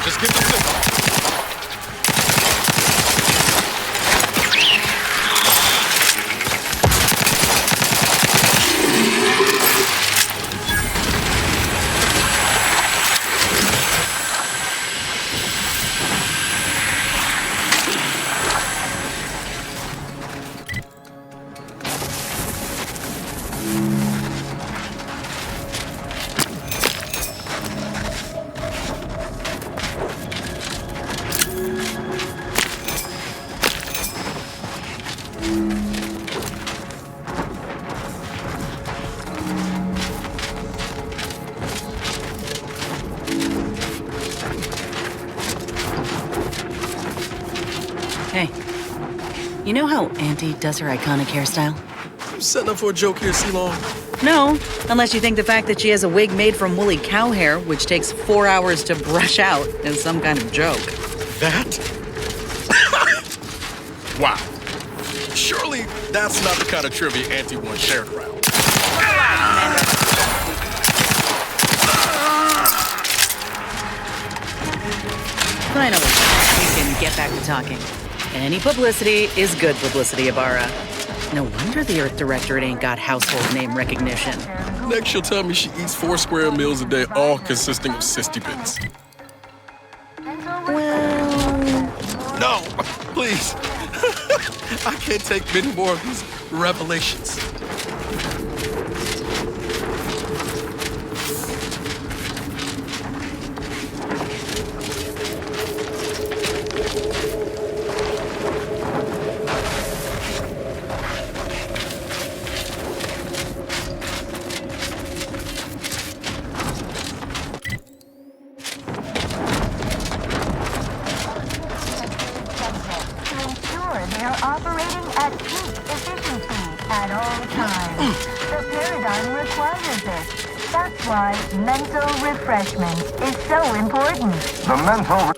Just get the signal. Hey, you know how Auntie does her iconic hairstyle? You setting up for a joke here, C-Long? No, unless you think the fact that she has a wig made from woolly cow hair, which takes 4 hours to brush out, is some kind of joke. That? Wow. Surely that's not the kind of trivia Auntie wants shared around. Finally, we can get back to talking. Any publicity is good publicity, Ibarra. No wonder the Earth Directorate ain't got household name recognition. Next, she'll tell me she eats 4 square meals a day, all consisting of 60 bits. Well... No, please. I can't take many more of these revelations. Operating at peak efficiency at all times. The paradigm requires it. That's why mental refreshment is so important. The mental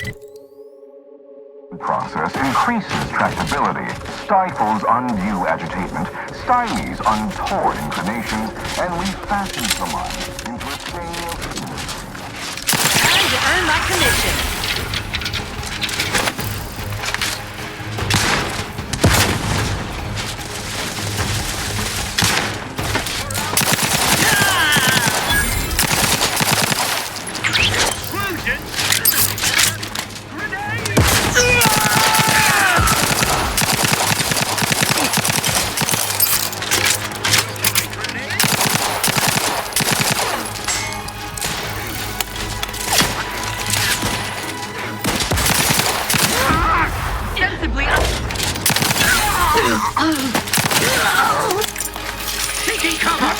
process increases tractability, stifles undue agitation, stymies untoward inclinations, and refashions the mind into a state of... Time to earn my commission. Taking cover!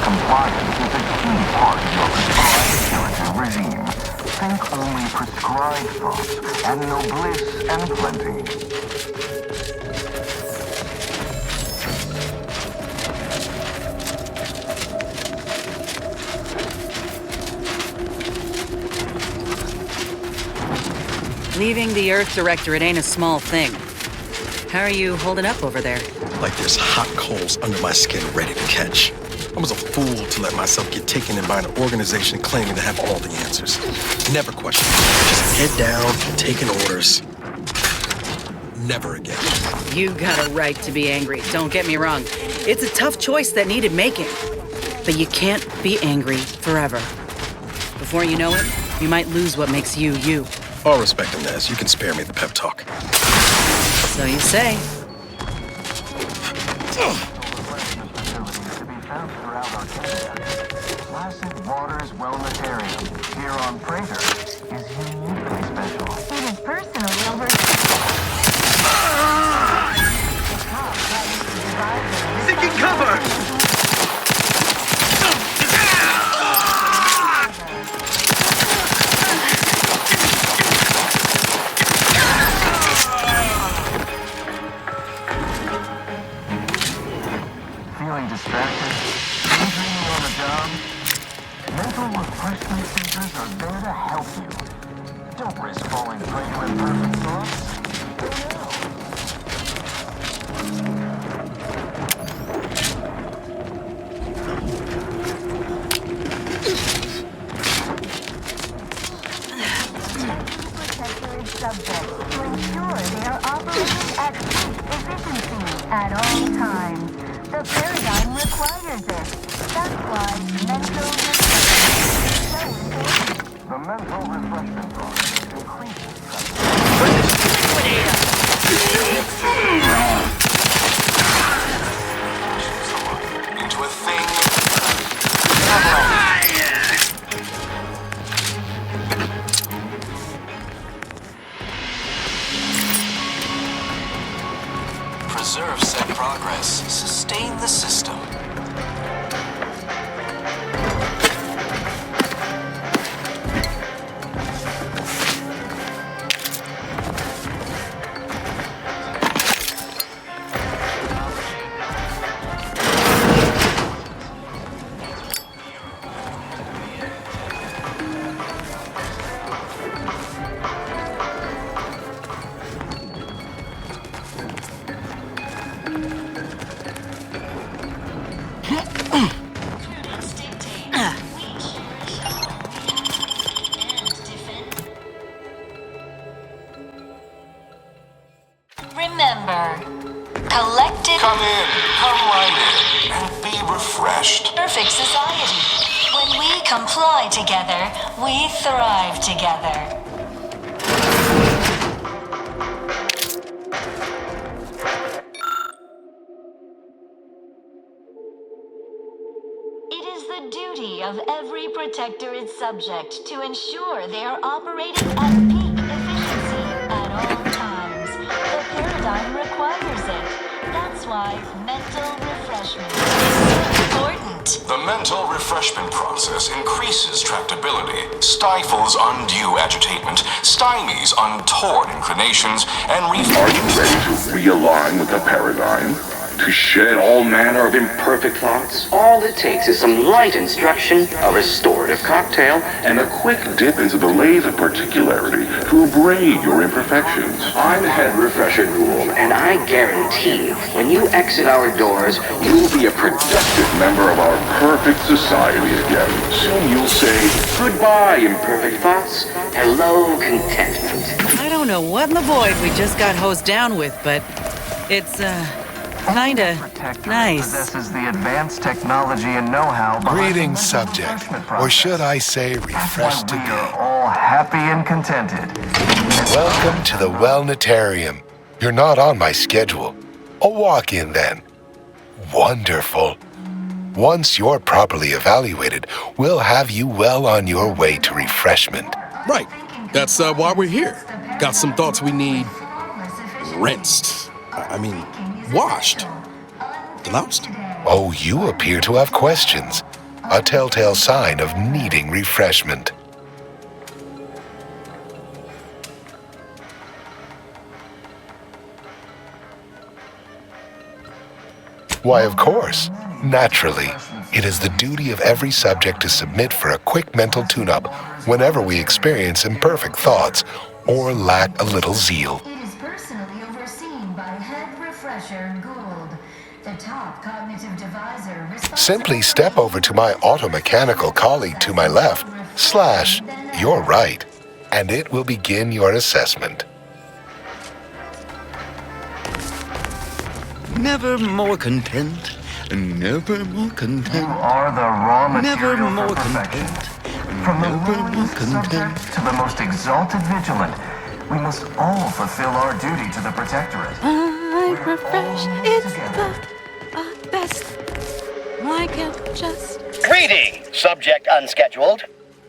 Compliance is a key part of your prescribed curative regime. Think only prescribed thoughts, and no bliss and plenty. Leaving the Earth Directorate ain't a small thing. How are you holding up over there? Like there's hot coals under my skin ready to catch. I was a fool to let myself get taken in by an organization claiming to have all the answers. Never question. Just head down, taking orders. Never again. You got a right to be angry, don't get me wrong. It's a tough choice that needed making. But you can't be angry forever. Before you know it, you might lose what makes you, you. All respect and Nez, you can spare me the pep talk. So you say. Placid Waters Wellnessarium here on Prater is uniquely special. It is personally over. Seeking cover! Feeling distracted? Daydreaming on the job? Mental refreshment centers are there to help you. Don't risk falling prey to imperfect thoughts. Protectorate subjects to ensure they are operating at peak efficiency at all times. The paradigm requires it. That's why mental refreshment is so important. The mental refreshment process increases Into a thing. Preserve said progress. Sustain the system. Remember, collective, Come in, come right in, and be refreshed. perfect society. When we comply together, we thrive together. It is the duty of every protectorate subject to ensure they are operating at peak efficiency at all times. The paradigm requires it. That's why mental refreshment is important. The mental refreshment process increases tractability, stifles undue agitation, stymies untoward inclinations, and Are you ready to realign with the paradigm? To shed all manner of imperfect thoughts? All it takes is some light instruction, a restorative cocktail, And a quick dip into the lathe of particularity to abrade your imperfections. I'm Head Refresher Ghoul, and I guarantee when you exit our doors, you'll be a productive Member of our perfect society again. Soon you'll say, goodbye, imperfect thoughts. Hello, contentment. I don't know what in the void we just got hosed down with, but it's, kinda nice. Possesses the advanced technology and know-how. Greetings, subject, or should I say refreshed to We be. are all happy and contented. Welcome to the Wellnetarium. You're not on my schedule. A walk-in then. Wonderful. Once you're properly evaluated, we'll have you well on your way to refreshment. Right. That's why we're here. Got some thoughts we need rinsed. I mean, washed. Loused. Oh, you appear to have questions. A telltale sign of needing refreshment. Why, of course. Naturally, it is the duty of every subject to submit for a quick mental tune-up whenever we experience imperfect thoughts or lack a little zeal. It is personally overseen by Head Refresher Gould, the top cognitive divisor responsible. Simply step over to my automechanical colleague to my left, / your right, and it will begin your assessment. Never more content, never more You content, are the raw never material more for perfection. content, From the never more lowliest content. subject to the most exalted vigilant, we must all fulfill our duty to the protectorate. I refresh. all It's together. the best. I can just. Greetings, subject unscheduled.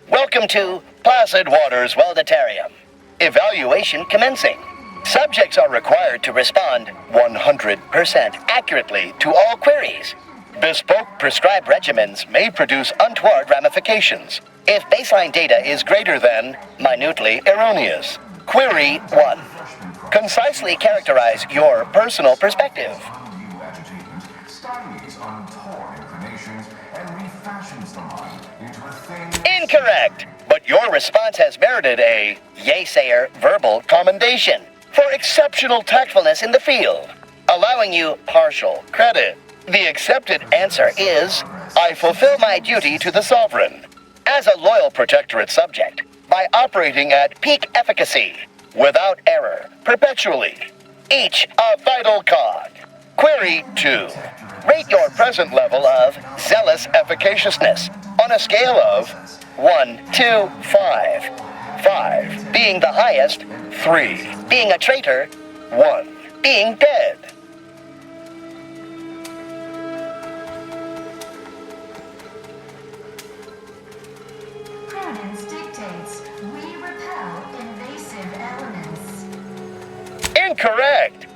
Welcome to Placid Waters Wellnetarium. Evaluation commencing. Subjects are required to respond 100% accurately to all queries. Bespoke prescribed regimens may produce untoward ramifications if baseline data is greater than minutely erroneous. Query 1. Concisely characterize your personal perspective. Undue agitation stymies untoward inclinations and refashions the mind into a thing. Incorrect, but your response has merited a yaysayer verbal commendation for exceptional tactfulness in the field, allowing you partial credit. The accepted answer is, I fulfill my duty to the sovereign as a loyal protectorate subject by operating at peak efficacy, without error, perpetually, each a vital cog. Query 2. Rate your present level of zealous efficaciousness on a scale of 1 to 5. 5 being the highest, 3 being a traitor, 1 being dead. Prudence dictates we repel invasive elements. Incorrect.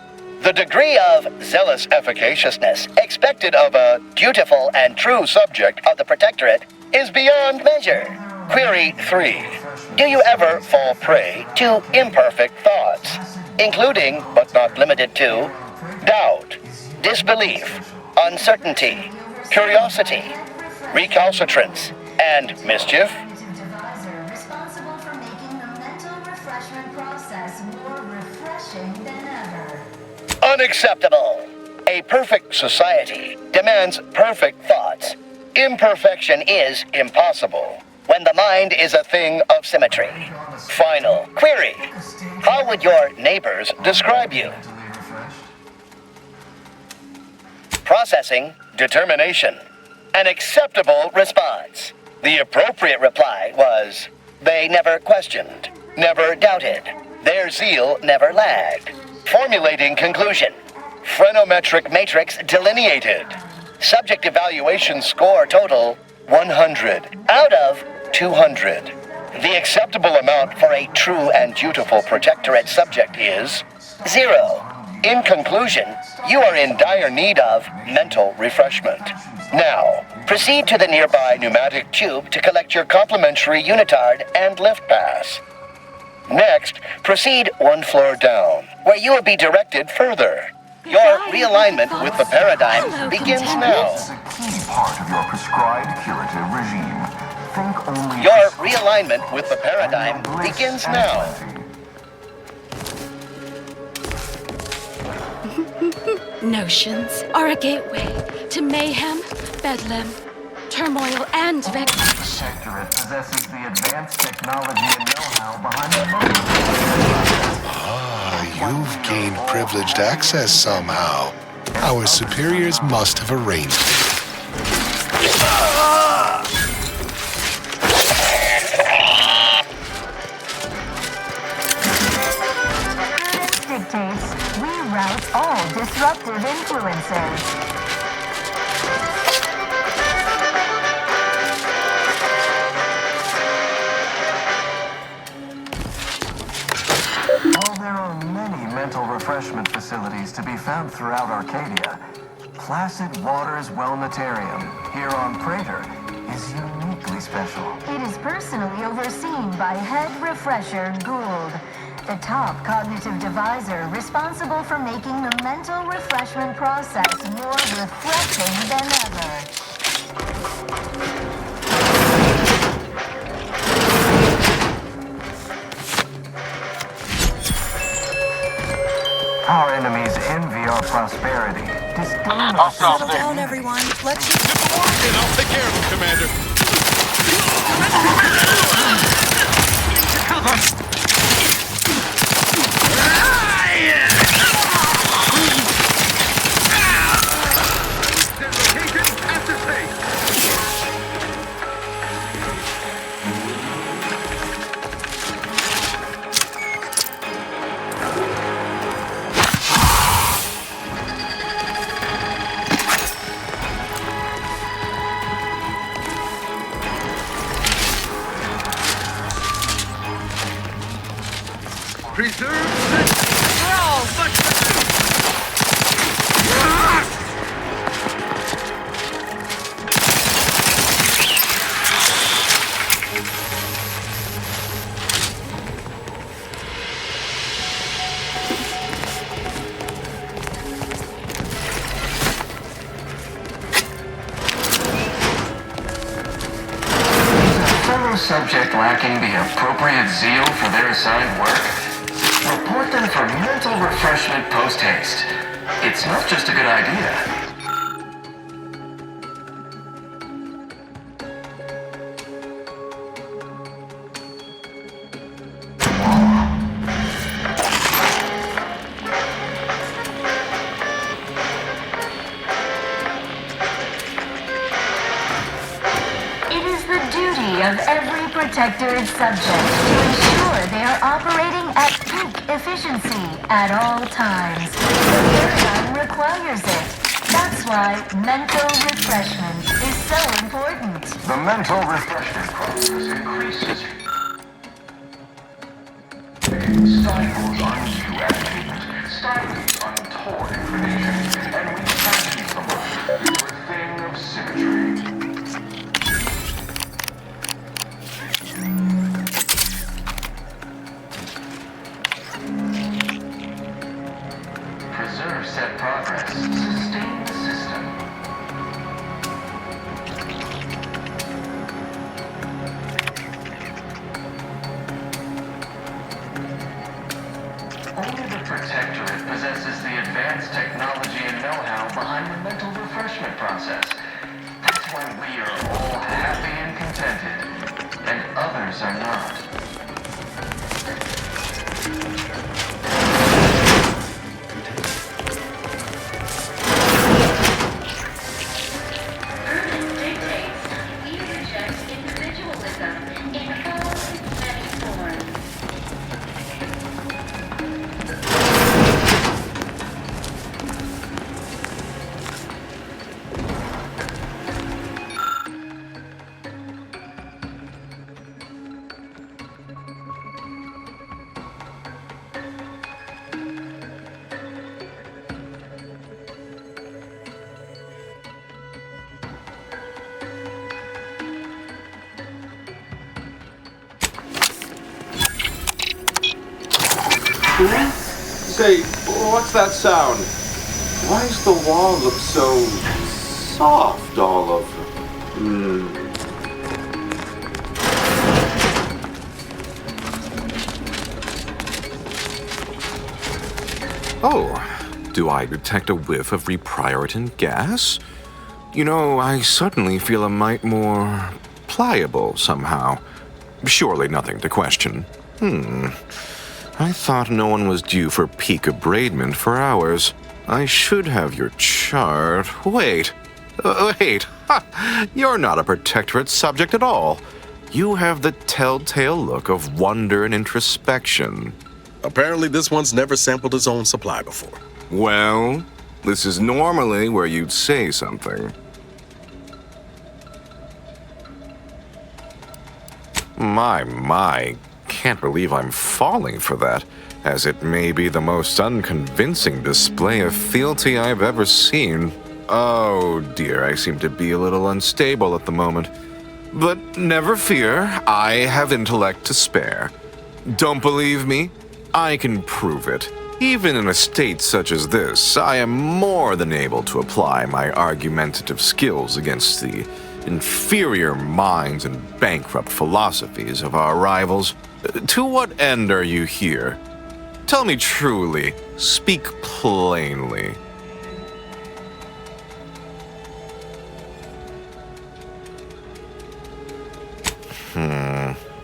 The degree of zealous efficaciousness expected of a dutiful and true subject of the protectorate is beyond measure. Query 3. Do you ever fall prey to imperfect thoughts, including, but not limited to, doubt, disbelief, uncertainty, curiosity, recalcitrance, and mischief? Cognitive divisor responsible for making the mental refreshment process more refreshing than ever. Unacceptable. A perfect society demands perfect thoughts. Imperfection is impossible when the mind is a thing of symmetry. Final query. How would your neighbors describe you? Processing determination. An acceptable response. The appropriate reply was, they never questioned, never doubted. Their zeal never lagged. Formulating conclusion. Phrenometric matrix delineated. Subject evaluation score total 100 out of 200. The acceptable amount for a true and dutiful protectorate subject is 0. In conclusion, you are in dire need of mental refreshment. Now, proceed to the nearby pneumatic tube to collect your complimentary unitard and lift pass. Next, proceed one floor down, where you will be directed further. Your realignment with the paradigm begins now. It's a key part of your prescribed curative regime. Think only. Your realignment with the paradigm begins now. Notions are a gateway to mayhem, bedlam, turmoil, and victory. Protectorate possesses the advanced technology and know-how behind the motor. You've gained privileged access somehow. Our superiors must have arranged it. Dictates reroute all disruptive influences. While there are many mental refreshment facilities to be found throughout Arcadia, Placid Waters Wellnetarium here on Prater is uniquely special. It is personally overseen by Head Refresher Gould, the top cognitive deviser responsible for making the mental refreshment process more refreshing than ever. Our enemies envy our prosperity, disdain our Settle down, everyone. Let's just... And I'll take care of him, Commander. Subject lacking the appropriate zeal for their assigned work? Report them for mental refreshment post-haste. It's not just a good idea. Of every protected subject to ensure they are operating at peak efficiency at all times. The paradigm requires it. That's why mental refreshment is so important. The mental refreshment process increases. Stifles undue agitation, stifles untoward information, and refashions the mind into a thing of symmetry. Preserve set progress. Sustain the system. Only the Protectorate possesses the advanced technology and know-how behind the mental refreshment process. That's why we are all happy and contented, and others are not. Say, what's that sound? Why does the wall look so soft all over? Oh, do I detect a whiff of reprioritin gas? You know, I suddenly feel a mite more pliable somehow. Surely nothing to question. I thought no one was due for peak abradement for hours. I should have your chart. Wait. Ha! You're not a protectorate subject at all. You have the telltale look of wonder and introspection. Apparently this one's never sampled its own supply before. Well, this is normally where you'd say something. My, can't believe I'm falling for that, as it may be the most unconvincing display of fealty I've ever seen. Oh dear, I seem to be a little unstable at the moment. But never fear, I have intellect to spare. Don't believe me? I can prove it. Even in a state such as this, I am more than able to apply my argumentative skills against the inferior minds and bankrupt philosophies of our rivals. To what end are you here? Tell me truly, speak plainly.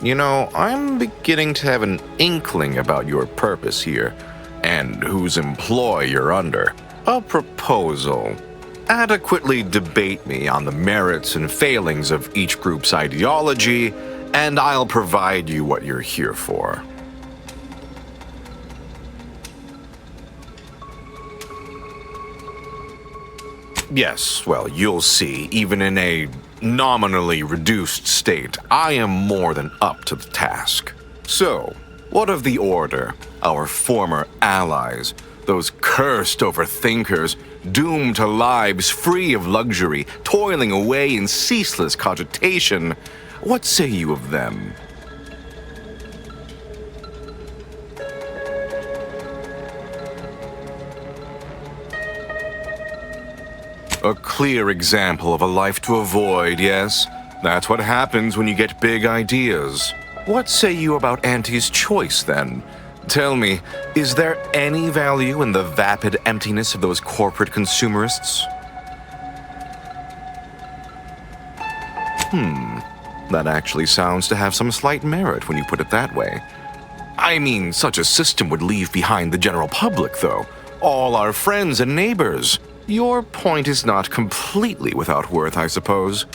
You know, I'm beginning to have an inkling about your purpose here, and whose employ you're under. A proposal. Adequately debate me on the merits and failings of each group's ideology, and I'll provide you what you're here for. Yes, well, you'll see, even in a nominally reduced state, I am more than up to the task. So, what of the Order, our former allies, those cursed overthinkers, doomed to lives free of luxury, toiling away in ceaseless cogitation? What say you of them? A clear example of a life to avoid, yes? That's what happens when you get big ideas. What say you about Auntie's choice, then? Tell me, is there any value in the vapid emptiness of those corporate consumerists? That actually sounds to have some slight merit when you put it that way. I mean, such a system would leave behind the general public, though. All our friends and neighbors. Your point is not completely without worth, I suppose.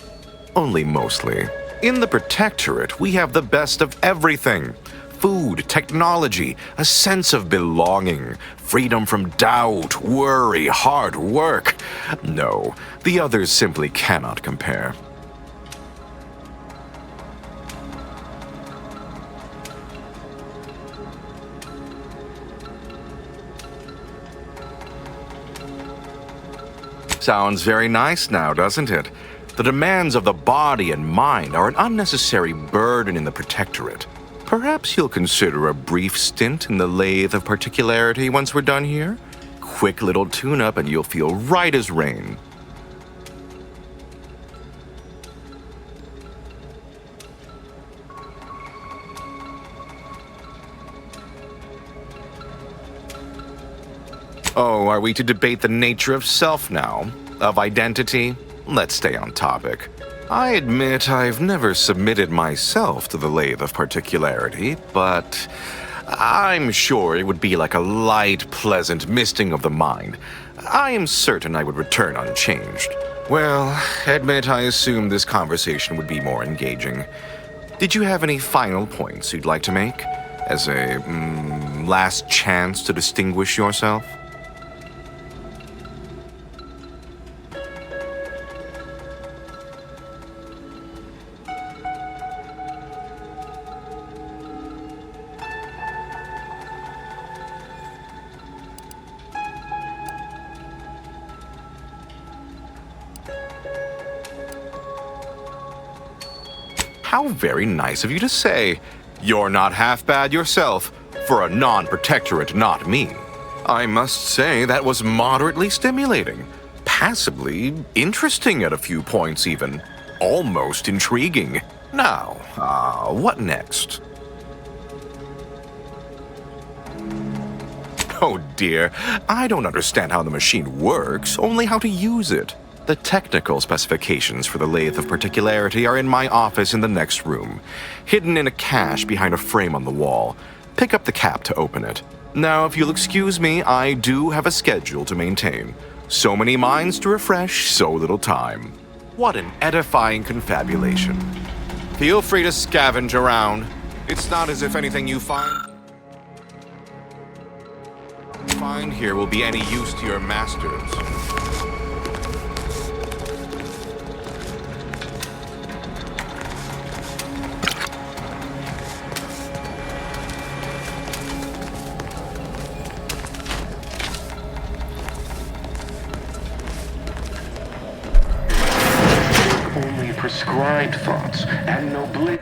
Only mostly. In the Protectorate, we have the best of everything. Food, technology, a sense of belonging, freedom from doubt, worry, hard work. No, the others simply cannot compare. Sounds very nice now, doesn't it? The demands of the body and mind are an unnecessary burden in the Protectorate. Perhaps you'll consider a brief stint in the lathe of particularity once we're done here? Quick little tune-up and you'll feel right as rain. Oh, are we to debate the nature of self now? Of identity? Let's stay on topic. I admit I've never submitted myself to the lathe of particularity, but I'm sure it would be like a light, pleasant misting of the mind. I am certain I would return unchanged. Well, admit I assumed this conversation would be more engaging. Did you have any final points you'd like to make? As a, last chance to distinguish yourself? How very nice of you to say. You're not half bad yourself. For a non-protectorate, not me. I must say that was moderately stimulating. Passably interesting at a few points even. Almost intriguing. Now, what next? Oh dear, I don't understand how the machine works, only how to use it. The technical specifications for the lathe of particularity are in my office in the next room, hidden in a cache behind a frame on the wall. Pick up the cap to open it. Now, if you'll excuse me, I do have a schedule to maintain. So many minds to refresh, so little time. What an edifying confabulation. Feel free to scavenge around. It's not as if anything you find here will be any use to your masters. Only prescribed thoughts and no plenty.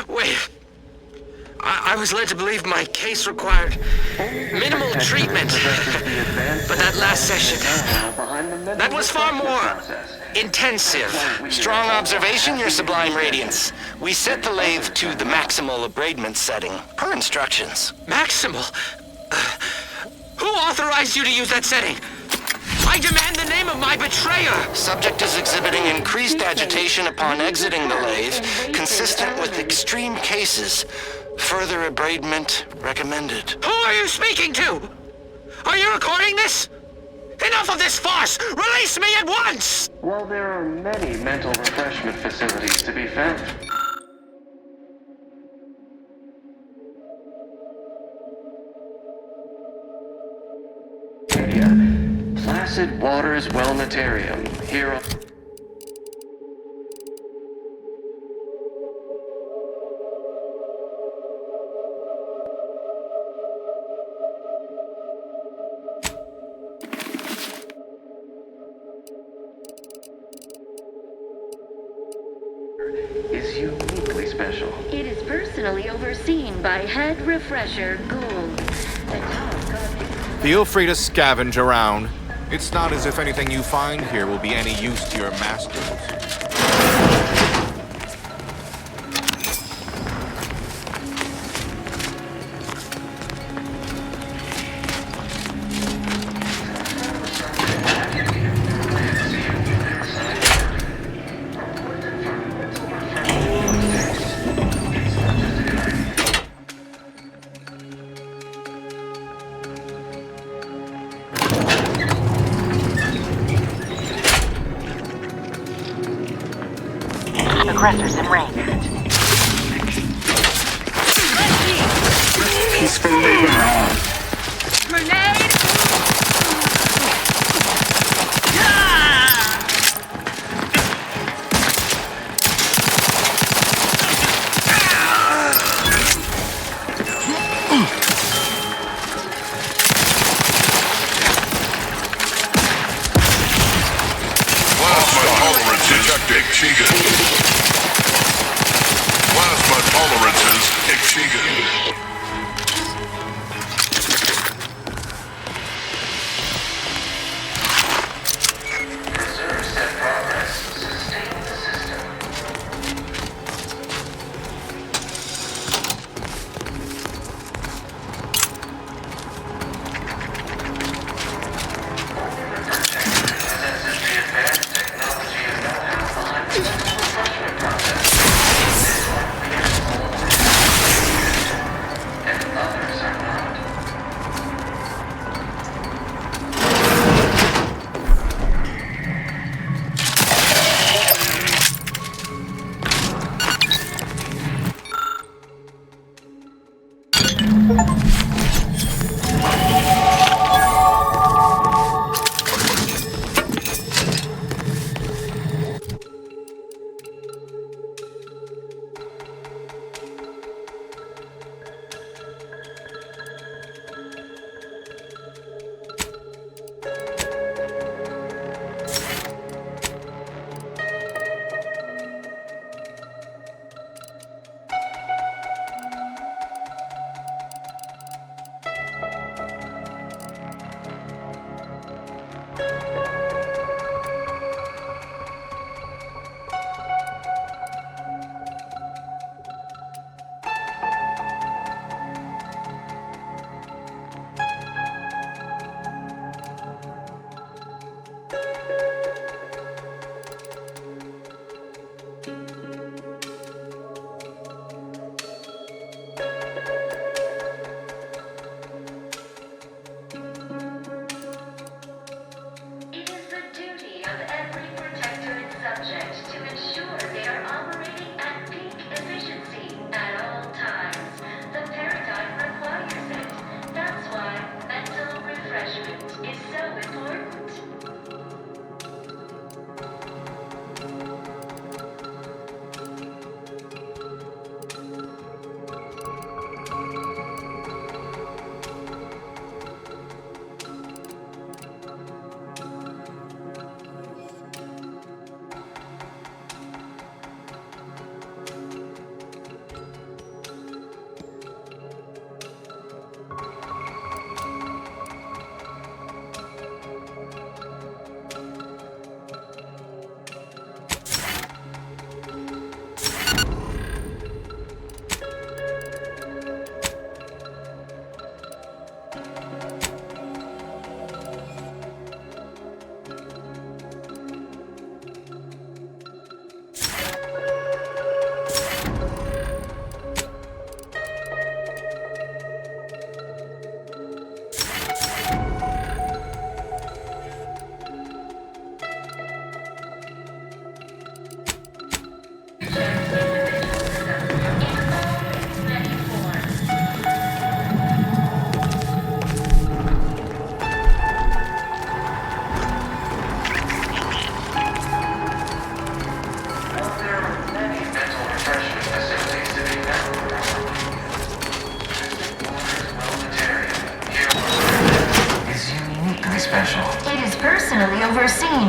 Wait. I was led to believe my case required minimal treatment. But that last session, that was far more intensive. Strong observation, Your Sublime Radiance. We set the lathe to the maximal abradement setting, per instructions. Maximal? Who authorized you to use that setting? I demand the name of my betrayer! Subject is exhibiting increased agitation upon exiting the lathe, consistent with extreme cases. Further abradement recommended. Who are you speaking to? Are you recording this? Enough of this farce! Release me at once! Well, there are many mental refreshment facilities to be found. Placid Waters Wellnetarium, here on... is uniquely special. It is personally overseen by Head Refresher Gould. The top copy. Feel free to scavenge around. It's not as if anything you find here will be any use to your masters. Aggressors in range. Peaceful living on. Grenade! Plasma tolerance detected. Plasma tolerances exceeded.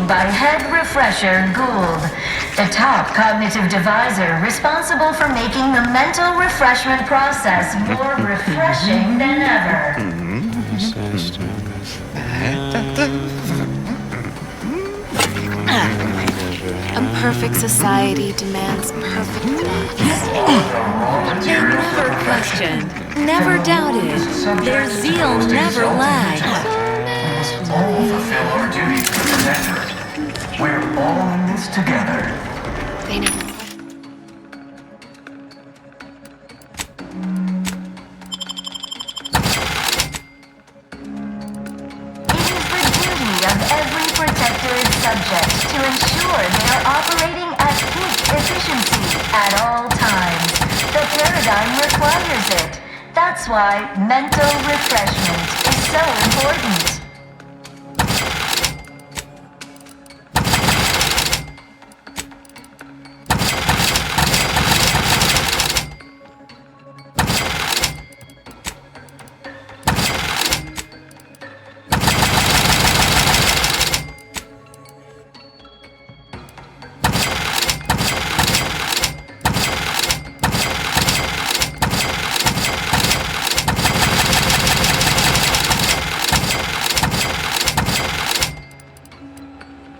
training by Head Refresher Gould, the top cognitive divisor responsible for making the mental refreshment process more refreshing than ever. A perfect society demands perfect thoughts. They never questioned, never doubted. Their zeal never lagged. We must all fulfill our duty to the Protectorate. We're all in this together. They never Of every Protectorate subject to ensure they are operating at peak efficiency at all times. The paradigm requires it. That's why mental refreshment is so important.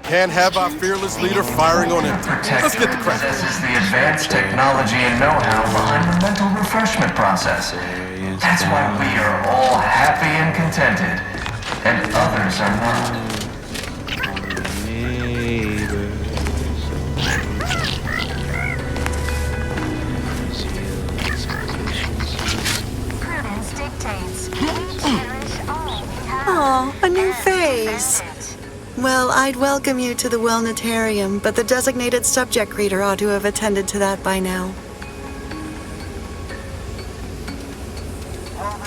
Can't have our fearless leader firing on empty. Let's get the crap. Possesses the advanced technology and know-how behind the mental refreshment process. That's why we are all happy and contented, and others are not. Prudence dictates we cherish all we have. Oh, a new phase. Well, I'd welcome you to the Wellnetarium, but the designated subject reader ought to have attended to that by now.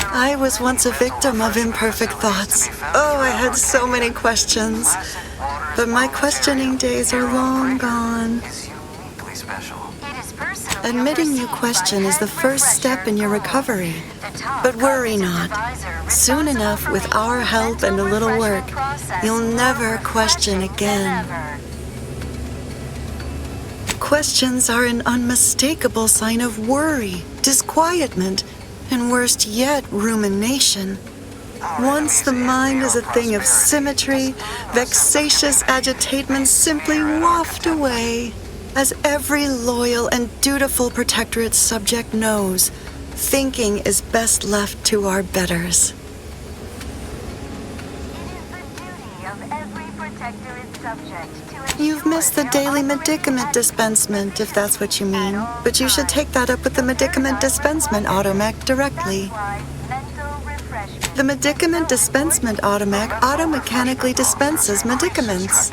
I was once a victim of imperfect thoughts. Oh, I had so many questions. But my questioning days are long gone. Admitting you question is the first step in your recovery. But worry not. Soon enough, with our help and a little work, you'll never question again. Questions are an unmistakable sign of worry, disquietment, and worst yet, rumination. Once the mind is a thing of symmetry, vexatious agitatements simply waft away. As every loyal and dutiful Protectorate subject knows, thinking is best left to our betters. You've missed the daily medicament dispensement, if that's what you mean. But you should take that up with the medicament dispensement automech directly. The medicament dispensement automech auto-mechanically dispenses medicaments.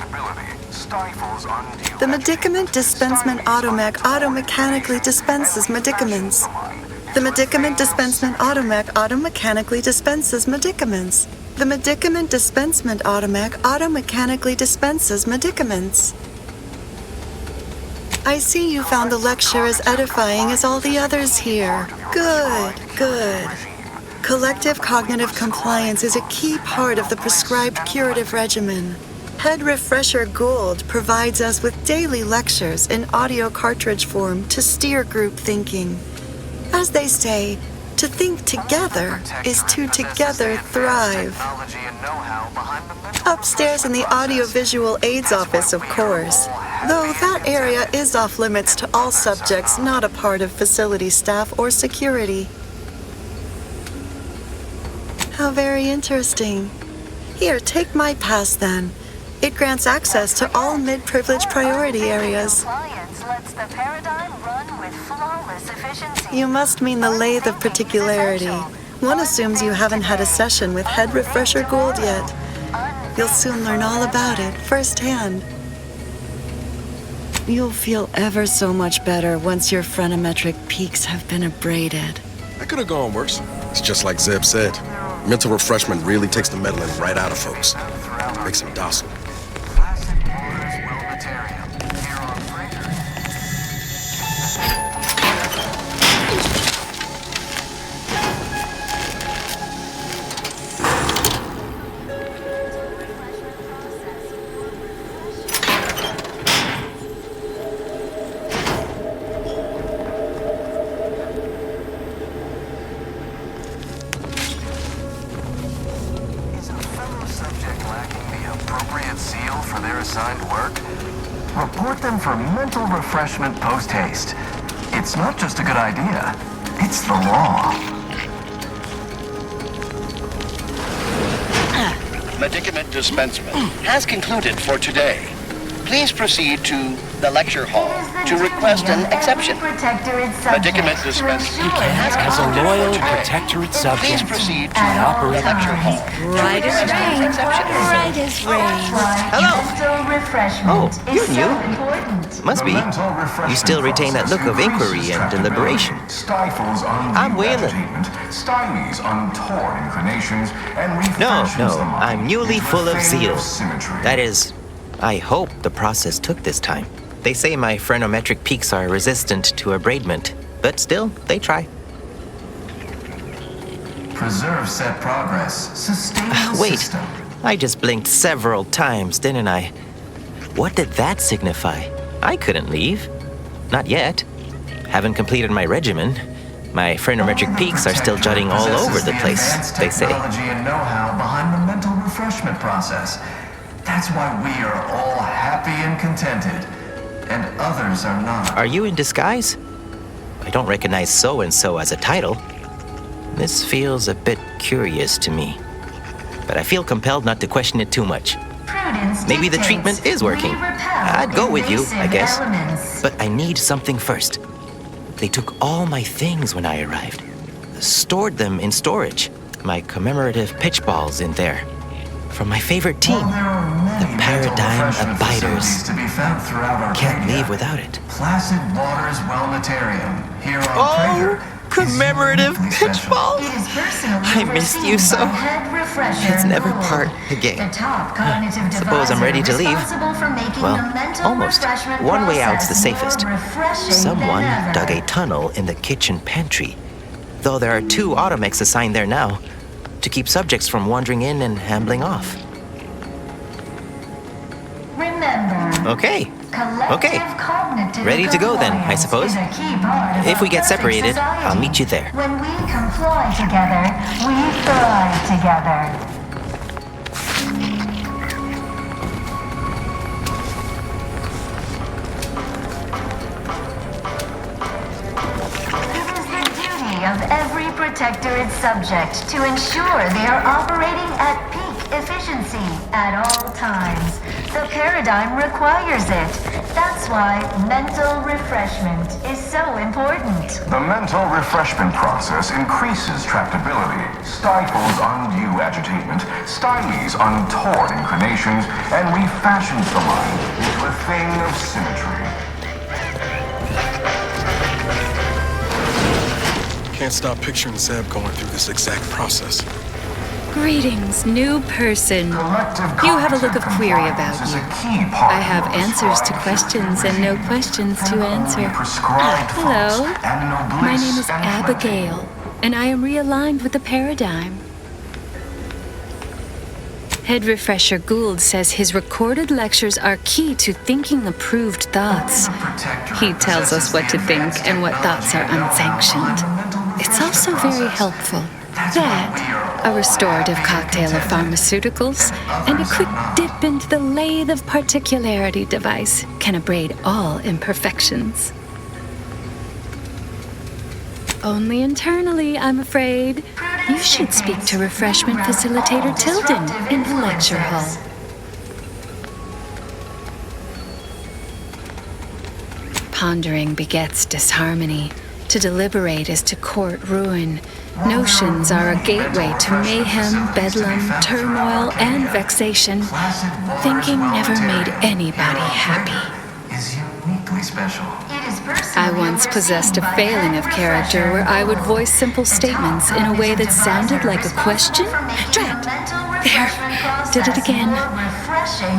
The medicament dispensement automech auto-mechanically dispenses medicaments. The medicament dispensement automech auto-mechanically dispenses medicaments. The medicament dispensement automech auto-mechanically dispenses medicaments. I see you found the lecture as edifying as all the others here. Good, good. Collective cognitive compliance is a key part of the prescribed curative regimen. Head Refresher Gould provides us with daily lectures in audio cartridge form to steer group thinking. As they say, to think together is to together thrive. Upstairs in the audiovisual aids office, of course, though that area is off limits to all subjects not a part of facility staff or security. How very interesting. Here, take my pass then. It grants access to all mid-privilege priority areas. You must mean the lathe of particularity. One assumes you haven't had a session with Head Refresher Gould yet. You'll soon learn all about it firsthand. You'll feel ever so much better once your phrenometric peaks have been abraded. That could have gone worse. It's just like Zeb said. Mental refreshment really takes the meddling right out of folks. Makes them docile. them for mental refreshment post-haste. It's not just a good idea, it's the law. Medicament dispensement has concluded for today. Please proceed to the lecture hall to request an exception. Medicament dispensement As a loyal protectorate subject, Please proceed to I operate the lecture hall. Right as rain. Right as rain. Hello. Oh, you're new. Must be. You still retain that look of inquiry and deliberation. Stifles I'm Waylon. stymies untoward inclinations, and No, refashions no, the mind I'm newly into a full of thing zeal. symmetry. That is, I hope the process took this time. They say my phrenometric peaks are resistant to abradement, but still, they try. Preserve set progress. Sustain the Wait, system. I just blinked several times, didn't I? What did that signify? I couldn't leave. Not yet. Haven't completed my regimen. My phrenometric peaks are still jutting all over the place, they say. Technology and know-how behind the mental refreshment process. That's why we are all happy and contented, and others are not. Are you in disguise? I don't recognize so-and-so as a title. This feels a bit curious to me, but I feel compelled not to question it too much. Maybe the treatment is working. I'd go with you, I guess. But I need something first. They took all my things when I arrived. Stored them in storage. My commemorative pitch balls in there. From my favorite team, the Paradigm Abiders. To be found throughout Can't Arcadia. leave without it. Placid Waters Wellnetarium here on Oh, Prager. commemorative pitch balls! I missed you so. Let's never part again. Suppose I'm ready to leave. Well, almost. One way out's the safest. Someone dug a tunnel in the kitchen pantry, though there are 2 automechs assigned there now to keep subjects from wandering in and ambling off. Remember, Okay. Okay. cognitive Ready to go then, I suppose. is a key part of If we a get perfect separated, society. I'll meet you there. When we comply together, we thrive together. Of every protectorate subject to ensure they are operating at peak efficiency at all times. The paradigm requires it. That's why mental refreshment is so important. The mental refreshment process increases tractability, stifles undue agitation, stymies untoward inclinations, and refashions the mind into a thing of symmetry. Can't stop picturing Zeb going through this exact process. Greetings, new person. You have a look of query about you. I have answers to questions and no questions to answer. Hello, my name is Abigail, and I am realigned with the paradigm. Head Refresher Gould says his recorded lectures are key to thinking approved thoughts. He tells us what to think and what thoughts are unsanctioned. It's also very helpful. That, a restorative cocktail of pharmaceuticals, and a quick dip into the lathe of particularity device can abrade all imperfections. Only internally, I'm afraid. You should speak to Refreshment Facilitator Tilden in the lecture hall. Pondering begets disharmony. To deliberate is to court ruin. Notions are a gateway to mayhem, bedlam, turmoil, and vexation. Thinking never made anybody happy. Is uniquely special. I once possessed a failing of character where I would voice simple statements in a way that sounded like a question. Drat! There, did it again.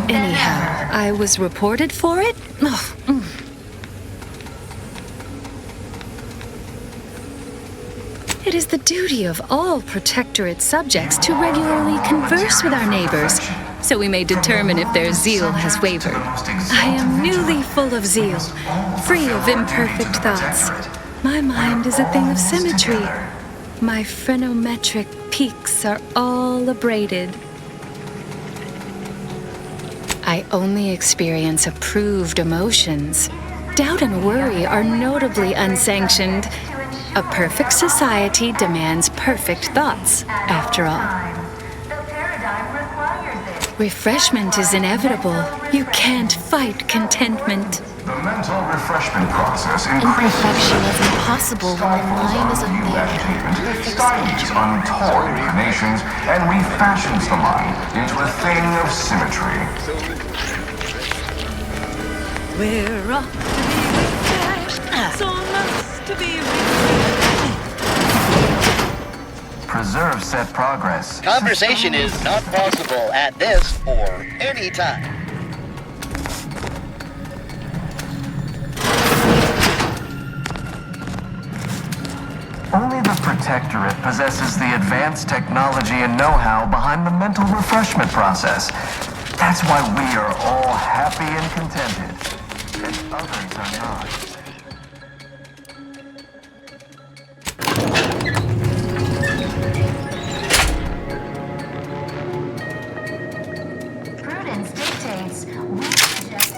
Anyhow, I was reported for it? Ugh. It is the duty of all protectorate subjects to regularly converse with our neighbors, so we may determine if their zeal has wavered. I am newly full of zeal, free of imperfect thoughts. My mind is a thing of symmetry. My phrenometric peaks are all abraded. I only experience approved emotions. Doubt and worry are notably unsanctioned. A perfect society demands perfect thoughts, after all. Refreshment is inevitable. You can't fight contentment. The mental refreshment process increases Imperfection is impossible when the mind is a stymies untoward inclinations, and refashions the mind into a thing of symmetry. We're off to be refreshed, so much to be Preserve set progress. Conversation is not possible at this or any time. Only the Protectorate possesses the advanced technology and know-how behind the mental refreshment process. That's why we are all happy and contented, and others are not. Prudence dictates we suggest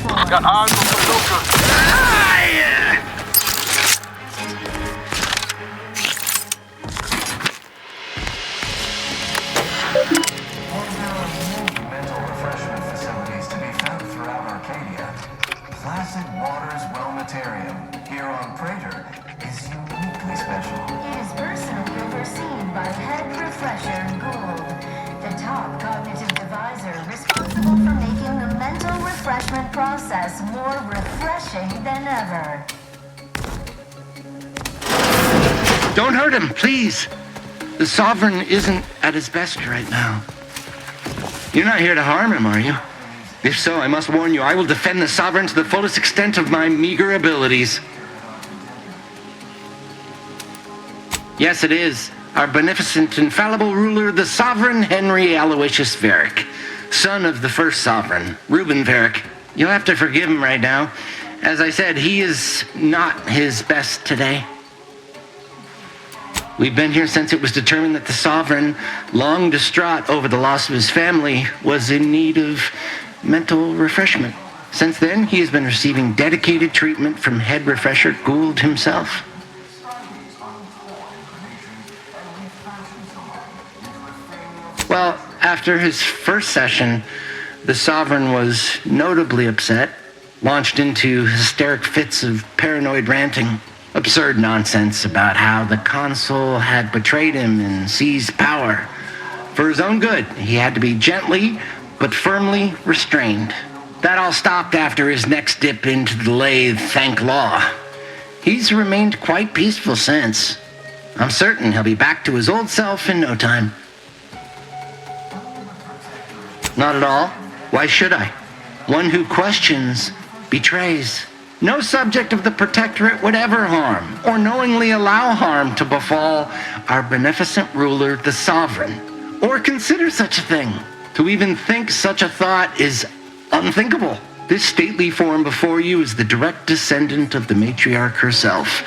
I've got eyes on the locust. Mental refreshment facilities to be found throughout Arcadia. Placid Waters Wellnatarium here on Prater is uniquely special. It is personally overseen by Head Refresher Gould, the top cognitive divisor responsible for making the mental refreshment process more refreshing than ever. Don't hurt him, please. The Sovereign isn't at his best right now. You're not here to harm him, are you? If so, I must warn you, I will defend the Sovereign to the fullest extent of my meager abilities. Yes, it is. Our beneficent, infallible ruler, the Sovereign Henry Aloysius Varick, son of the first Sovereign, Reuben Varick. You'll have to forgive him right now. As I said, he is not his best today. We've been here since it was determined that the Sovereign, long distraught over the loss of his family, was in need of mental refreshment. Since then, he has been receiving dedicated treatment from Head Refresher Gould himself. Well, after his first session, the Sovereign was notably upset, launched into hysteric fits of paranoid ranting. Absurd nonsense about how the consul had betrayed him and seized power. For his own good, he had to be gently but firmly restrained. That all stopped after his next dip into the lathe, thank law. He's remained quite peaceful since. I'm certain he'll be back to his old self in no time. Not at all. Why should I? One who questions betrays. No subject of the Protectorate would ever harm, or knowingly allow harm to befall our beneficent ruler, the Sovereign, or consider such a thing. To even think such a thought is unthinkable. This stately form before you is the direct descendant of the matriarch herself.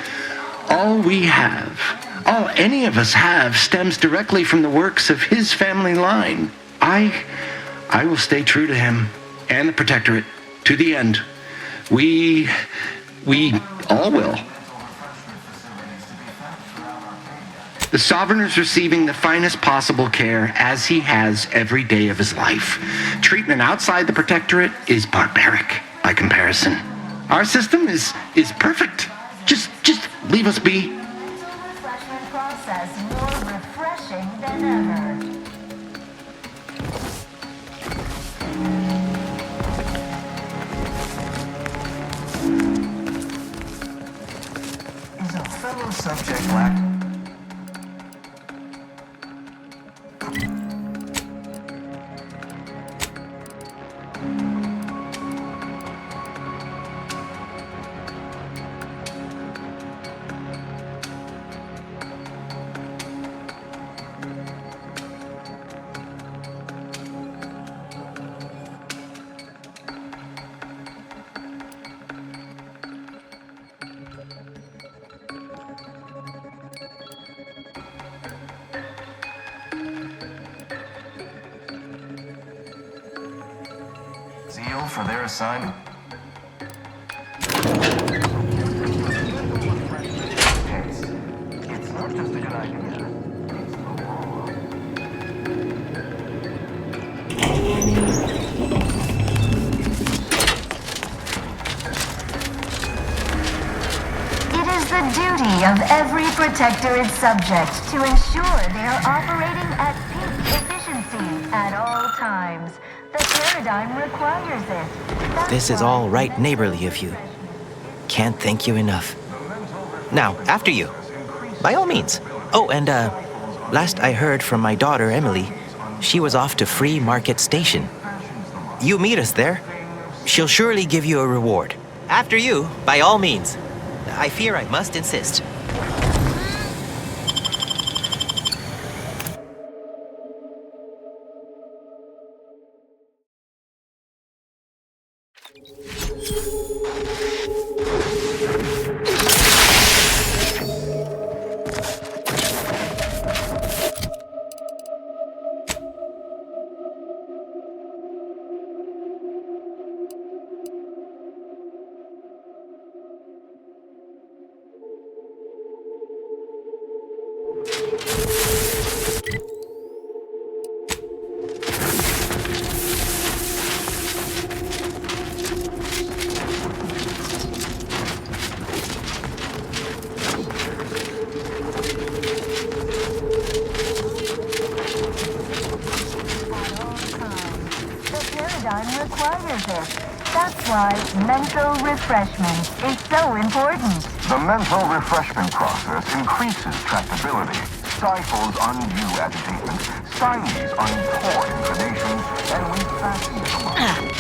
All we have, all any of us have, stems directly from the works of his family line. I will stay true to him and the Protectorate to the end. We all will. The Sovereign is receiving the finest possible care, as he has every day of his life. Treatment outside the Protectorate is barbaric by comparison. Our system is perfect. Just leave us be. Refreshment process more refreshing than ever. Is a fellow subject lack... for their assignment? It's not just a good idea. It's the law. It is the duty of every Protectorate subject to ensure they are operating at peak efficiency at all times. The paradigm requires it. This is all right neighborly of you. Can't thank you enough. Now, after you. By all means. Oh, and last I heard from my daughter, Emily, she was off to Free Market Station. You meet us there. She'll surely give you a reward. After you, by all means. I fear I must insist. Requires it. That's why mental refreshment is so important. The mental refreshment process increases tractability, stifles undue agitation, stymies untoward inclinations, and refashions the mind.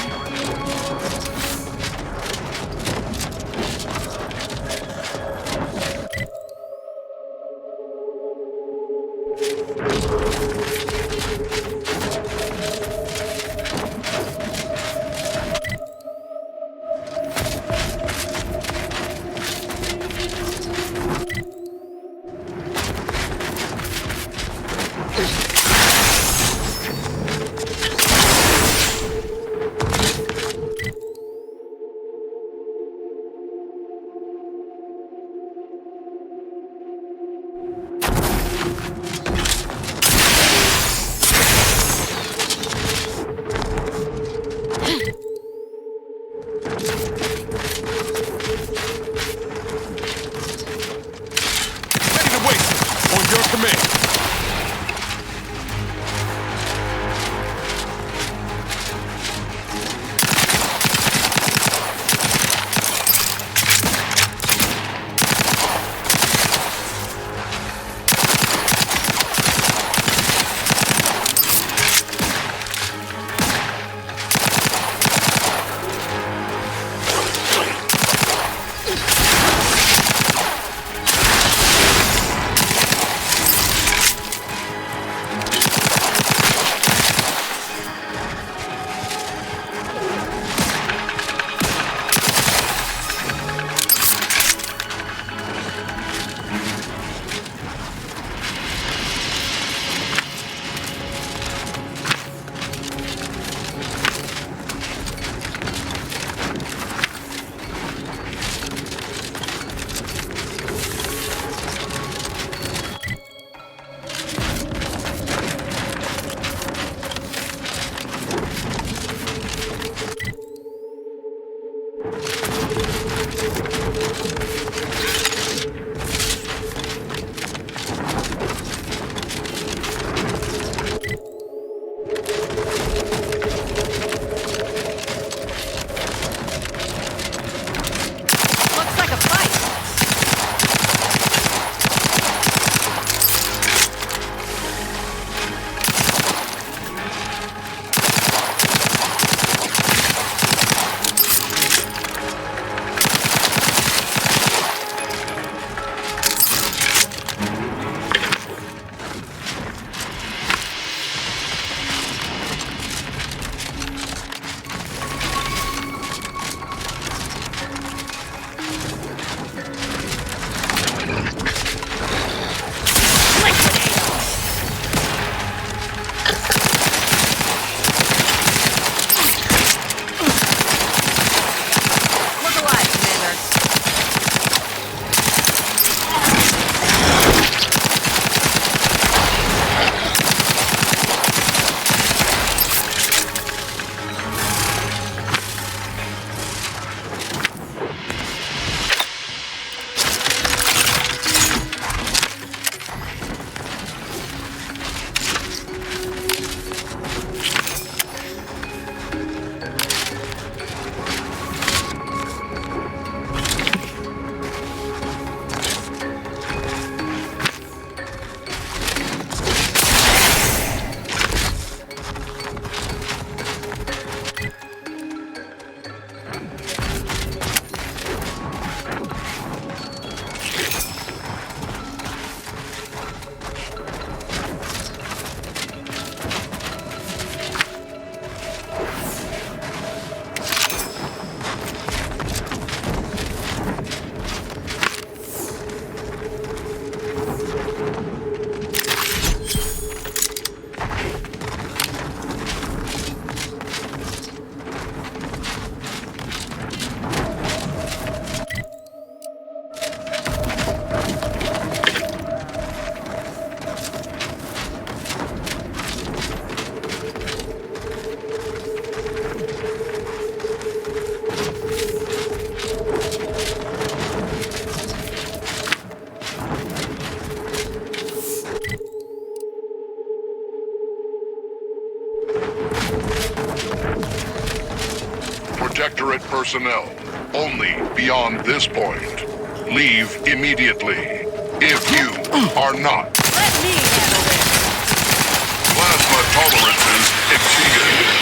Protectorate personnel. Only beyond this point. Leave immediately. If you are not. Let me handle this. Plasma tolerances exceeded.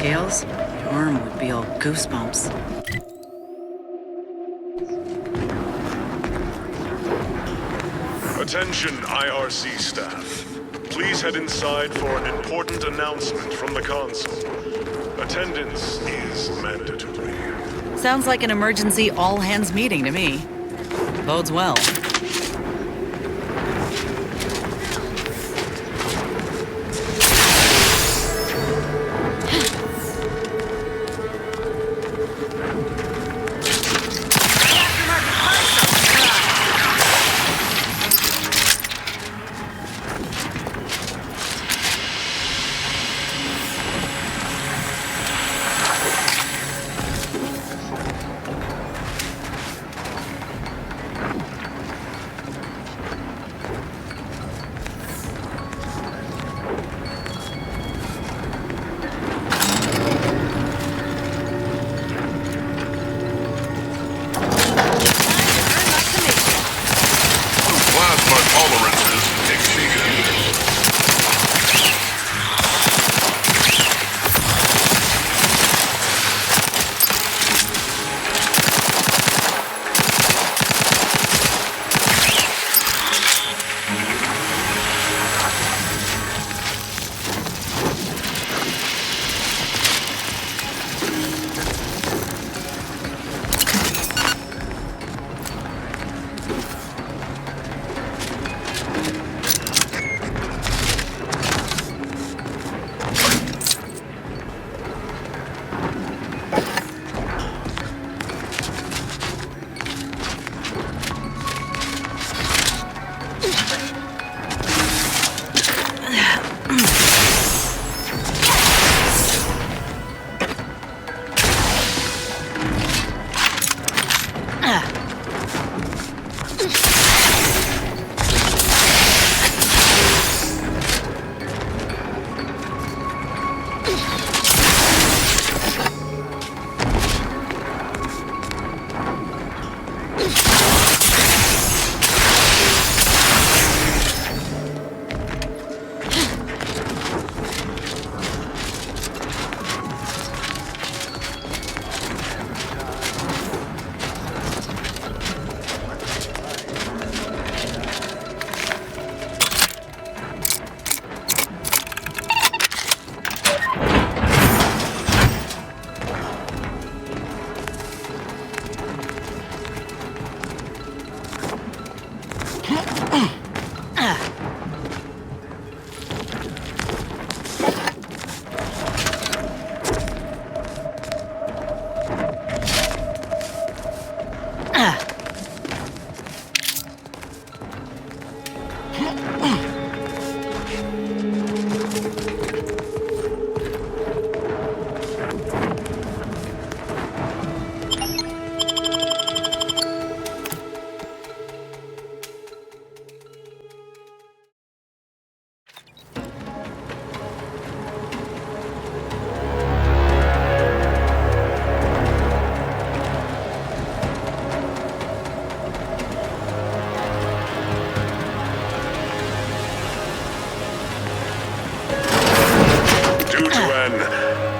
scales, your arm would be all goosebumps. Attention, IRC staff. Please head inside for an important announcement from the console. Attendance is mandatory. Sounds like an emergency all-hands meeting to me. Bodes well.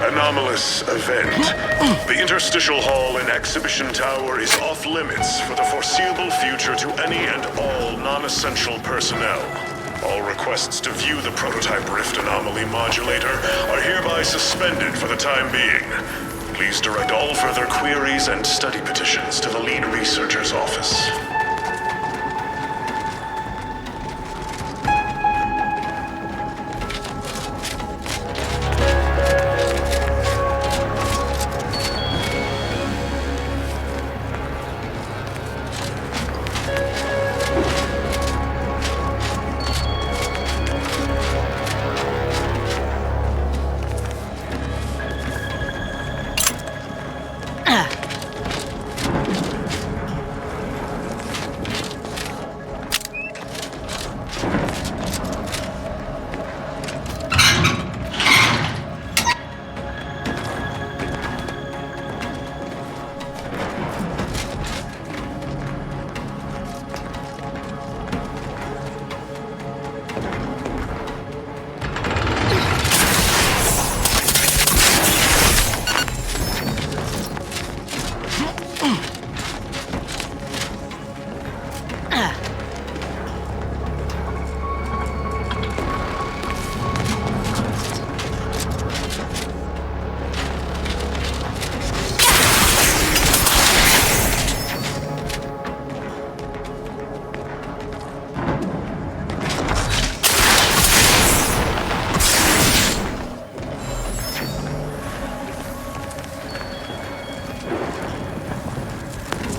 Anomalous event. The interstitial hall and exhibition tower is off limits for the foreseeable future to any and all non-essential personnel. All requests to view the prototype rift anomaly modulator are hereby suspended for the time being. Please direct all further queries and study petitions to the lead researcher's office.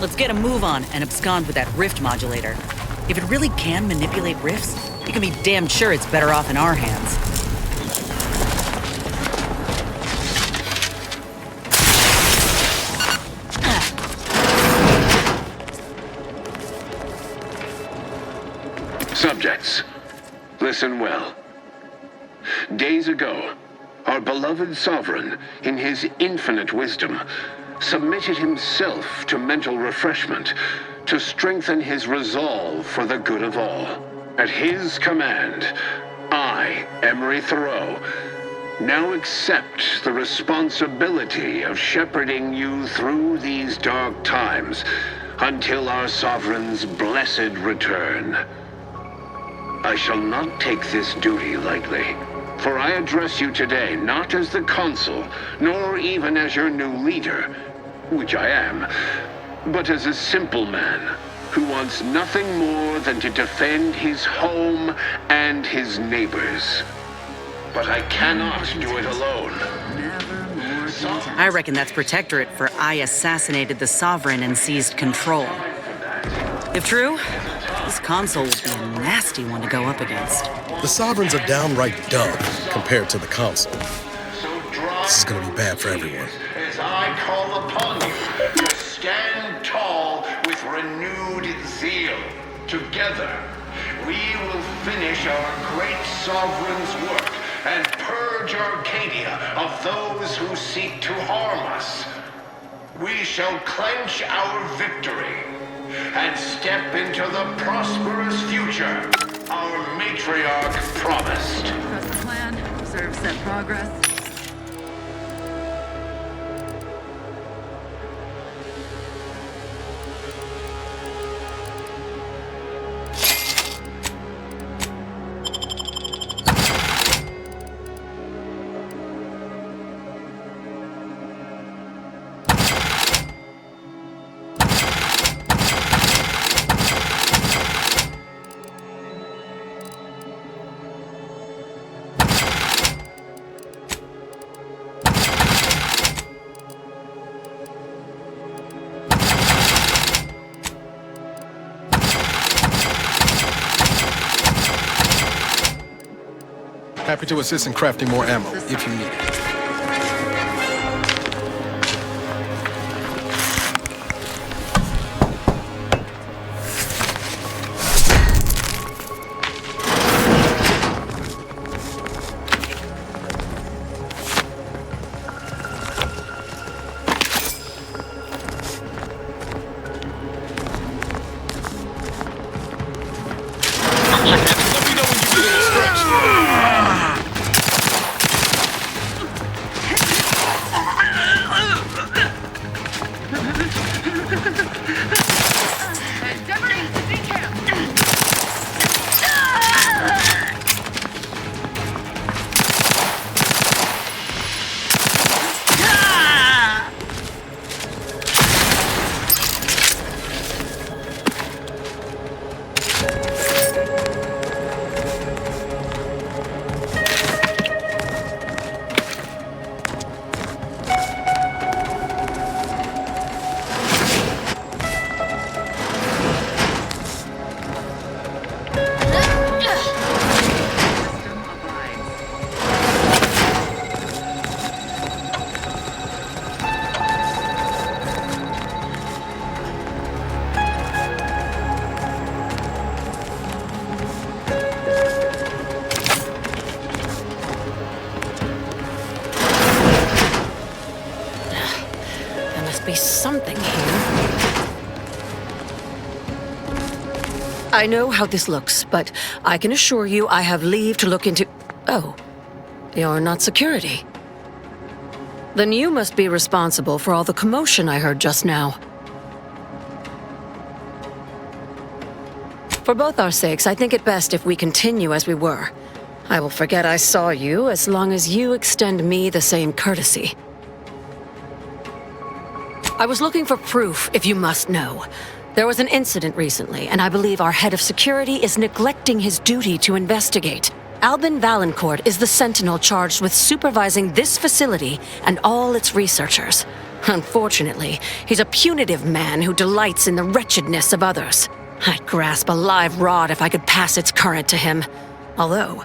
Let's get a move on and abscond with that rift modulator. If it really can manipulate rifts, you can be damn sure it's better off in our hands. Subjects, listen well. Days ago, our beloved sovereign, in his infinite wisdom, submitted himself to mental refreshment to strengthen his resolve for the good of all. At his command, I, Emery Thoreau, now accept the responsibility of shepherding you through these dark times until our sovereign's blessed return. I shall not take this duty lightly, for I address you today not as the consul, nor even as your new leader, which I am, but as a simple man who wants nothing more than to defend his home and his neighbors. But I cannot do it alone. I reckon that's Protectorate for I assassinated the Sovereign and seized control. If true, this console would be a nasty one to go up against. The Sovereign's a downright dumb compared to the console. This is gonna be bad for everyone. As I call upon you to stand tall with renewed zeal. Together, we will finish our great Sovereign's work and purge Arcadia of those who seek to harm us. We shall clench our victory and step into the prosperous future our matriarch promised. Trust the plan. Observe set progress. Happy to assist in crafting more ammo, if you need it. Something here. I know how this looks, but I can assure you I have leave to look into... Oh, you're not security. Then you must be responsible for all the commotion I heard just now. For both our sakes, I think it best if we continue as we were. I will forget I saw you as long as you extend me the same courtesy. I was looking for proof, if you must know. There was an incident recently, and I believe our head of security is neglecting his duty to investigate. Albin Valancourt is the sentinel charged with supervising this facility and all its researchers. Unfortunately, he's a punitive man who delights in the wretchedness of others. I'd grasp a live rod if I could pass its current to him. Although,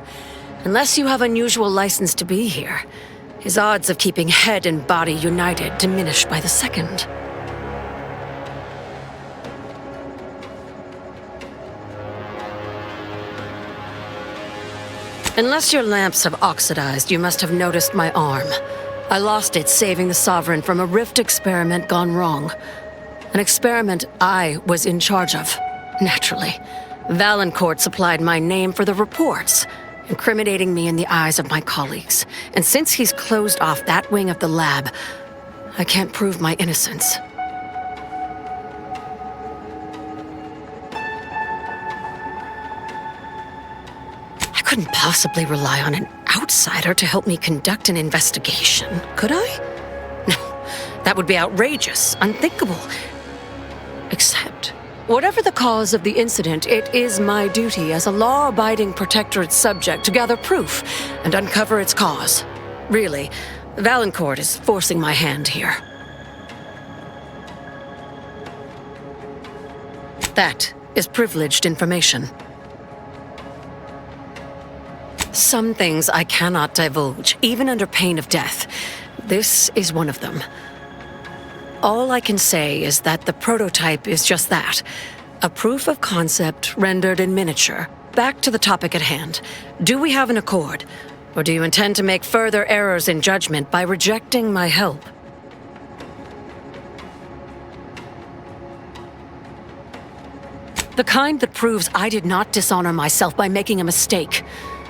unless you have unusual license to be here, his odds of keeping head and body united diminish by the second. Unless your lamps have oxidized, you must have noticed my arm. I lost it saving the Sovereign from a rift experiment gone wrong. An experiment I was in charge of, naturally. Valancourt supplied my name for the reports, incriminating me in the eyes of my colleagues. And since he's closed off that wing of the lab, I can't prove my innocence. I couldn't possibly rely on an outsider to help me conduct an investigation, could I? No, that would be outrageous, unthinkable. Except, Whatever the cause of the incident, it is my duty as a law-abiding Protectorate subject to gather proof and uncover its cause. Really, Valancourt is forcing my hand here. That is privileged information. Some things I cannot divulge, even under pain of death. This is one of them. All I can say is that the prototype is just that. A proof of concept rendered in miniature. Back to the topic at hand. Do we have an accord? Or do you intend to make further errors in judgment by rejecting my help? The kind that proves I did not dishonor myself by making a mistake,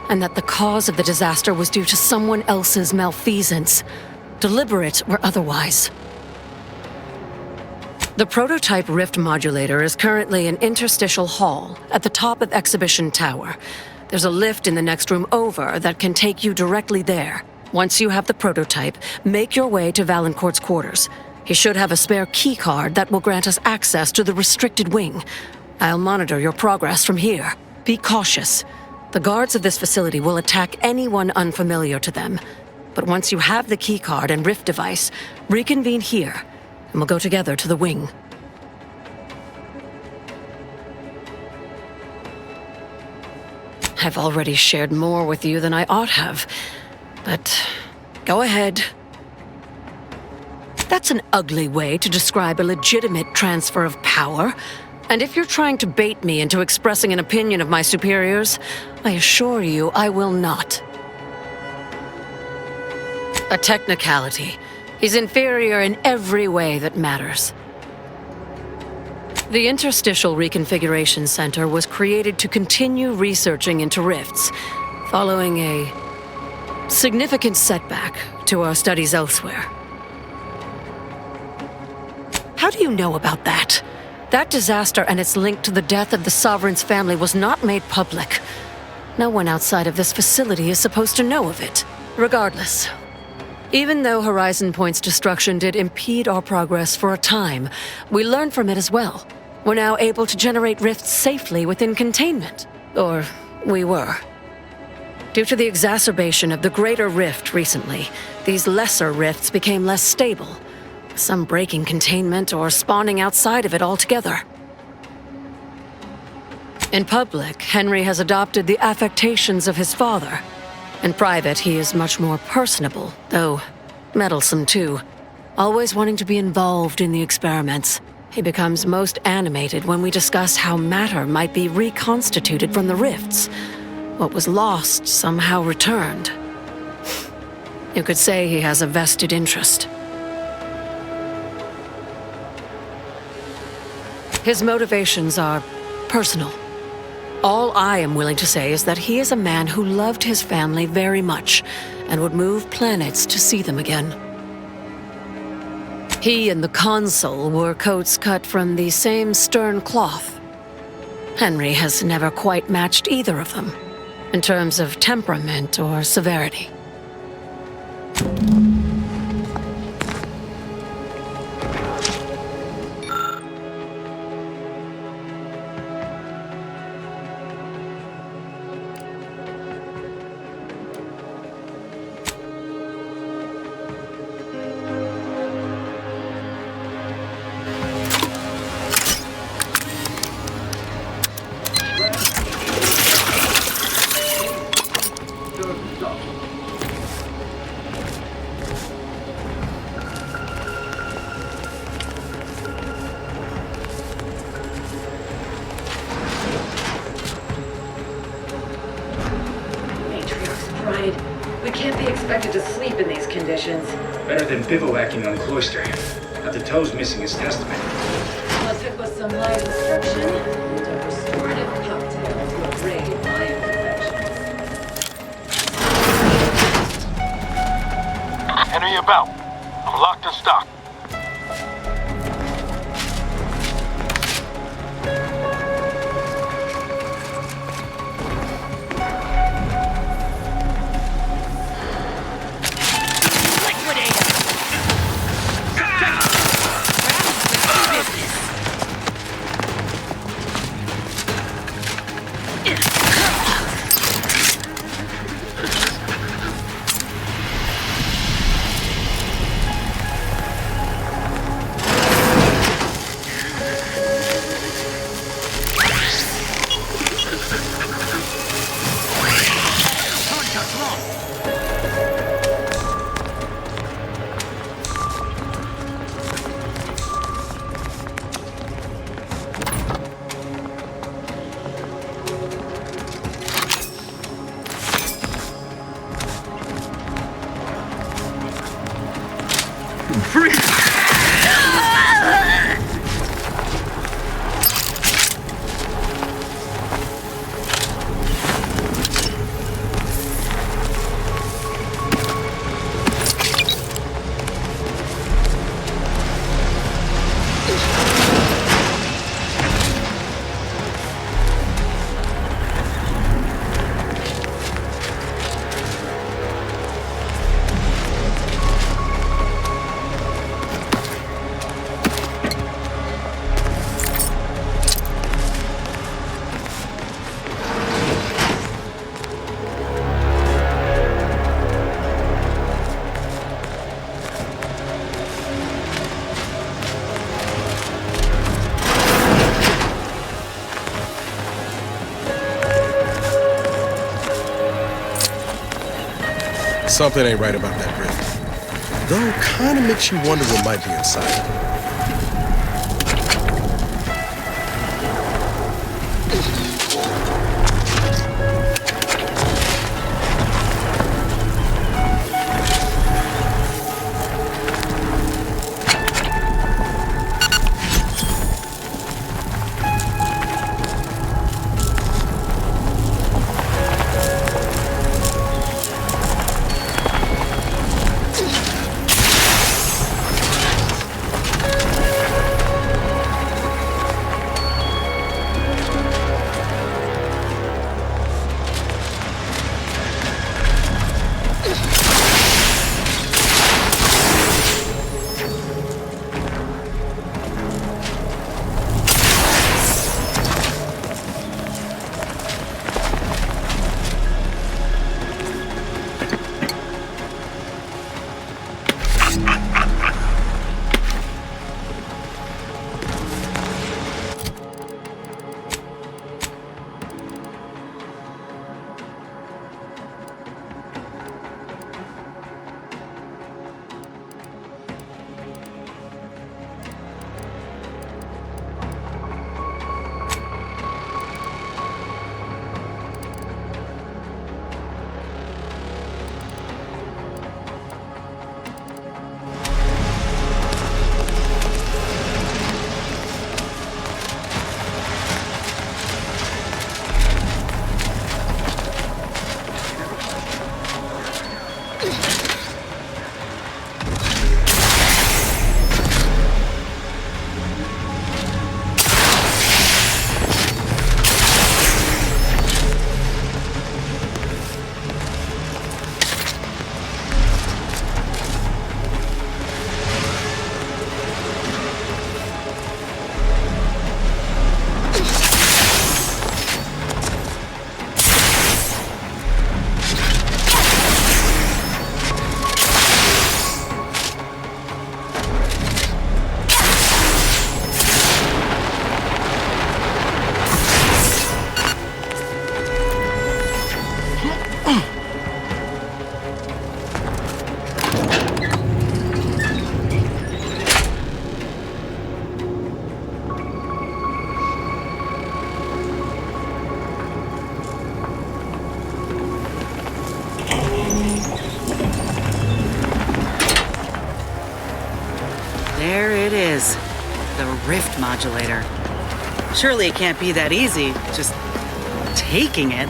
and that the cause of the disaster was due to someone else's malfeasance, deliberate or otherwise. The prototype rift modulator is currently in Interstitial Hall at the top of Exhibition Tower. There's a lift in the next room over that can take you directly there. Once you have the prototype, make your way to Valancourt's quarters. He should have a spare key card that will grant us access to the restricted wing. I'll monitor your progress from here. Be cautious. The guards of this facility will attack anyone unfamiliar to them. But once you have the key card and rift device, reconvene here, and we'll go together to the wing. I've already shared more with you than I ought have, but go ahead. That's an ugly way to describe a legitimate transfer of power. And if you're trying to bait me into expressing an opinion of my superiors, I assure you I will not. A technicality. He's inferior in every way that matters. The Interstitial Reconfiguration Center was created to continue researching into rifts, following a significant setback to our studies elsewhere. How do you know about that? That disaster and its link to the death of the Sovereign's family was not made public. No one outside of this facility is supposed to know of it. Regardless, even though Horizon Point's destruction did impede our progress for a time, we learned from it as well. We're now able to generate rifts safely within containment. Or we were. Due to the exacerbation of the greater rift recently, these lesser rifts became less stable. Some breaking containment or spawning outside of it altogether. In public, Henry has adopted the affectations of his father. In private, he is much more personable, though meddlesome too. Always wanting to be involved in the experiments. He becomes most animated when we discuss how matter might be reconstituted from the rifts. What was lost somehow returned. You could say he has a vested interest. His motivations are personal. All I am willing to say is that he is a man who loved his family very much and would move planets to see them again. He and the Consul wore coats cut from the same stern cloth. Henry has never quite matched either of them, in terms of temperament or severity. We can't be expected to sleep in these conditions. Better than bivouacking on Cloister. Not the toes missing his testament. Unless it was some light instruction and a restorative cocktail to abrade my imperfections. Henry about. I'm locked and stocked. Something ain't right about that rift. Though, kinda makes you wonder what might be inside. There it is. The rift modulator. Surely it can't be that easy, just taking it.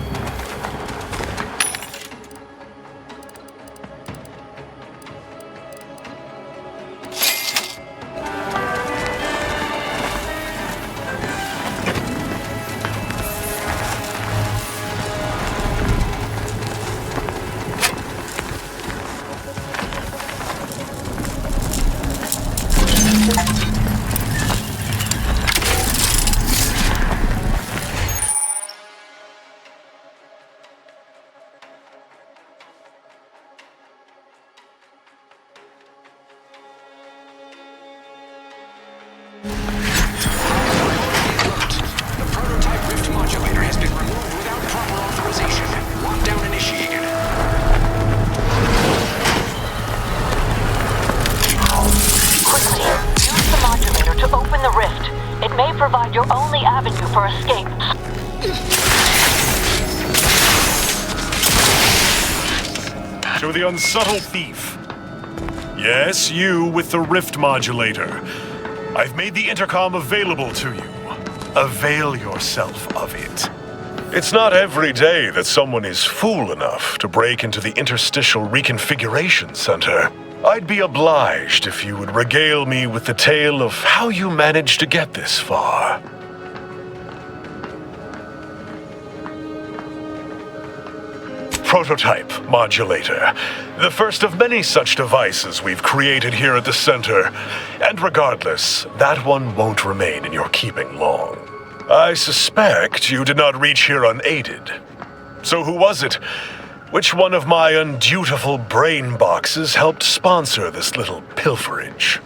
Provide your only avenue for escape. To the unsubtle thief. Yes, you with the rift modulator. I've made the intercom available to you. Avail yourself of it. It's not every day that someone is fool enough to break into the Interstitial Reconfiguration Center. I'd be obliged if you would regale me with the tale of how you managed to get this far. Prototype modulator. The first of many such devices we've created here at the center. And regardless, that one won't remain in your keeping long. I suspect you did not reach here unaided. So who was it? Which one of my undutiful brain boxes helped sponsor this little pilferage?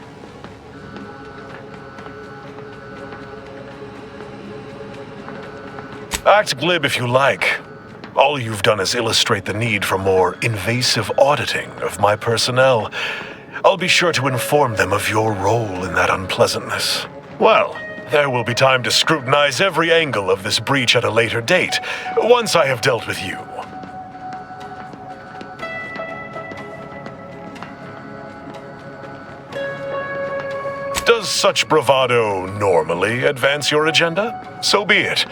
Act glib if you like. All you've done is illustrate the need for more invasive auditing of my personnel. I'll be sure to inform them of your role in that unpleasantness. Well, there will be time to scrutinize every angle of this breach at a later date, once I have dealt with you. Does such bravado normally advance your agenda? So be it.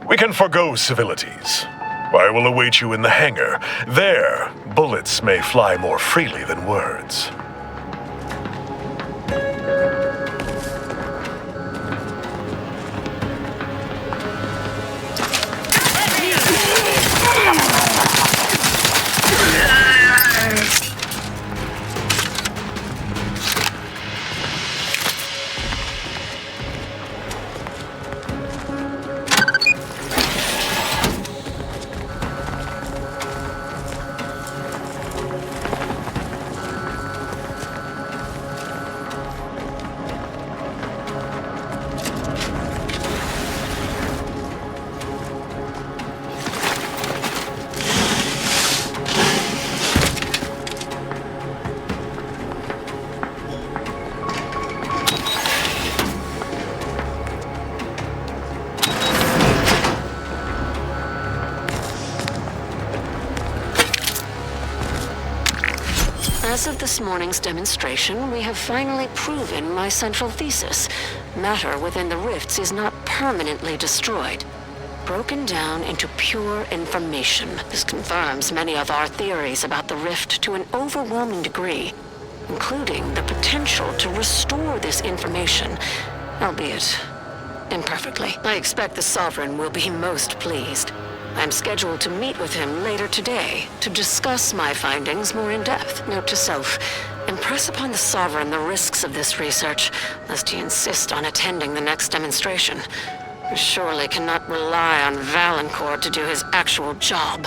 We can forgo civilities. I will await you in the hangar. There, bullets may fly more freely than words. As of this morning's demonstration, we have finally proven my central thesis. Matter within the rifts is not permanently destroyed. Broken down into pure information. This confirms many of our theories about the rift to an overwhelming degree, including the potential to restore this information, albeit imperfectly. I expect the Sovereign will be most pleased. I'm scheduled to meet with him later today to discuss my findings more in depth. Note to self, impress upon the Sovereign the risks of this research, lest he insist on attending the next demonstration. We surely cannot rely on Valancourt to do his actual job.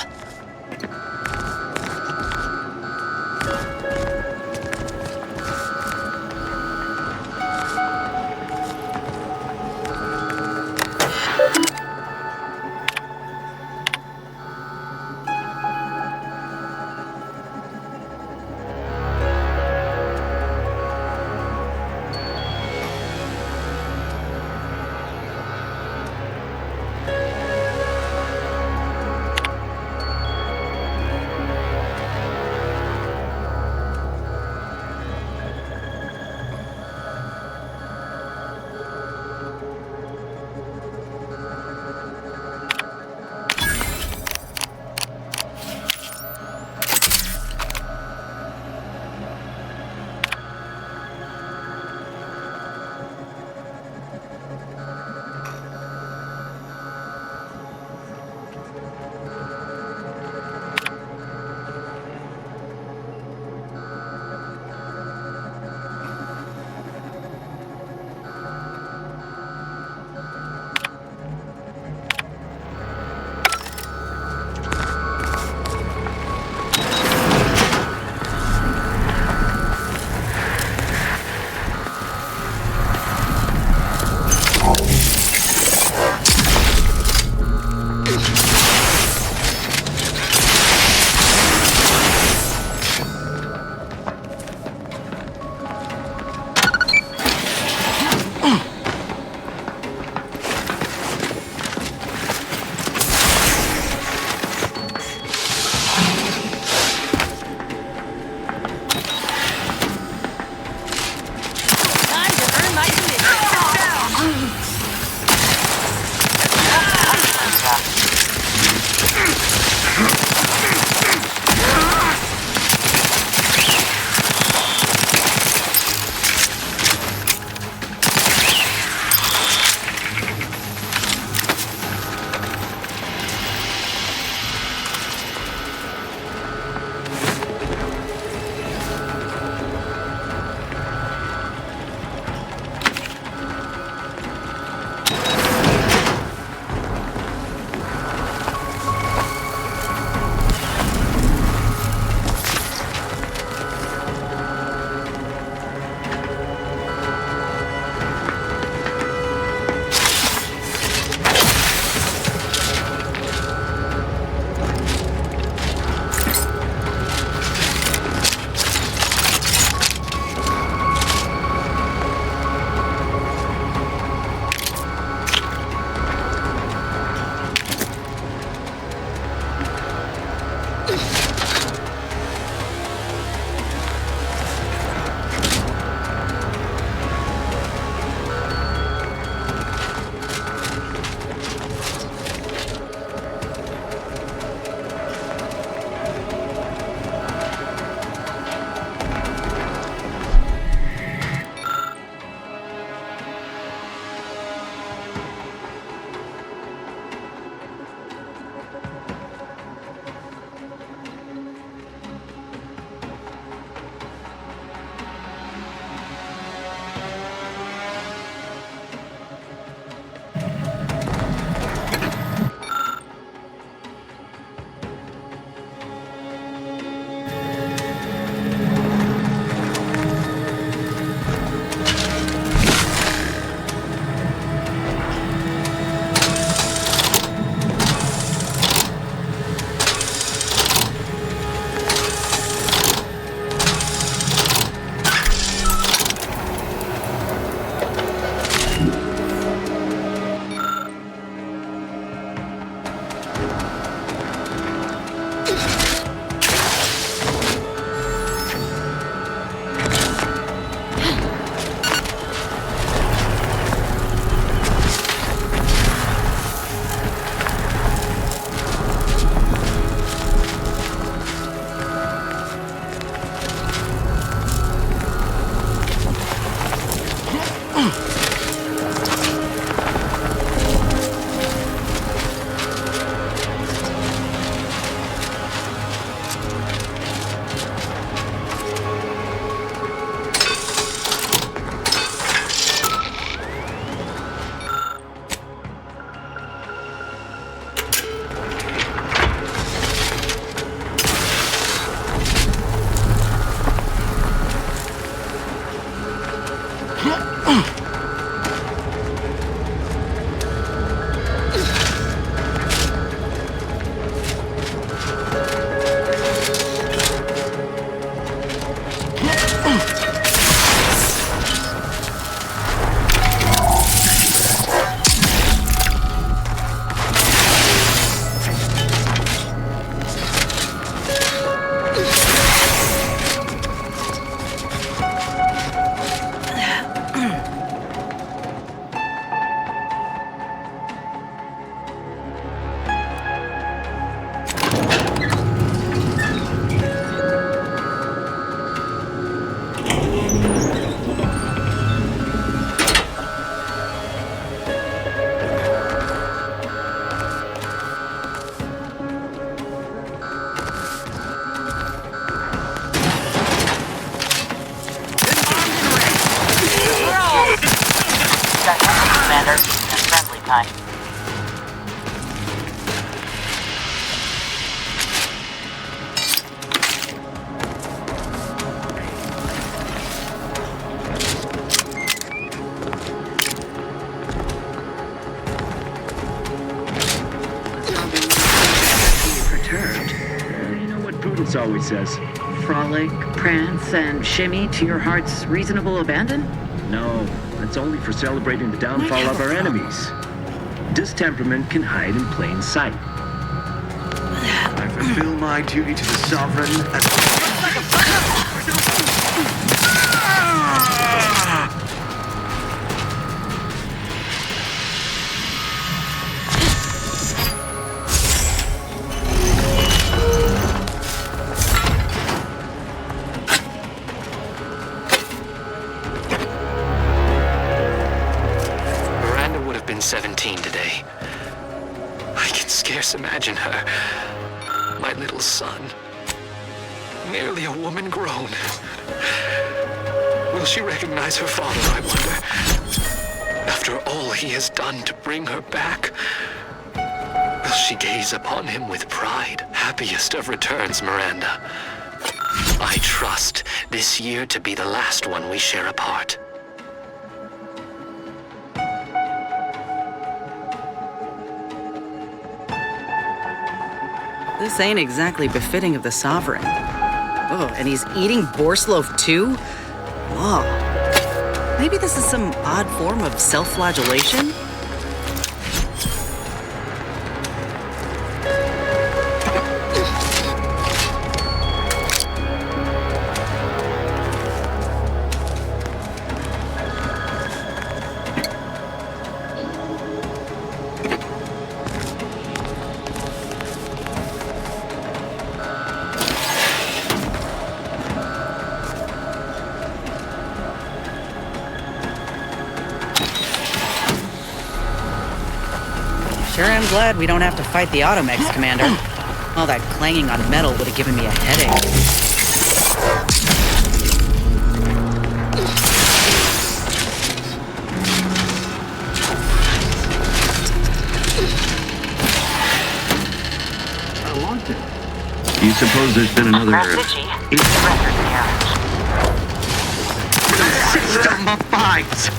time. You know what Prudence always says? Frolic, prance, and shimmy to your heart's reasonable abandon? No, that's only for celebrating the downfall of our enemies. Distemperament can hide in plain sight. I fulfill my duty to the Sovereign Miranda would have been 17 today. I can scarce imagine her. My little son. Nearly a woman grown. Will she recognize her father, I wonder? After all he has done to bring her back, will she gaze upon him with pride? Happiest of returns, Miranda. I trust this year to be the last one we share apart. This ain't exactly befitting of the Sovereign. Oh, and he's eating boar's loaf too? Whoa. Maybe this is some odd form of self-flagellation? Sure am glad we don't have to fight the Automex, Commander. All that clanging on metal would have given me a headache. I want it. You suppose there's been another... System abides!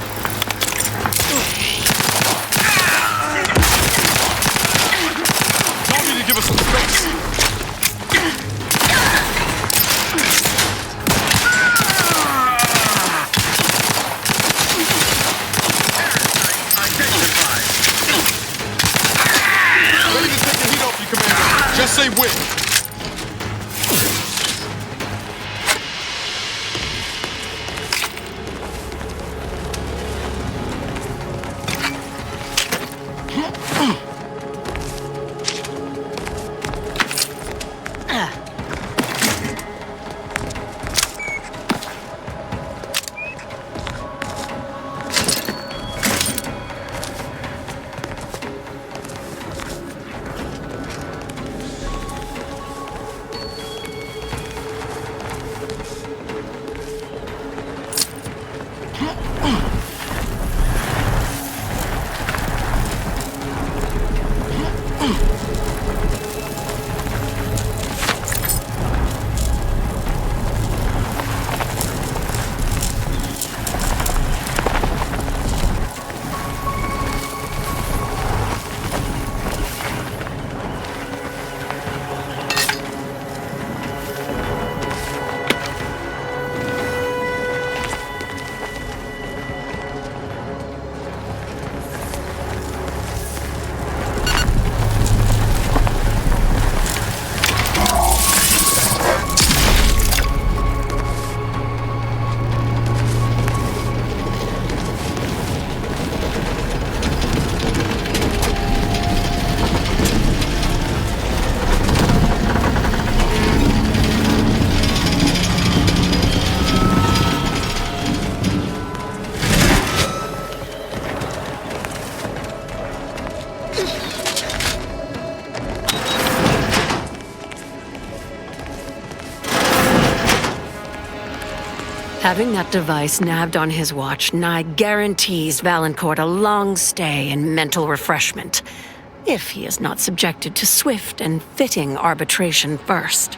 Y'all need to give us some space. Ready to take the heat off you, Commander. Just say when. Having that device nabbed on his watch nigh guarantees Valancourt a long stay and mental refreshment, if he is not subjected to swift and fitting arbitration first.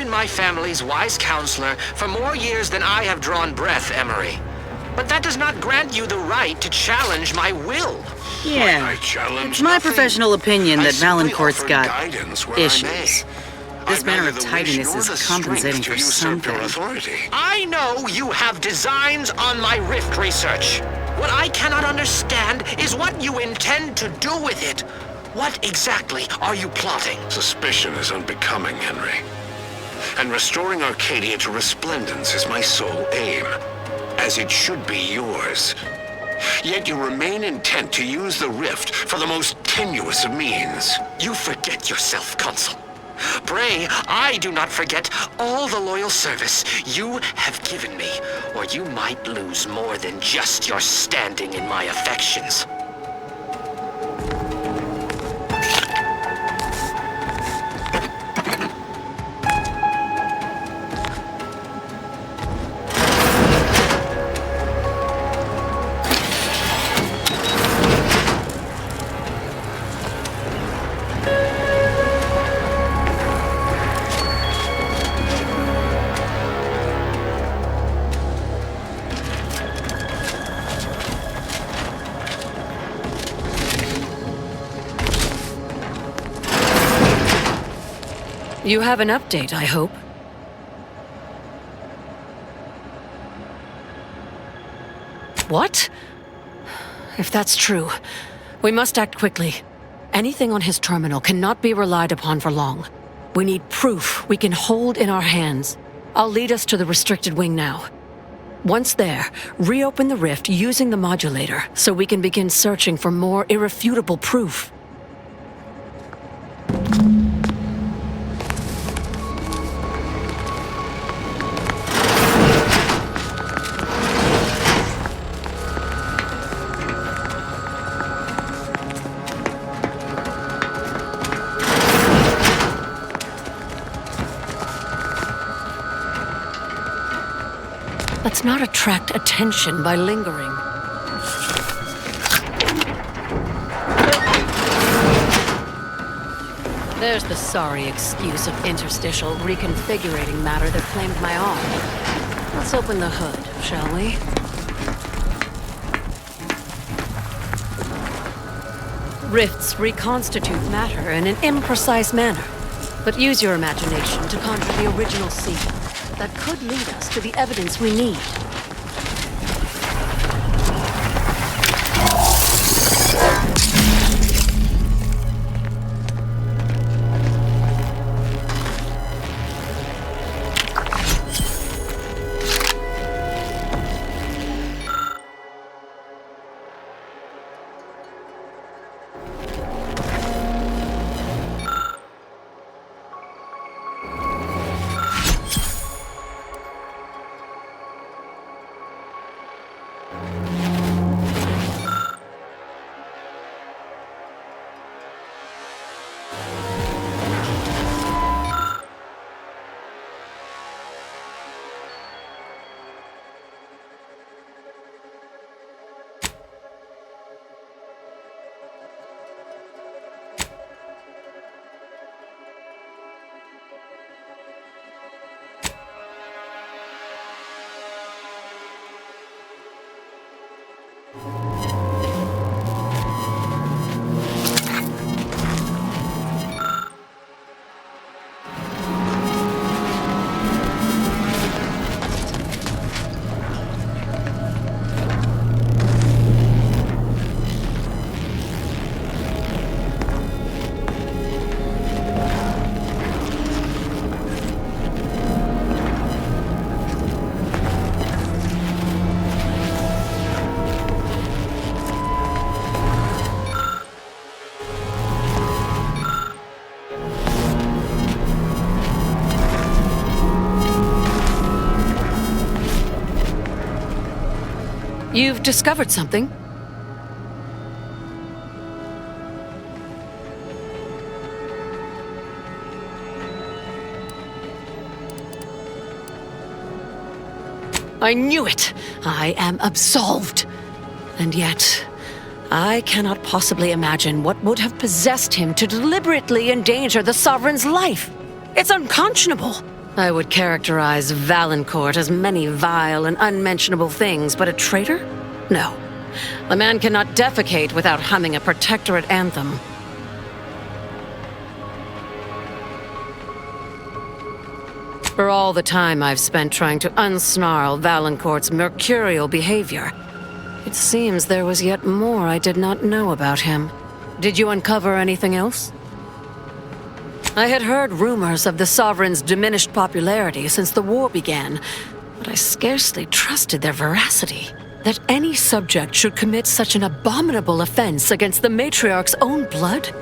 My family's wise counselor for more years than I have drawn breath, Emery. But that does not grant you the right to challenge my will. Yeah, it's my professional opinion that Valancourt's got issues. This manner of tidiness is compensating for something. I know you have designs on my rift research. What I cannot understand is what you intend to do with it. What exactly are you plotting? Suspicion is unbecoming, Henry. And restoring Arcadia to resplendence is my sole aim, as it should be yours. Yet you remain intent to use the rift for the most tenuous of means. You forget yourself, Consul. Pray, I do not forget all the loyal service you have given me, or you might lose more than just your standing in my affections. You have an update, I hope. What? If that's true, we must act quickly. Anything on his terminal cannot be relied upon for long. We need proof we can hold in our hands. I'll lead us to the restricted wing now. Once there, reopen the rift using the modulator so we can begin searching for more irrefutable proof. Let's not attract attention by lingering. There's the sorry excuse of interstitial reconfigurating matter that claimed my arm. Let's open the hood, shall we? Rifts reconstitute matter in an imprecise manner, but use your imagination to conjure the original scene. That could lead us to the evidence we need. You've discovered something? I knew it! I am absolved. And yet, I cannot possibly imagine what would have possessed him to deliberately endanger the Sovereign's life. It's unconscionable. I would characterize Valancourt as many vile and unmentionable things, but a traitor? No. A man cannot defecate without humming a protectorate anthem. For all the time I've spent trying to unsnarl Valancourt's mercurial behavior, it seems there was yet more I did not know about him. Did you uncover anything else? I had heard rumors of the Sovereign's diminished popularity since the war began, but I scarcely trusted their veracity. That any subject should commit such an abominable offense against the Matriarch's own blood?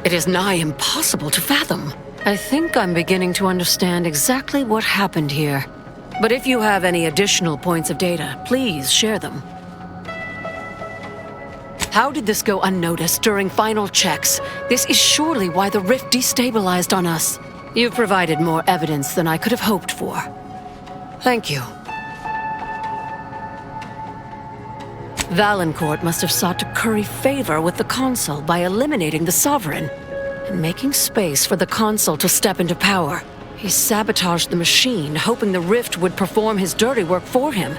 It is nigh impossible to fathom. I think I'm beginning to understand exactly what happened here. But if you have any additional points of data, please share them. How did this go unnoticed during final checks? This is surely why the rift destabilized on us. You've provided more evidence than I could have hoped for. Thank you. Valancourt must have sought to curry favor with the Consul by eliminating the Sovereign and making space for the Consul to step into power. He sabotaged the machine, hoping the rift would perform his dirty work for him,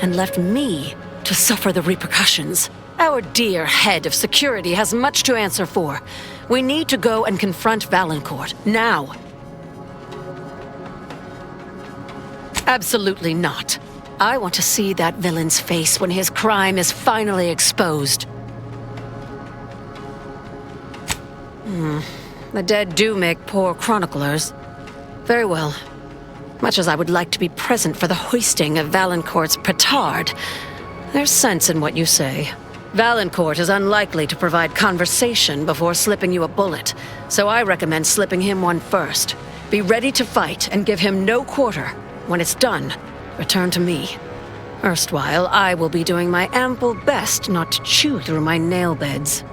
and left me to suffer the repercussions. Our dear head of security has much to answer for. We need to go and confront Valancourt, now. Absolutely not. I want to see that villain's face when his crime is finally exposed. The dead do make poor chroniclers. Very well. Much as I would like to be present for the hoisting of Valancourt's petard, there's sense in what you say. Valancourt is unlikely to provide conversation before slipping you a bullet, so I recommend slipping him one first. Be ready to fight and give him no quarter. When it's done, return to me. Erstwhile, I will be doing my ample best not to chew through my nail beds.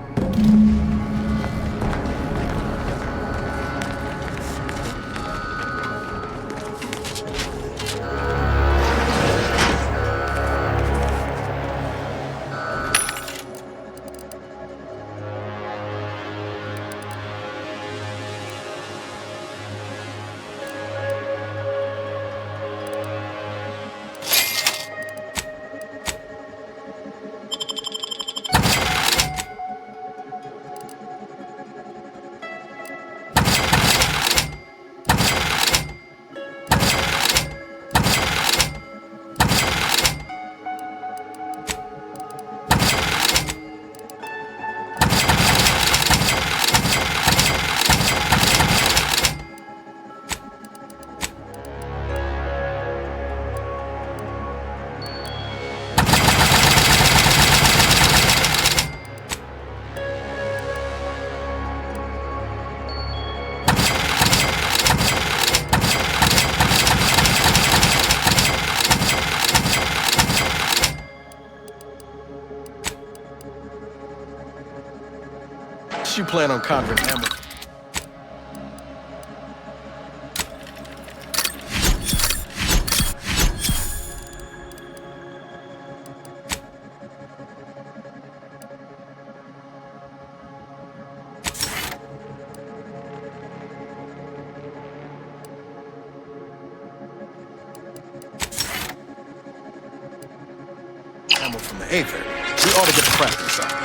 You plan on conjuring ammo? Ammo from the Aether. We ought to get the practice out.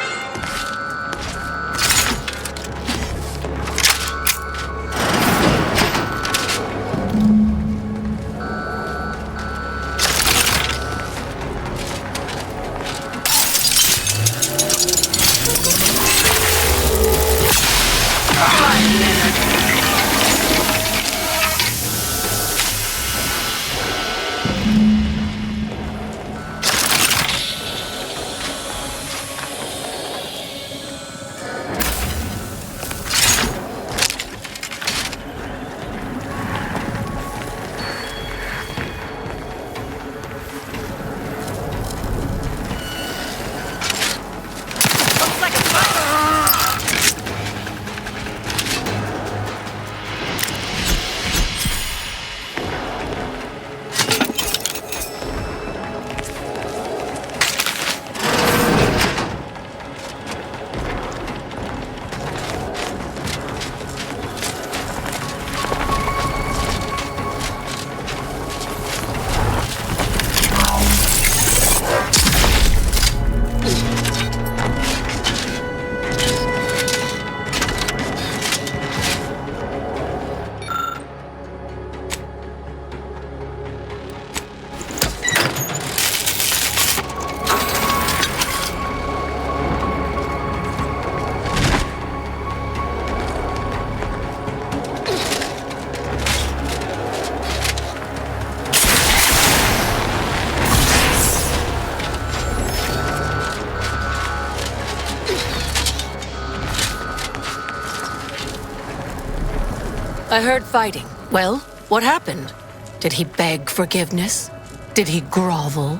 I heard fighting. Well, what happened? Did he beg forgiveness? Did he grovel?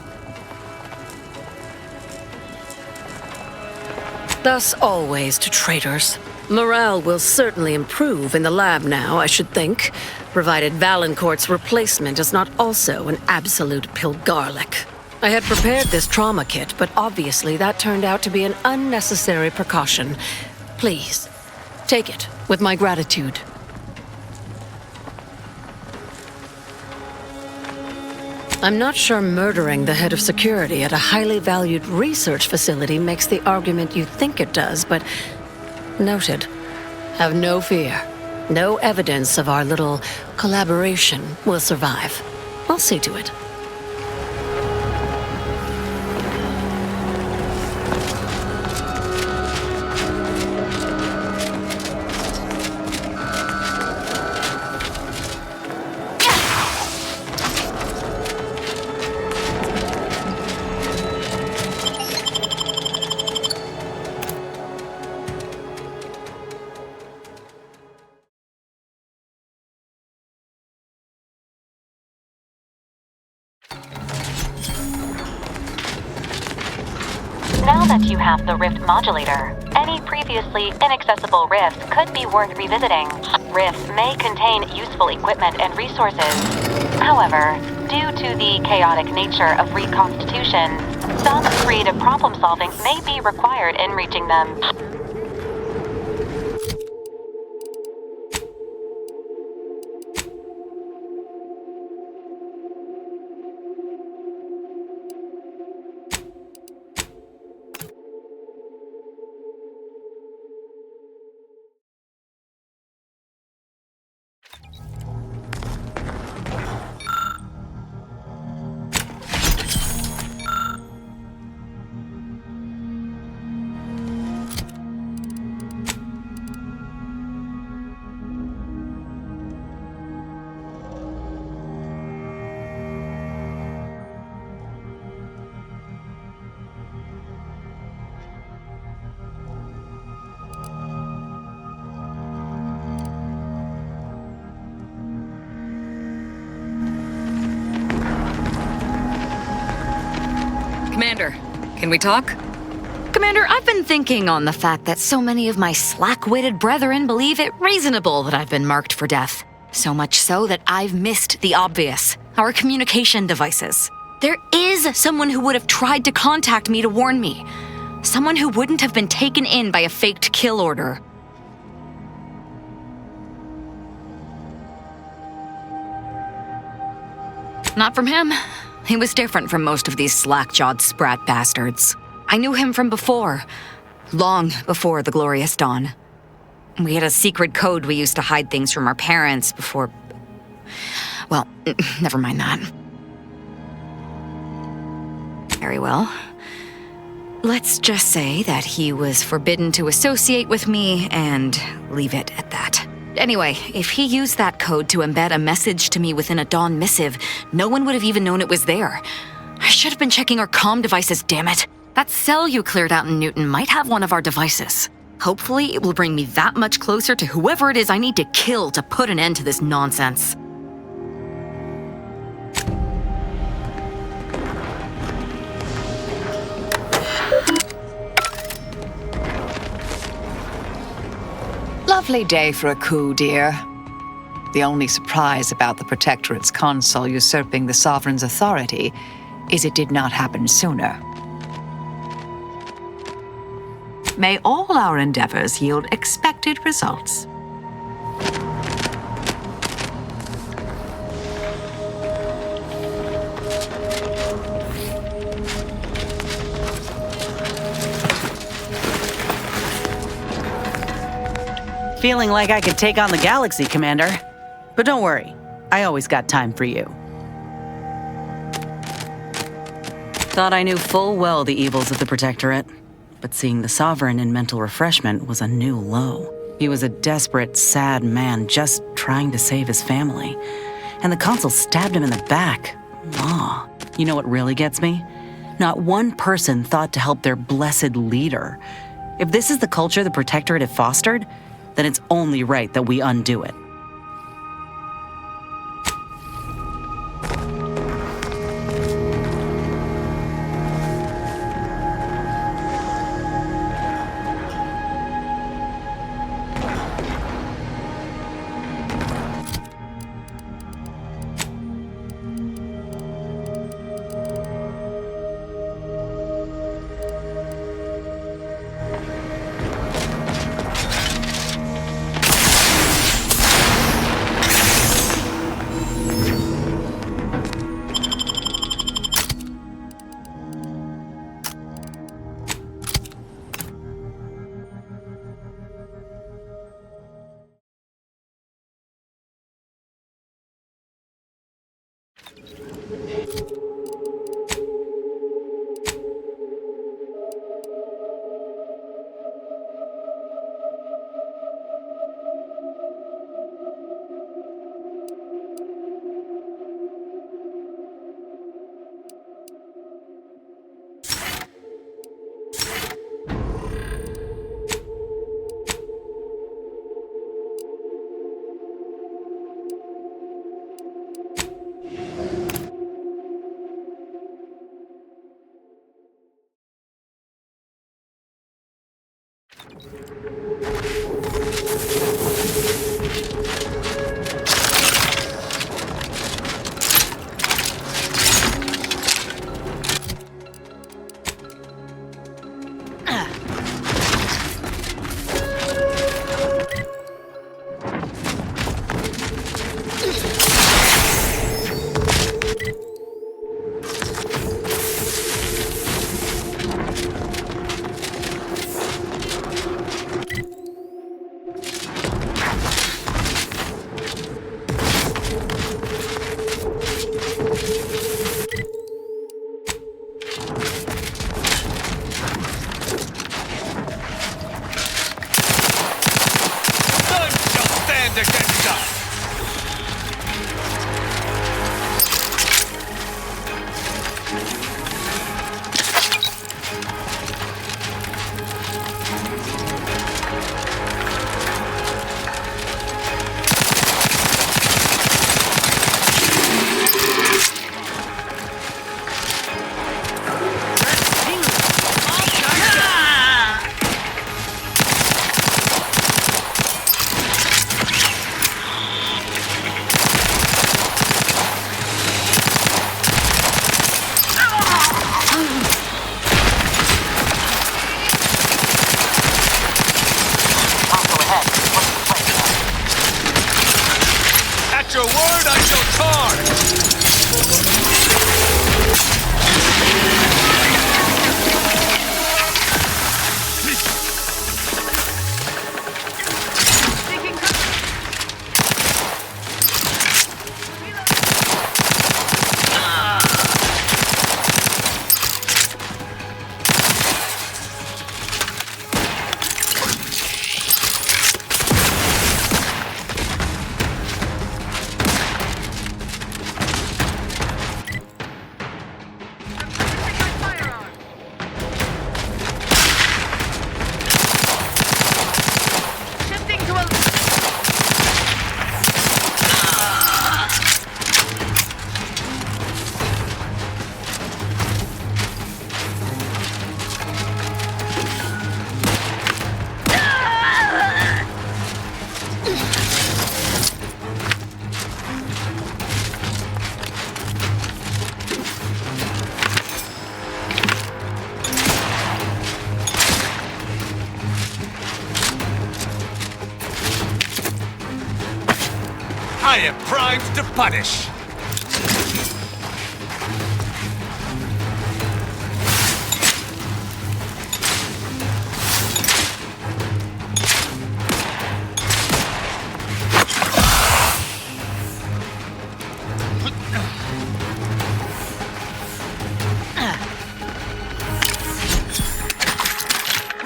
Thus always to traitors. Morale will certainly improve in the lab now, I should think, provided Valancourt's replacement is not also an absolute pilgarlic. I had prepared this trauma kit, but obviously that turned out to be an unnecessary precaution. Please, take it with my gratitude. I'm not sure murdering the head of security at a highly valued research facility makes the argument you think it does, but noted. Have no fear. No evidence of our little collaboration will survive. I'll see to it. Now that you have the rift modulator, any previously inaccessible rift could be worth revisiting. Rifts may contain useful equipment and resources. However, due to the chaotic nature of reconstitution, some creative problem-solving may be required in reaching them. Commander, can we talk? Commander, I've been thinking on the fact that so many of my slack-witted brethren believe it reasonable that I've been marked for death. So much so that I've missed the obvious, our communication devices. There is someone who would have tried to contact me to warn me. Someone who wouldn't have been taken in by a faked kill order. Not from him. He was different from most of these slack-jawed sprat bastards. I knew him from before, long before the Glorious Dawn. We had a secret code we used to hide things from our parents before... Well, never mind that. Very well. Let's just say that he was forbidden to associate with me and leave it at that. Anyway, if he used that code to embed a message to me within a Dawn missive, no one would have even known it was there. I should have been checking our comm devices, damn it. That cell you cleared out in Newton might have one of our devices. Hopefully, it will bring me that much closer to whoever it is I need to kill to put an end to this nonsense. Lovely day for a coup, dear. The only surprise about the Protectorate's consul usurping the Sovereign's authority is it did not happen sooner. May all our endeavors yield expected results. Feeling like I could take on the galaxy, Commander. But don't worry, I always got time for you. Thought I knew full well the evils of the Protectorate, but seeing the Sovereign in mental refreshment was a new low. He was a desperate, sad man just trying to save his family. And the consul stabbed him in the back. Aw. You know what really gets me? Not one person thought to help their blessed leader. If this is the culture the Protectorate have fostered, then it's only right that we undo it. I am primed to punish.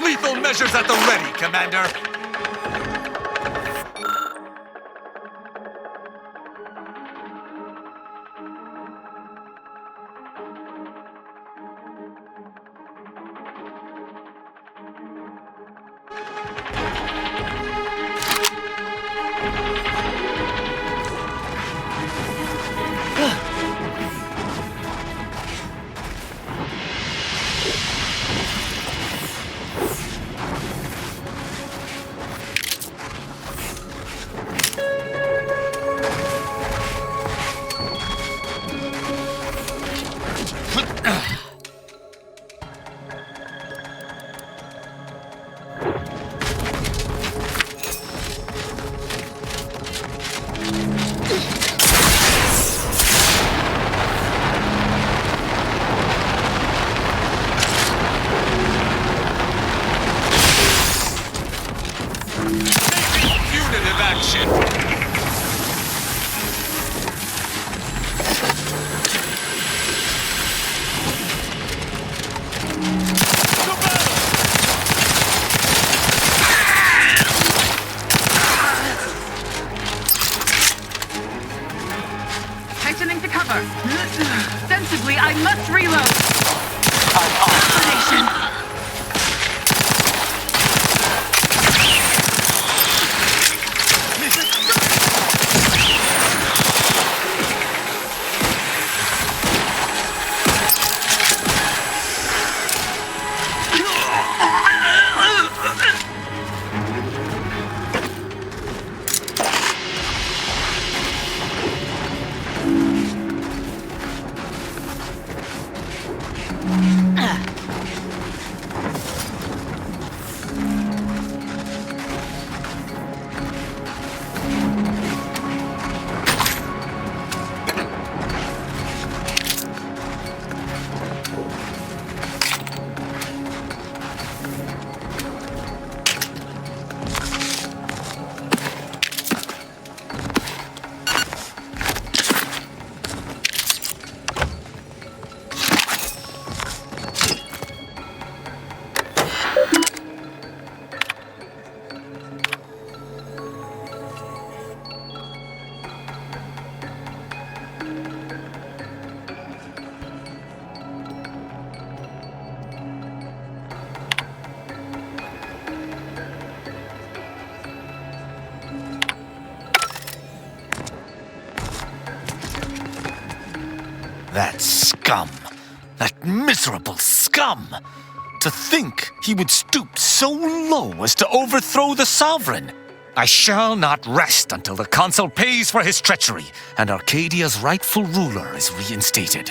Lethal measures at the ready, Commander. Tightening to cover. Sensibly, I must reload. Destination. That scum. That miserable scum. To think he would stoop so low as to overthrow the Sovereign. I shall not rest until the Consul pays for his treachery and Arcadia's rightful ruler is reinstated.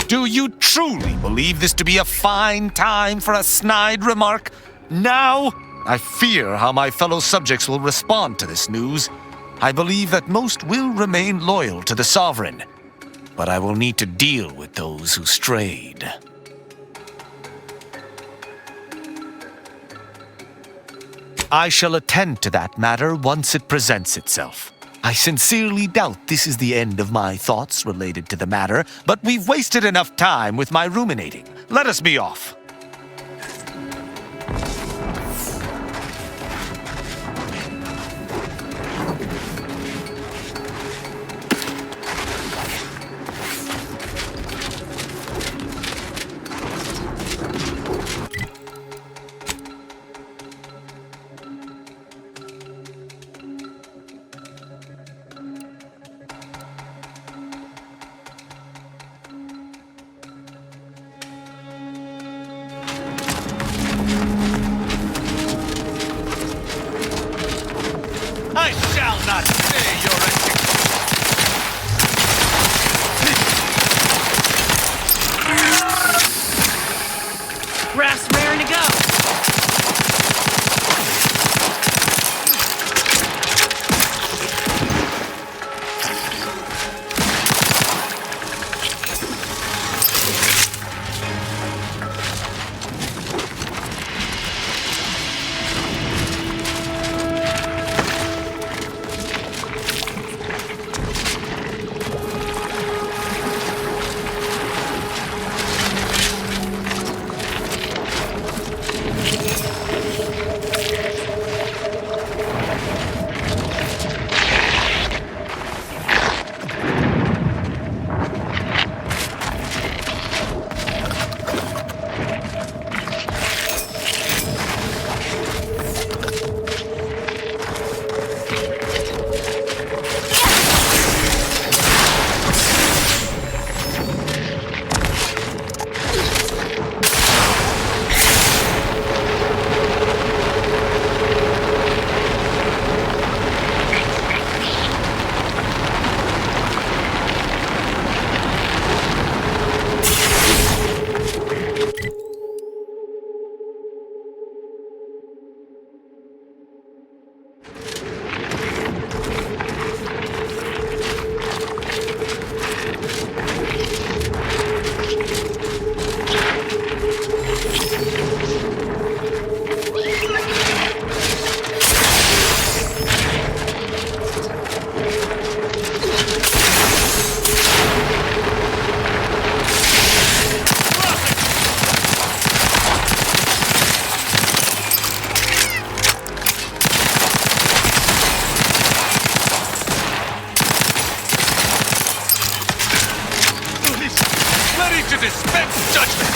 Do you truly believe this to be a fine time for a snide remark? Now? I fear how my fellow subjects will respond to this news. I believe that most will remain loyal to the Sovereign, but I will need to deal with those who strayed. I shall attend to that matter once it presents itself. I sincerely doubt this is the end of my thoughts related to the matter, but we've wasted enough time with my ruminating. Let us be off. I shall not say your Raph's raring to go. ready to dispense judgment!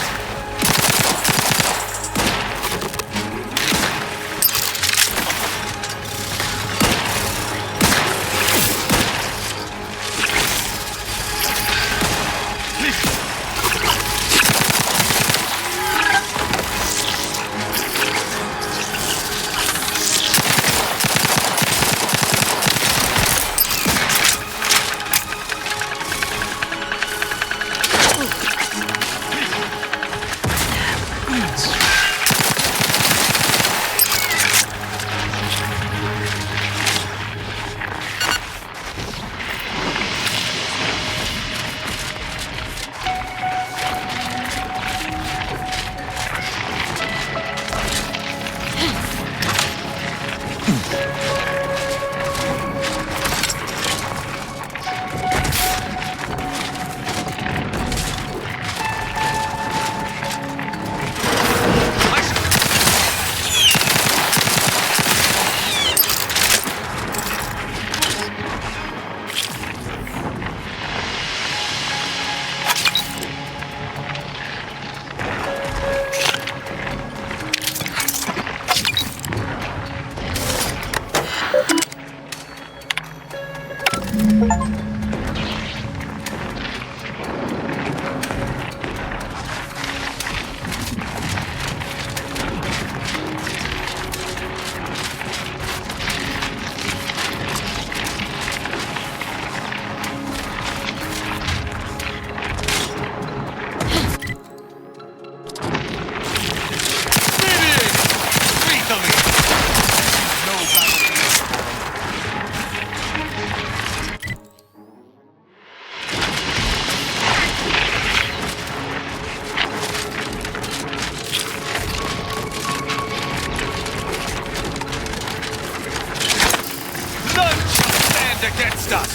Against us!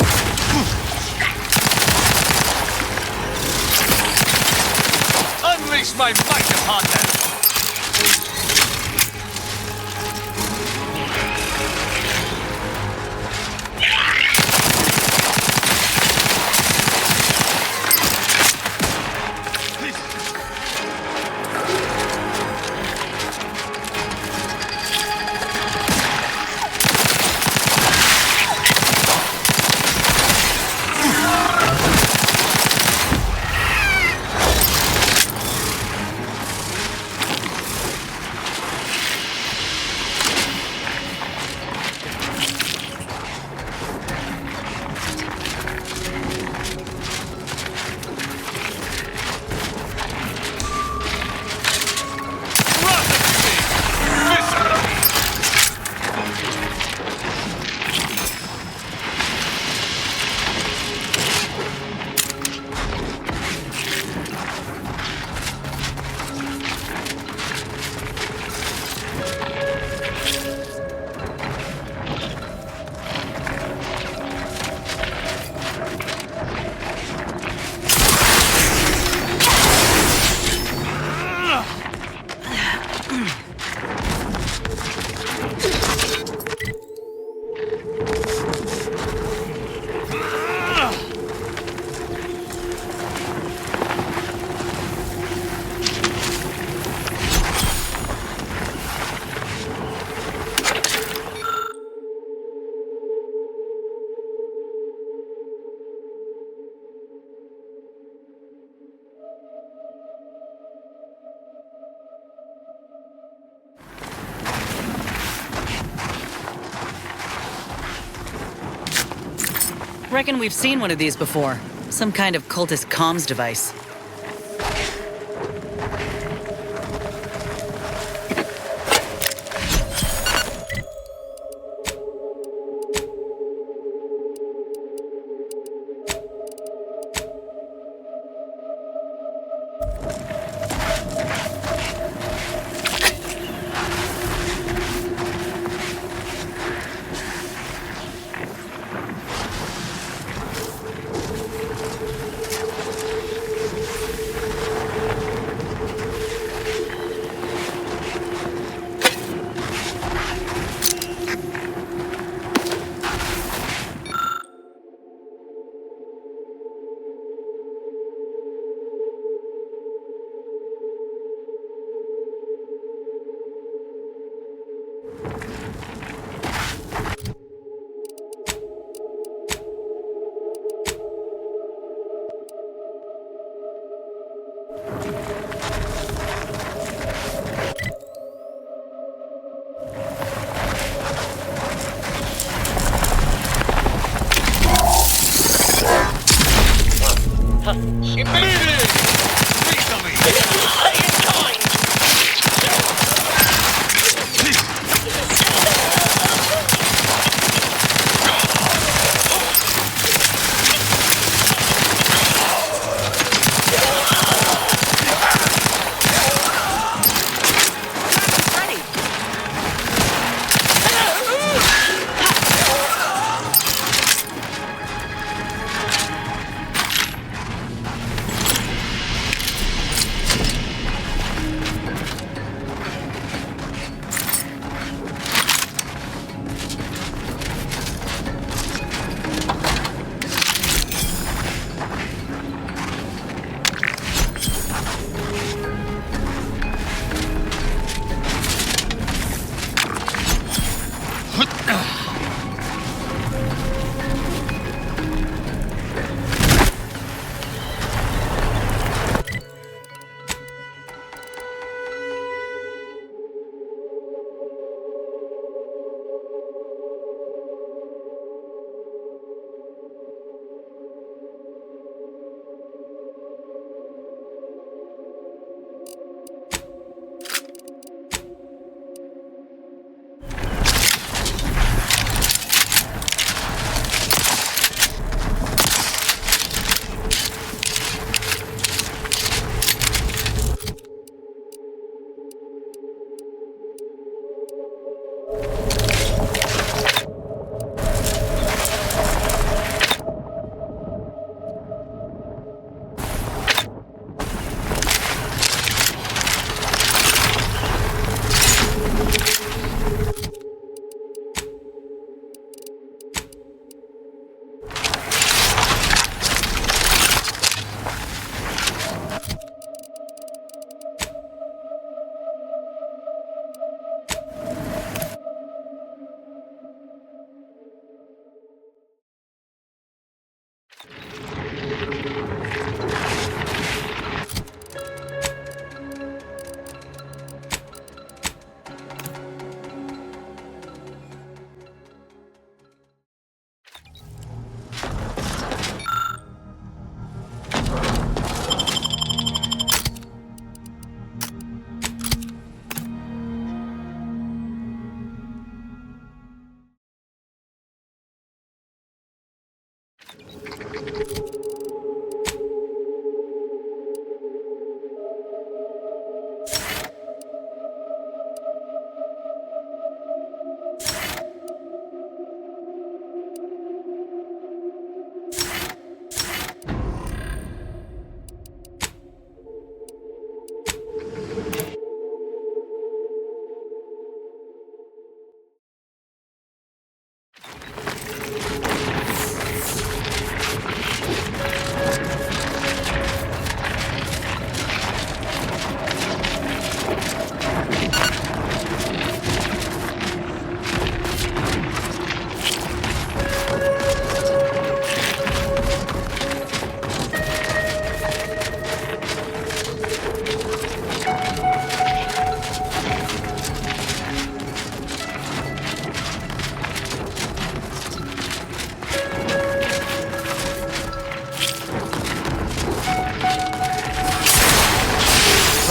Unleash my might upon them! Reckon we've seen one of these before. Some kind of cultist comms device.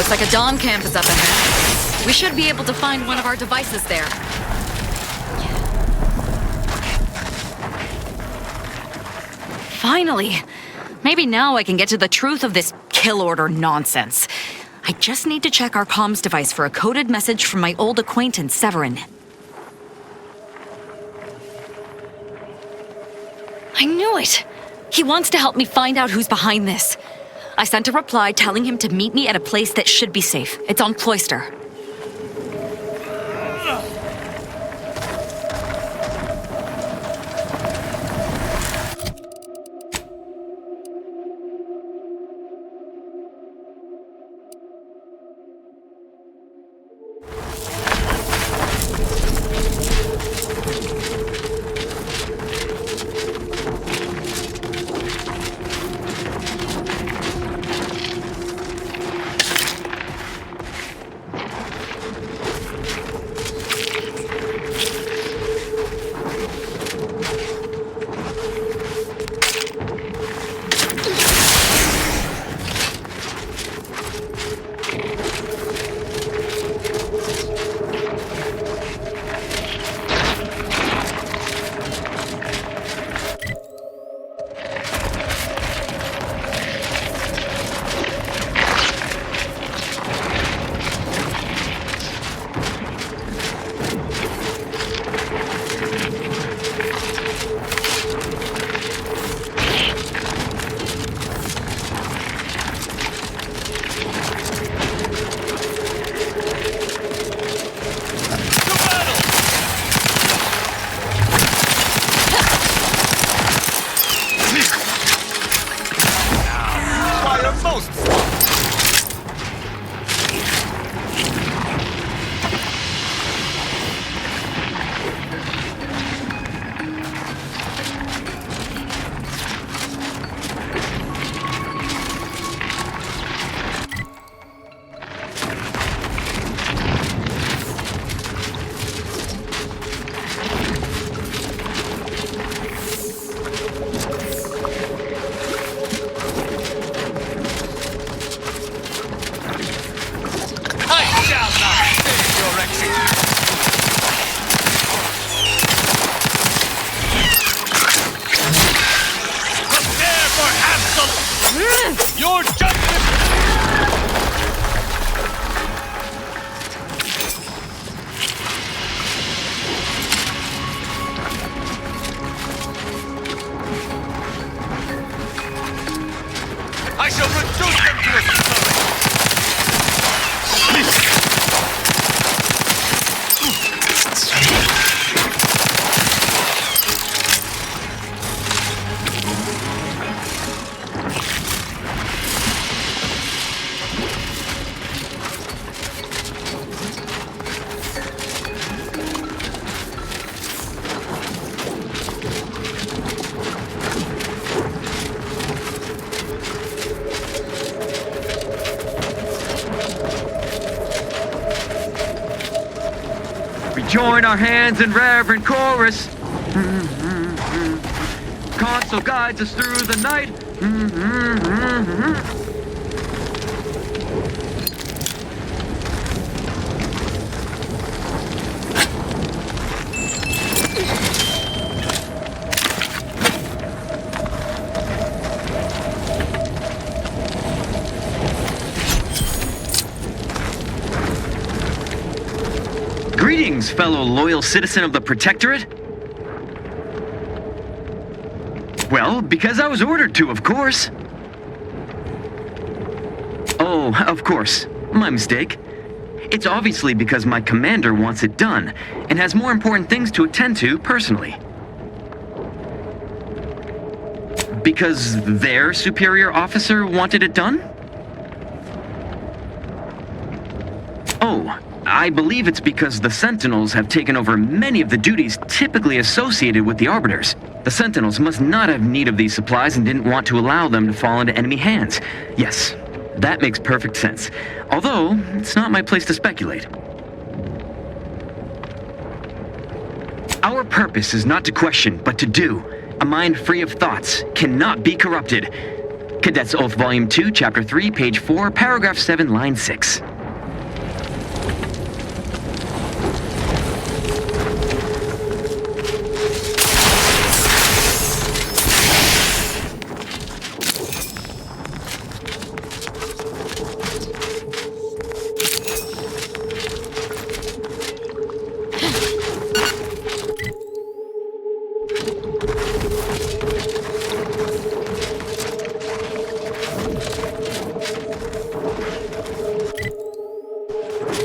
Looks like a Dawn camp is up ahead. We should be able to find one of our devices there. Finally! Maybe now I can get to the truth of this kill order nonsense. I just need to check our comms device for a coded message from my old acquaintance, Severin. I knew it! He wants to help me find out who's behind this. I sent a reply telling him to meet me at a place that should be safe. It's on Cloister. Your justice! I shall reduce them to a Join our hands in reverent chorus. Console guides us through the night. Greetings, fellow loyal citizen of the Protectorate. Well, because I was ordered to, of course. Oh, of course. My mistake. It's obviously because my commander wants it done, and has more important things to attend to personally. Because their superior officer wanted it done? Oh, I believe it's because the Sentinels have taken over many of the duties typically associated with the Arbiters. The Sentinels must not have need of these supplies and didn't want to allow them to fall into enemy hands. Yes, that makes perfect sense. Although, it's not my place to speculate. Our purpose is not to question, but to do. A mind free of thoughts cannot be corrupted. Cadets Oath Volume 2, Chapter 3, Page 4, Paragraph 7, Line 6.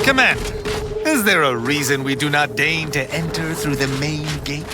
Commander, is there a reason we do not deign to enter through the main gate?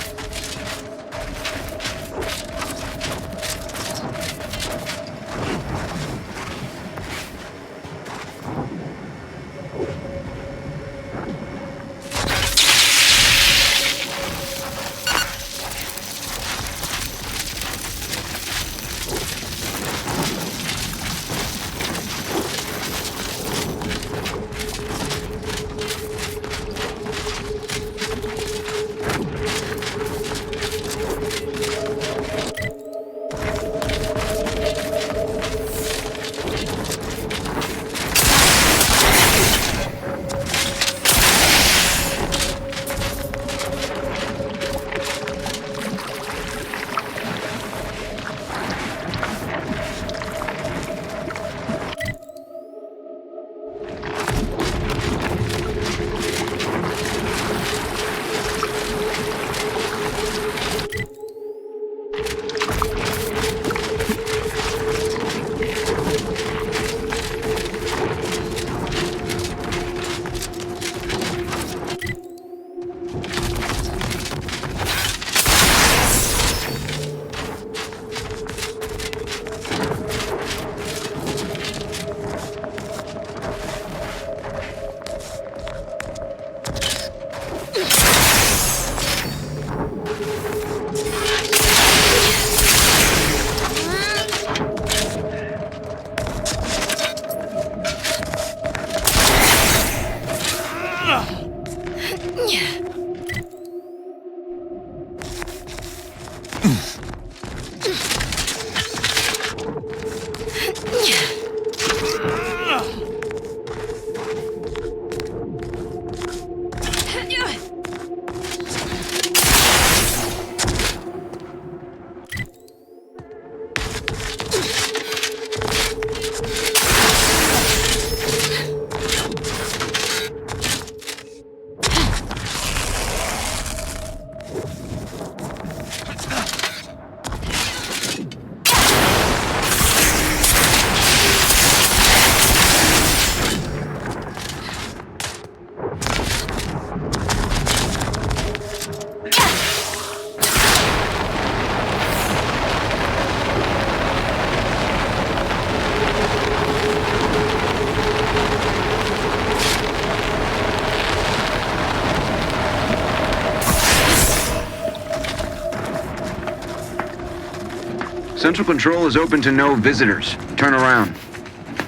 Central Control is open to no visitors. Turn around.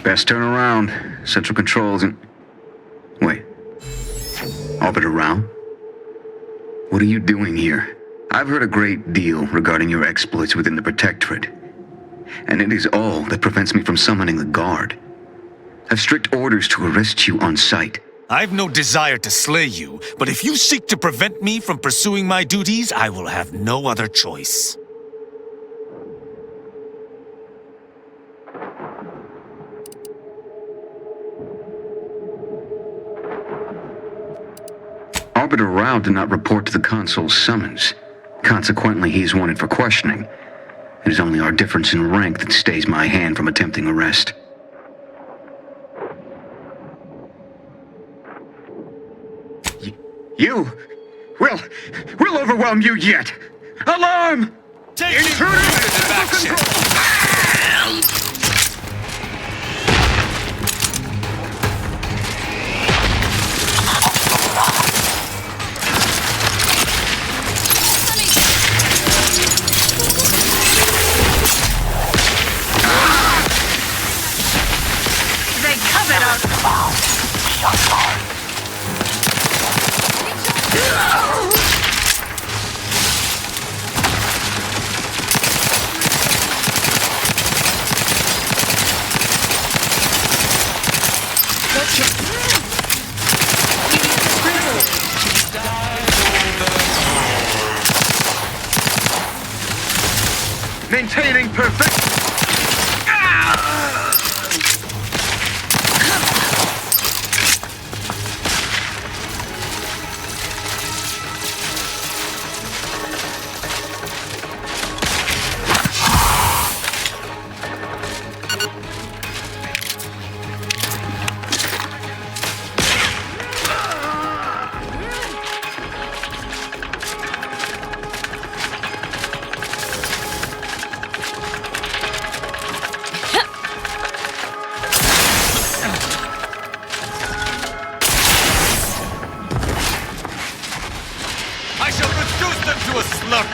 Best turn around. Central Control isn't... Wait. Orbiter Rao? What are you doing here? I've heard a great deal regarding your exploits within the Protectorate. And it is all that prevents me from summoning the Guard. I've strict orders to arrest you on sight. I've no desire to slay you, but if you seek to prevent me from pursuing my duties, I will have no other choice. Arbiter Rao did not report to the consul's summons. Consequently, he is wanted for questioning. It is only our difference in rank that stays my hand from attempting arrest. You! We'll overwhelm you yet! Alarm! Take definitive action! They covered us! Be on guard. Maintaining perfect... I shall reduce them to a slurp!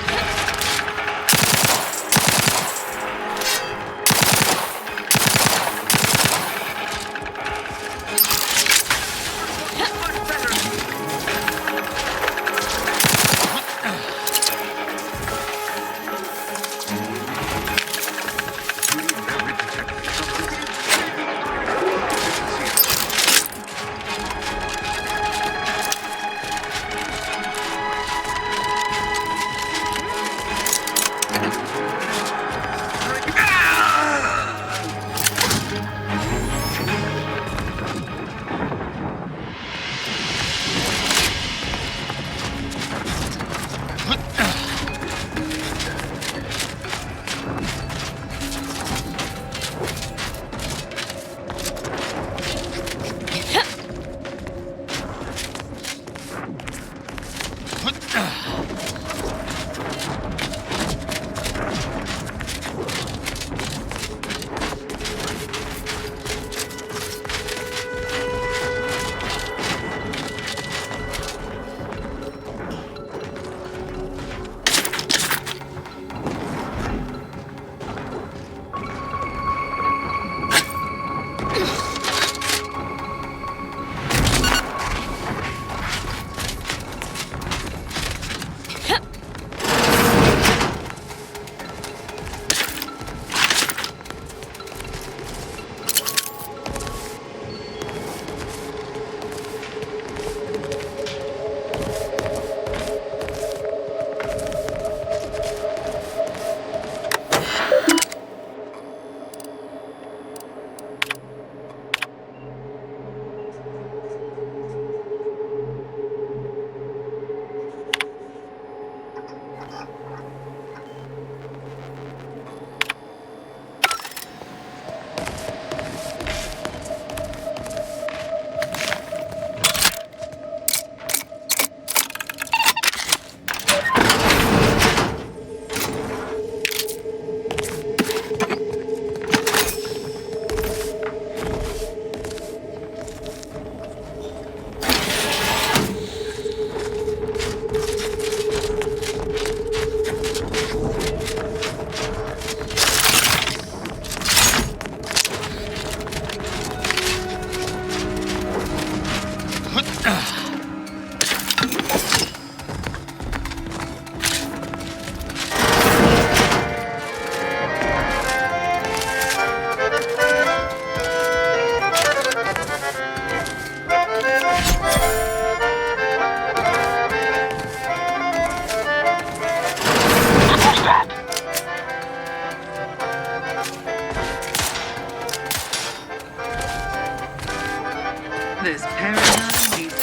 This paradigm needs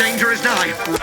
Danger is nigh.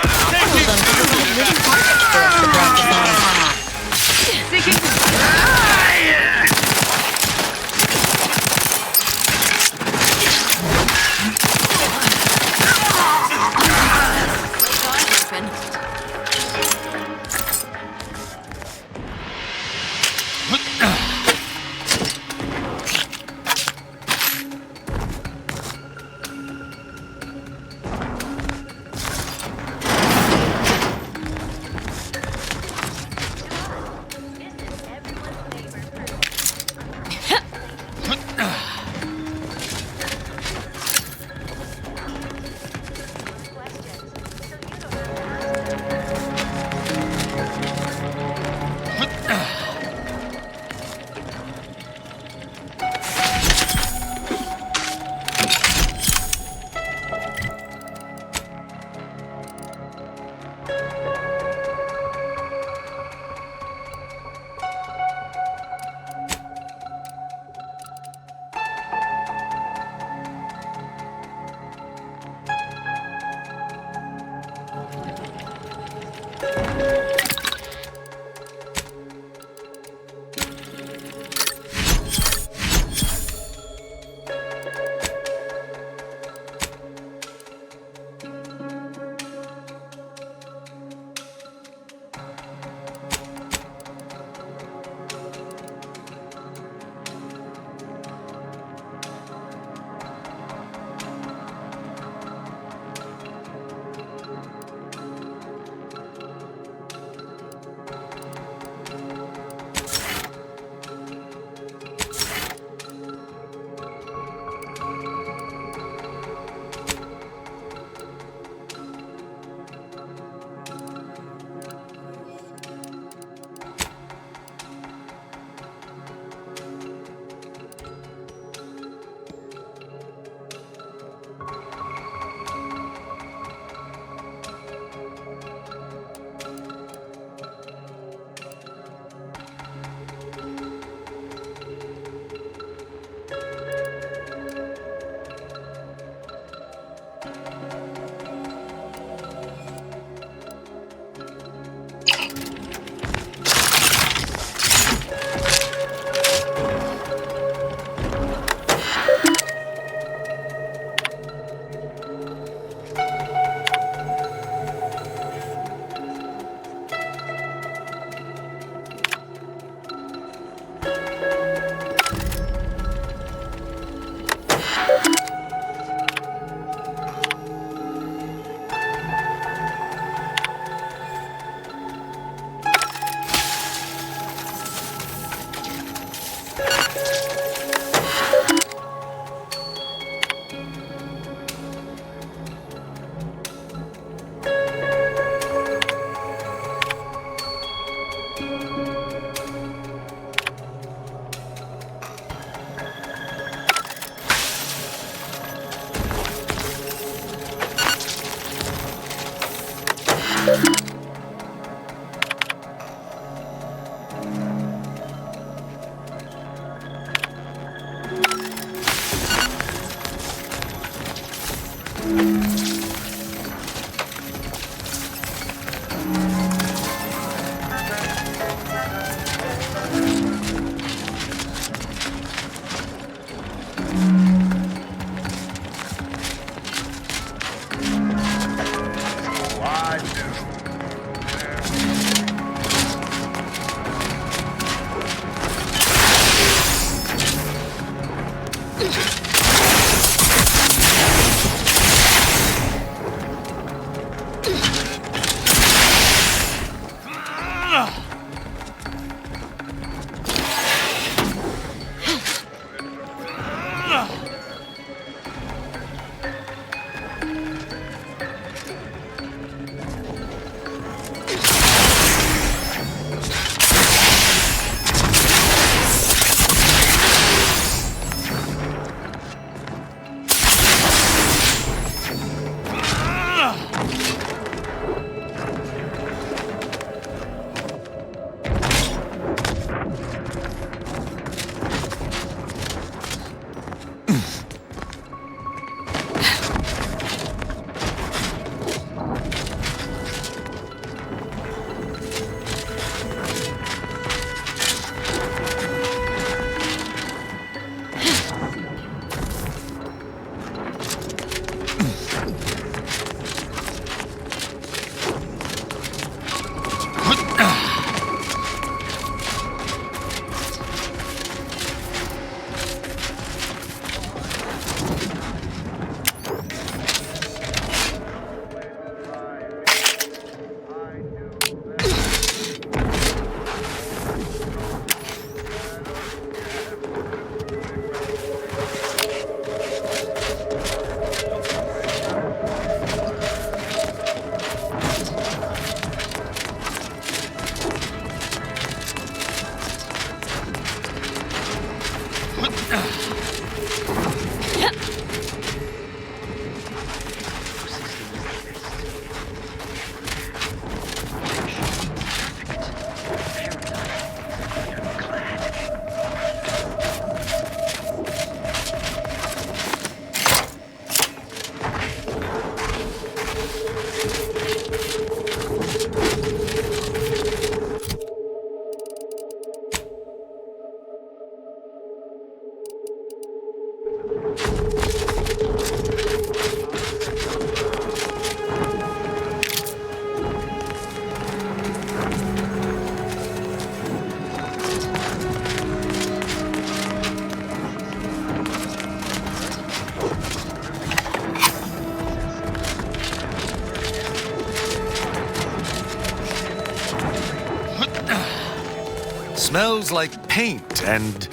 Smells like paint and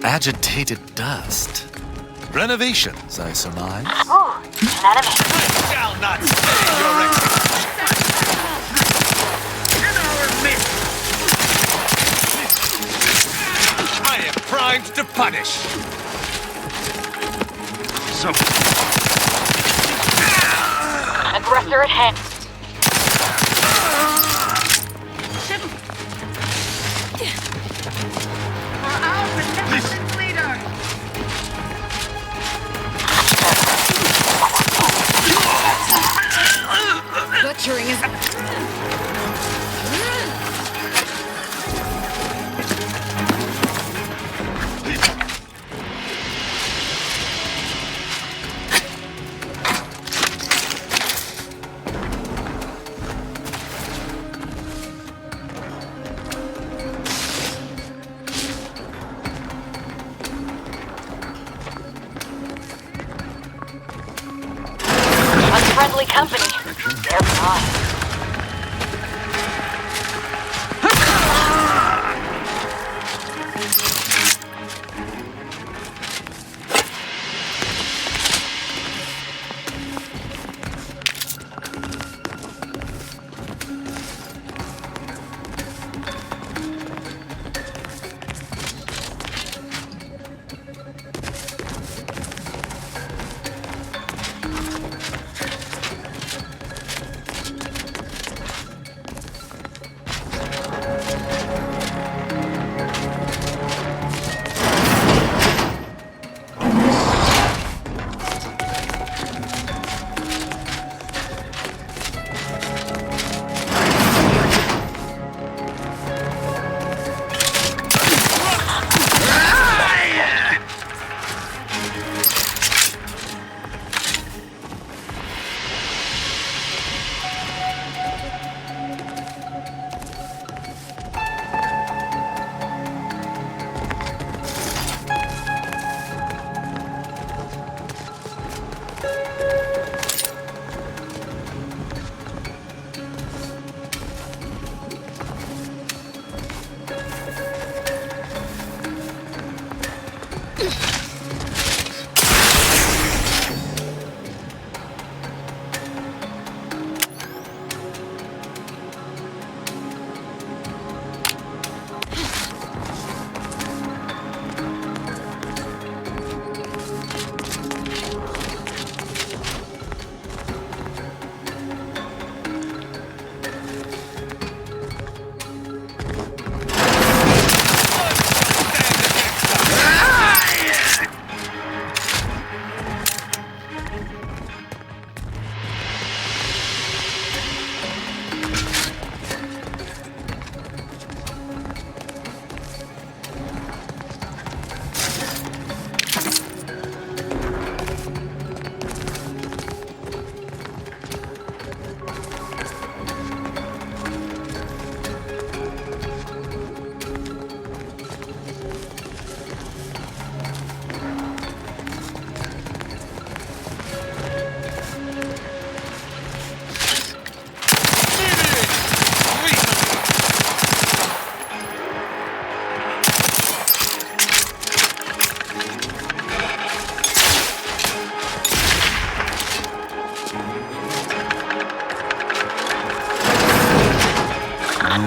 agitated dust. Renovations, I surmise. Ooh, an enemy. I shall not stay your I am primed to punish. So. Aggressor at hand. For our beneficent leader. Butchering is... Unfriendly company. They're fine.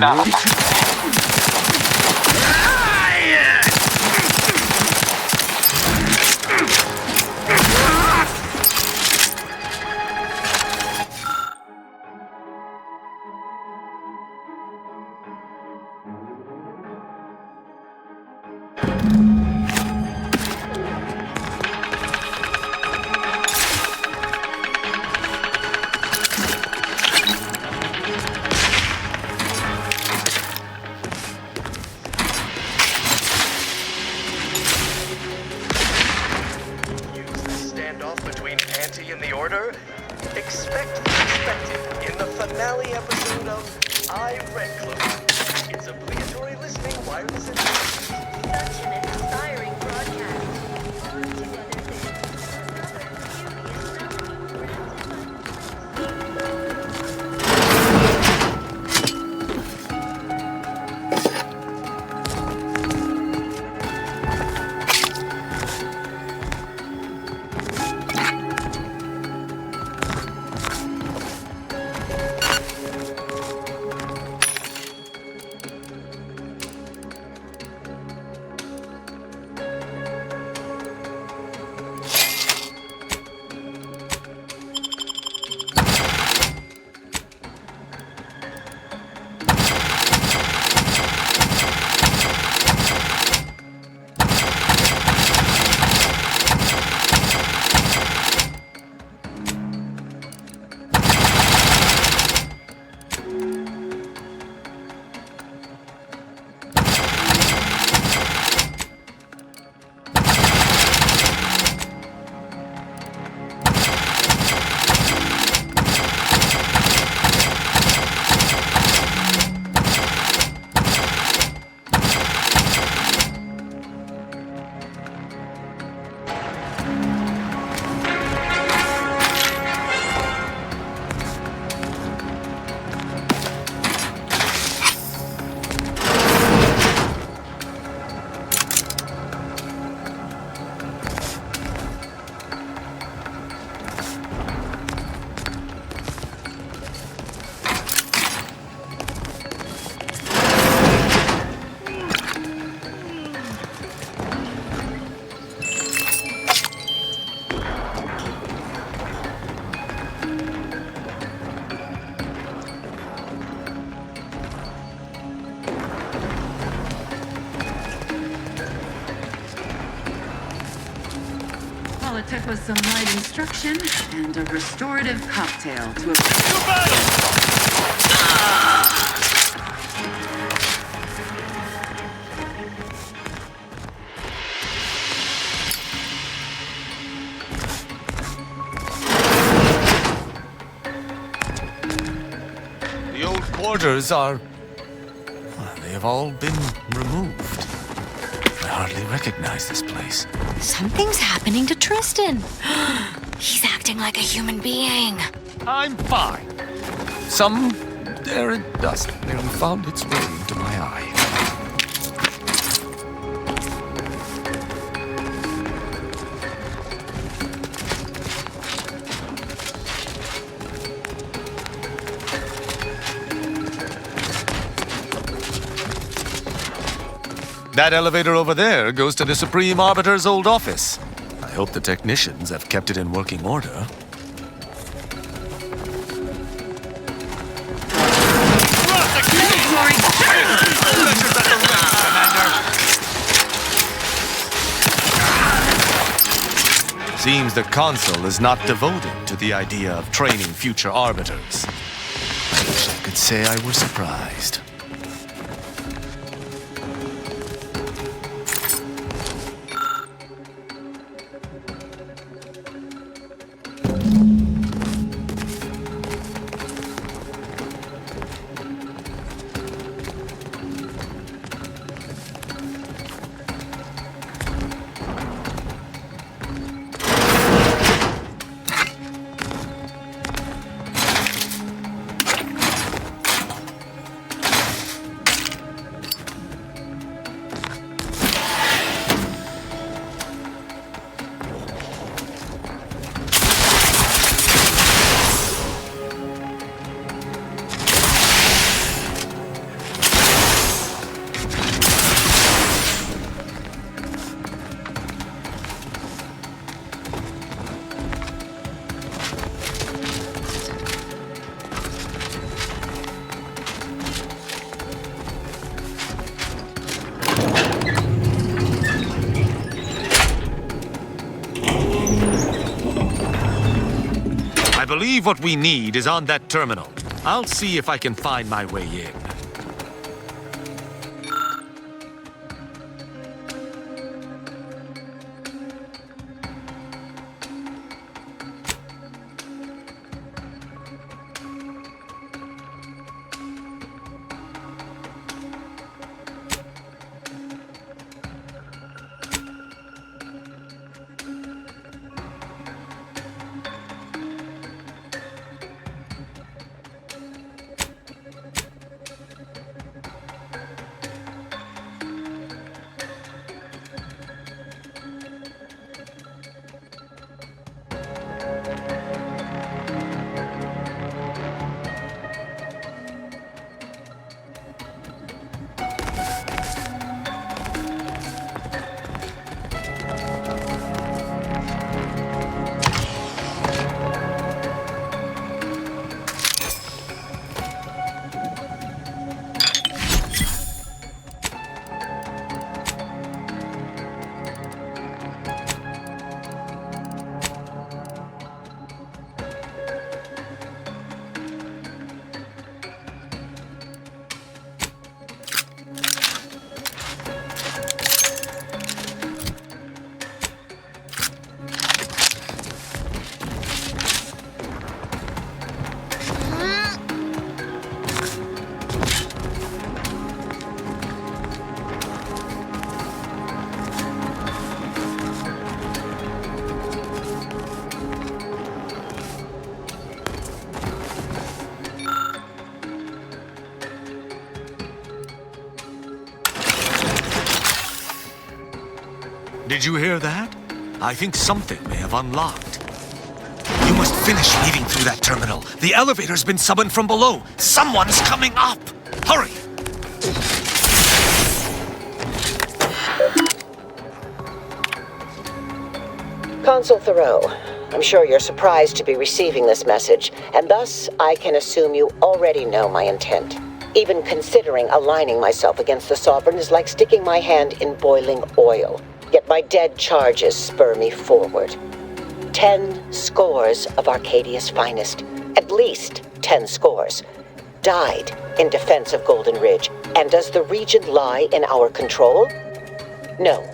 Now. Took with some light instruction and a restorative cocktail to The old quarters are... well, they have all been removed. I hardly recognize this place. Something's happening to Tristan. He's acting like a human being. I'm fine. Some errant dust nearly found its way into my eye. That elevator over there goes to the Supreme Arbiter's old office. I hope the technicians have kept it in working order. Seems the Consul is not devoted to the idea of training future arbiters. I wish I could say I were surprised. I believe what we need is on that terminal. I'll see if I can find my way in. Did you hear that? I think something may have unlocked. You must finish leading through that terminal. The elevator's been summoned from below. Someone's coming up. Hurry! Consul Thoreau, I'm sure you're surprised to be receiving this message, and thus I can assume you already know my intent. Even considering aligning myself against the Sovereign is like sticking my hand in boiling oil. Yet my dead charges spur me forward. 10 scores of Arcadia's finest, at least 10 scores, died in defense of Golden Ridge. And does the region lie in our control? No.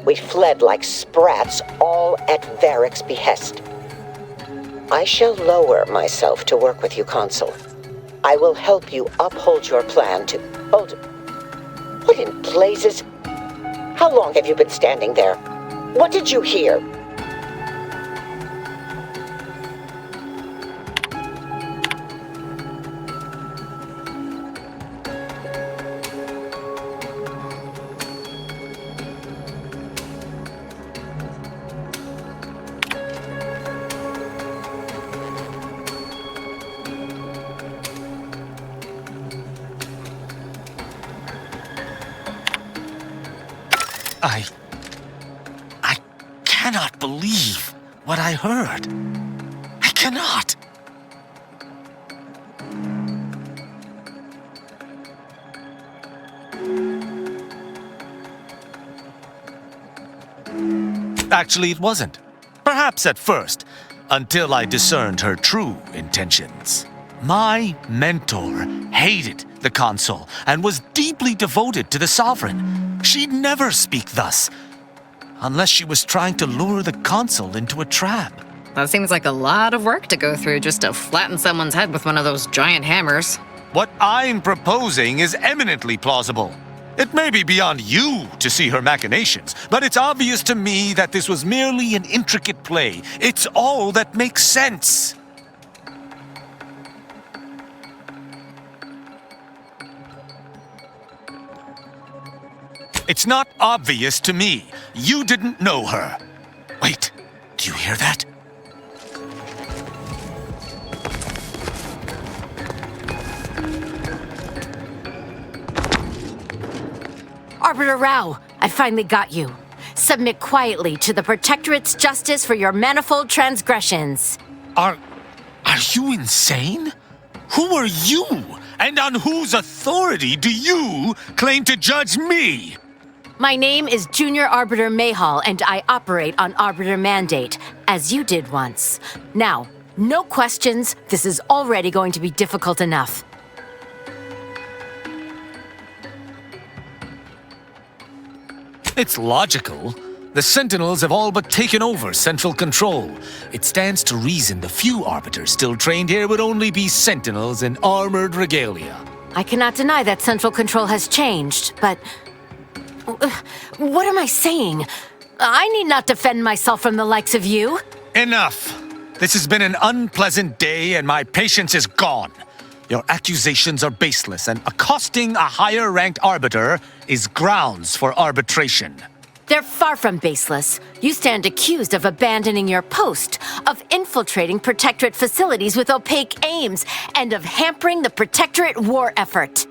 We fled like sprats, all at Varric's behest. I shall lower myself to work with you, Consul. I will help you uphold your plan to... Hold... What in blazes? How long have you been standing there? What did you hear? I cannot believe what I heard. I cannot. Actually, it wasn't. Perhaps at first, until I discerned her true intentions. My mentor hated the Consul and was deeply devoted to the Sovereign. She'd never speak thus, unless she was trying to lure the Consul into a trap. That seems like a lot of work to go through just to flatten someone's head with one of those giant hammers. What I'm proposing is eminently plausible. It may be beyond you to see her machinations, but it's obvious to me that this was merely an intricate play. It's all that makes sense. It's not obvious to me. You didn't know her. Wait, do you hear that? Arbiter Rao, I finally got you. Submit quietly to the Protectorate's justice for your manifold transgressions. Are you insane? Who are you? And on whose authority do you claim to judge me? My name is Junior Arbiter Mayhall, and I operate on Arbiter Mandate, as you did once. Now, no questions. This is already going to be difficult enough. It's logical. The Sentinels have all but taken over central control. It stands to reason the few Arbiters still trained here would only be Sentinels in armored regalia. I cannot deny that central control has changed, but... What am I saying? I need not defend myself from the likes of you. Enough! This has been an unpleasant day and my patience is gone. Your accusations are baseless, and accosting a higher-ranked Arbiter is grounds for arbitration. They're far from baseless. You stand accused of abandoning your post, of infiltrating Protectorate facilities with opaque aims, and of hampering the Protectorate war effort.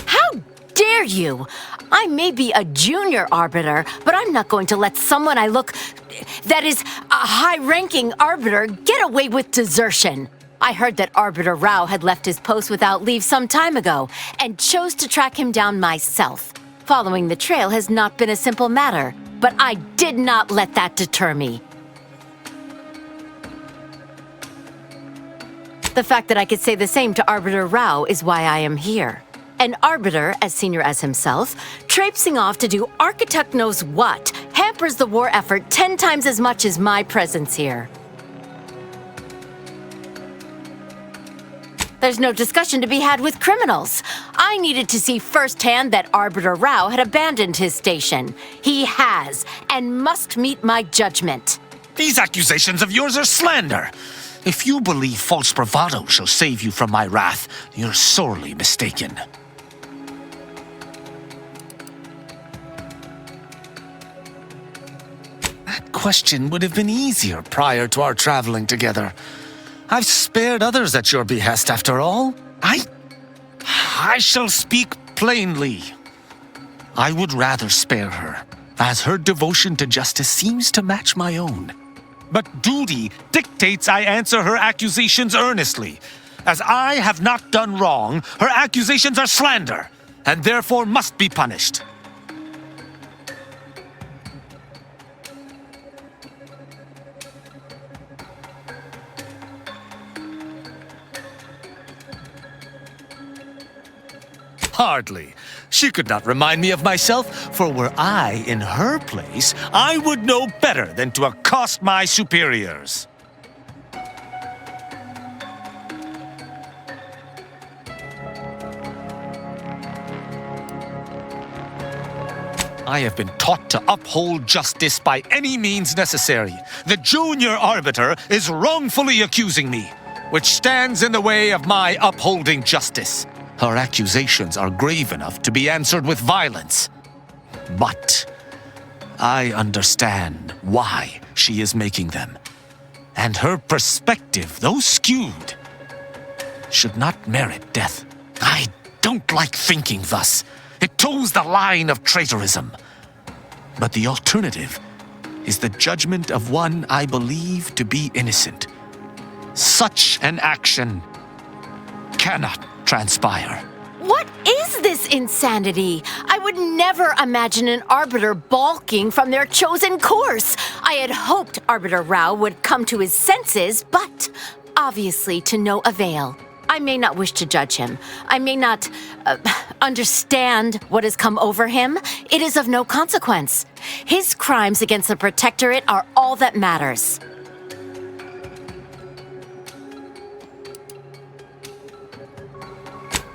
How dare you! I may be a junior Arbiter, but I'm not going to let someone that is a high-ranking Arbiter get away with desertion. I heard that Arbiter Rao had left his post without leave some time ago, and chose to track him down myself. Following the trail has not been a simple matter, but I did not let that deter me. The fact that I could say the same to Arbiter Rao is why I am here. An Arbiter, as senior as himself, traipsing off to do architect knows what, hampers the war effort 10 times as much as my presence here. There's no discussion to be had with criminals. I needed to see firsthand that Arbiter Rao had abandoned his station. He has, and must meet my judgment. These accusations of yours are slander. If you believe false bravado shall save you from my wrath, you're sorely mistaken. That question would have been easier prior to our traveling together. I've spared others at your behest, after all. I shall speak plainly. I would rather spare her, as her devotion to justice seems to match my own. But duty dictates I answer her accusations earnestly. As I have not done wrong, her accusations are slander, and therefore must be punished. Hardly. She could not remind me of myself, for were I in her place, I would know better than to accost my superiors. I have been taught to uphold justice by any means necessary. The junior arbiter is wrongfully accusing me, which stands in the way of my upholding justice. Her accusations are grave enough to be answered with violence. But I understand why she is making them. And her perspective, though skewed, should not merit death. I don't like thinking thus. It toes the line of traitorism. But the alternative is the judgment of one I believe to be innocent. Such an action cannot transpire. What is this insanity? I would never imagine an arbiter balking from their chosen course. I had hoped Arbiter Rao would come to his senses, but obviously to no avail. I may not wish to judge him. I may not understand what has come over him. It is of no consequence. His crimes against the Protectorate are all that matters.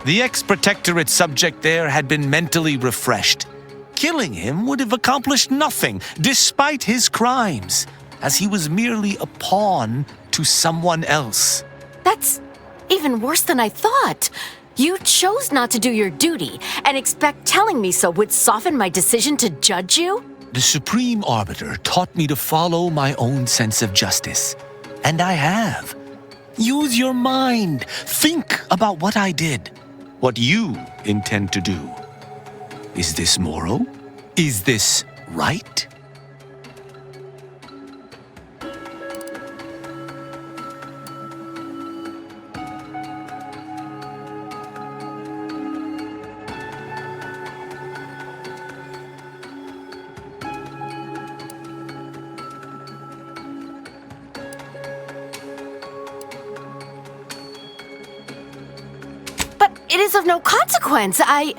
The ex-Protectorate subject there had been mentally refreshed. Killing him would have accomplished nothing, despite his crimes, as he was merely a pawn to someone else. That's even worse than I thought. You chose not to do your duty, and expect telling me so would soften my decision to judge you? The Supreme Arbiter taught me to follow my own sense of justice. And I have. Use your mind. Think about what I did. What you intend to do. Is this moral? Is this right? It is of no consequence. I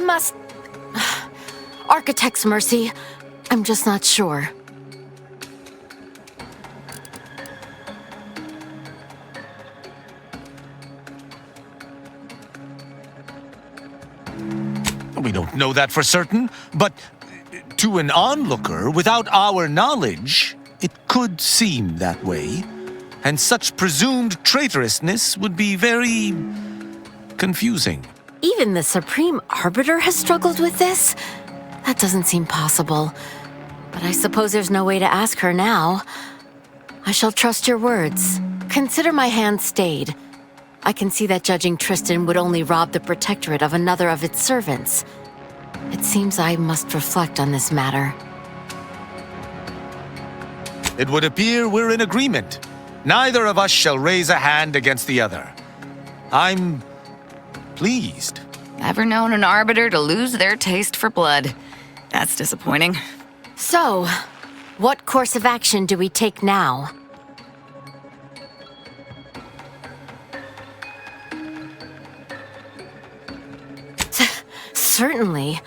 must... Architect's mercy. I'm just not sure. We don't know that for certain, but to an onlooker, without our knowledge, it could seem that way. And such presumed traitorousness would be very confusing. Even the Supreme Arbiter has struggled with this? That doesn't seem possible. But I suppose there's no way to ask her now. I shall trust your words. Consider my hand stayed. I can see that judging Tristan would only rob the Protectorate of another of its servants. It seems I must reflect on this matter. It would appear we're in agreement. Neither of us shall raise a hand against the other. I'm pleased. Ever known an arbiter to lose their taste for blood? That's disappointing. So, what course of action do we take now? Certainly.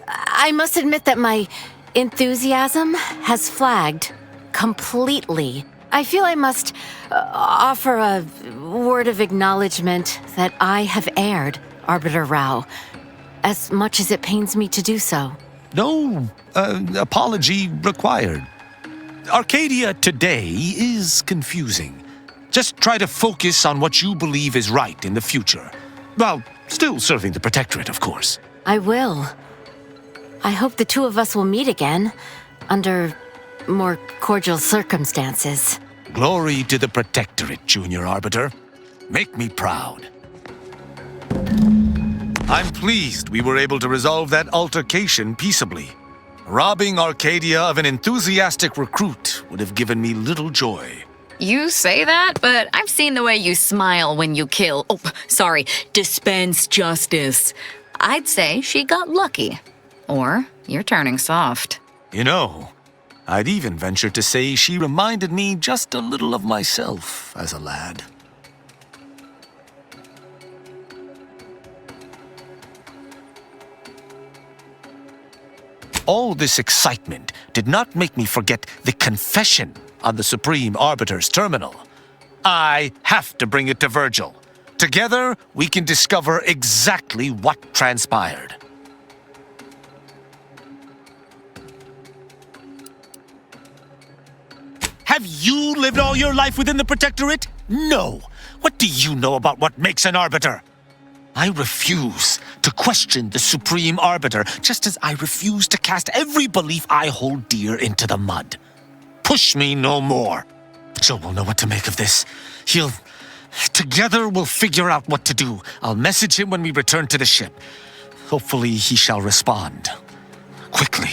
I must admit that my enthusiasm has flagged completely. I feel I must offer a word of acknowledgement that I have erred, Arbiter Rao, as much as it pains me to do so. No apology required. Arcadia today is confusing. Just try to focus on what you believe is right in the future. While still serving the Protectorate, of course. I will. I hope the two of us will meet again, under more cordial circumstances. Glory to the Protectorate, Junior Arbiter. Make me proud. I'm pleased we were able to resolve that altercation peaceably. Robbing Arcadia of an enthusiastic recruit would have given me little joy. You say that, but I've seen the way you smile when you kill... dispense justice. I'd say she got lucky. Or you're turning soft. You know, I'd even venture to say she reminded me just a little of myself as a lad. all this excitement did not make me forget the confession on the Supreme Arbiter's terminal. I have to bring it to Virgil. Together, we can discover exactly what transpired. Have you lived all your life within the Protectorate? No. What do you know about what makes an Arbiter? I refuse to question the Supreme Arbiter, just as I refuse to cast every belief I hold dear into the mud. Push me no more. Joe will know what to make of this. Together we'll figure out what to do. I'll message him when we return to the ship. Hopefully he shall respond. Quickly.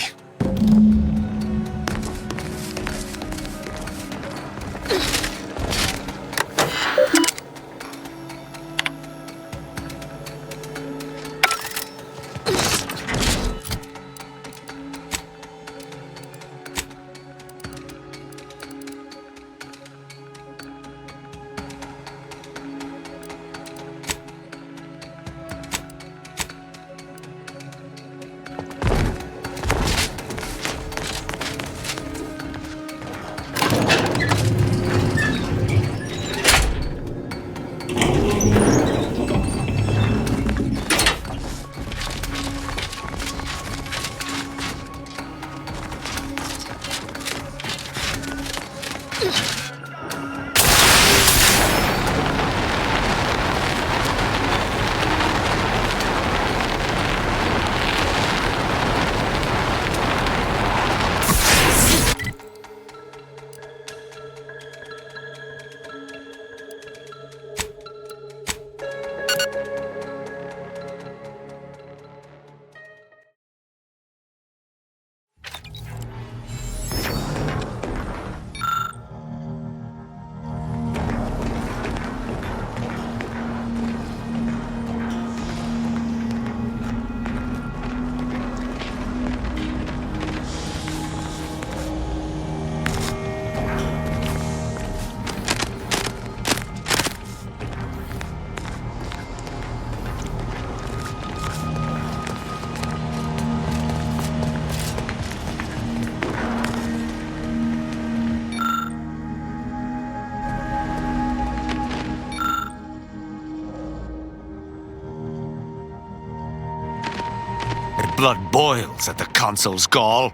Blood boils at the Consul's gall.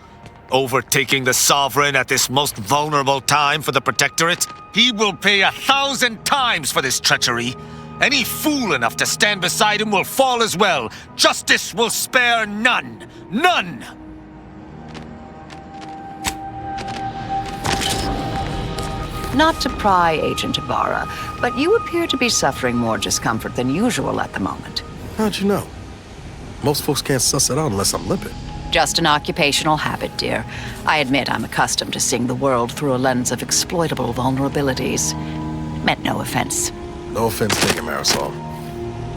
Overtaking the Sovereign at this most vulnerable time for the Protectorate. He will pay 1,000 times for this treachery. Any fool enough to stand beside him will fall as well. Justice will spare none. None! Not to pry, Agent Ibarra, but you appear to be suffering more discomfort than usual at the moment. How'd you know? Most folks can't suss it out unless I'm limping. Just an occupational habit, dear. I admit I'm accustomed to seeing the world through a lens of exploitable vulnerabilities. Meant no offense. No offense taken, Marisol.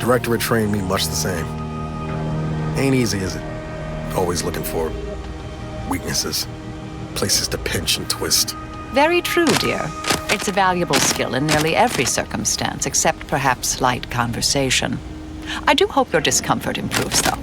Directorate trained me much the same. Ain't easy, is it? Always looking for weaknesses, places to pinch and twist. Very true, dear. It's a valuable skill in nearly every circumstance, except perhaps light conversation. I do hope your discomfort improves, though.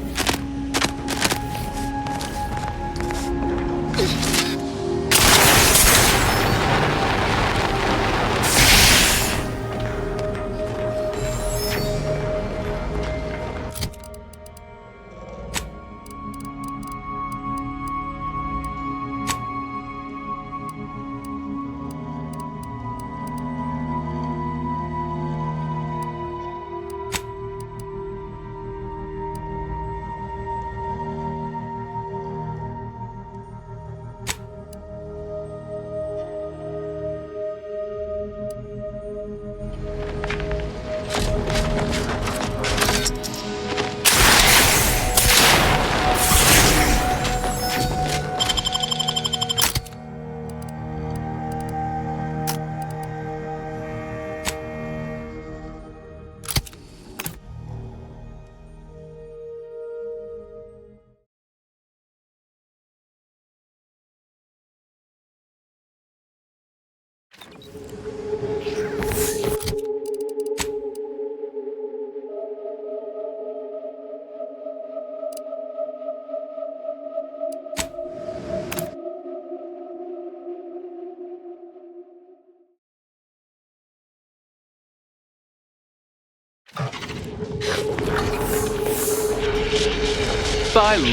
By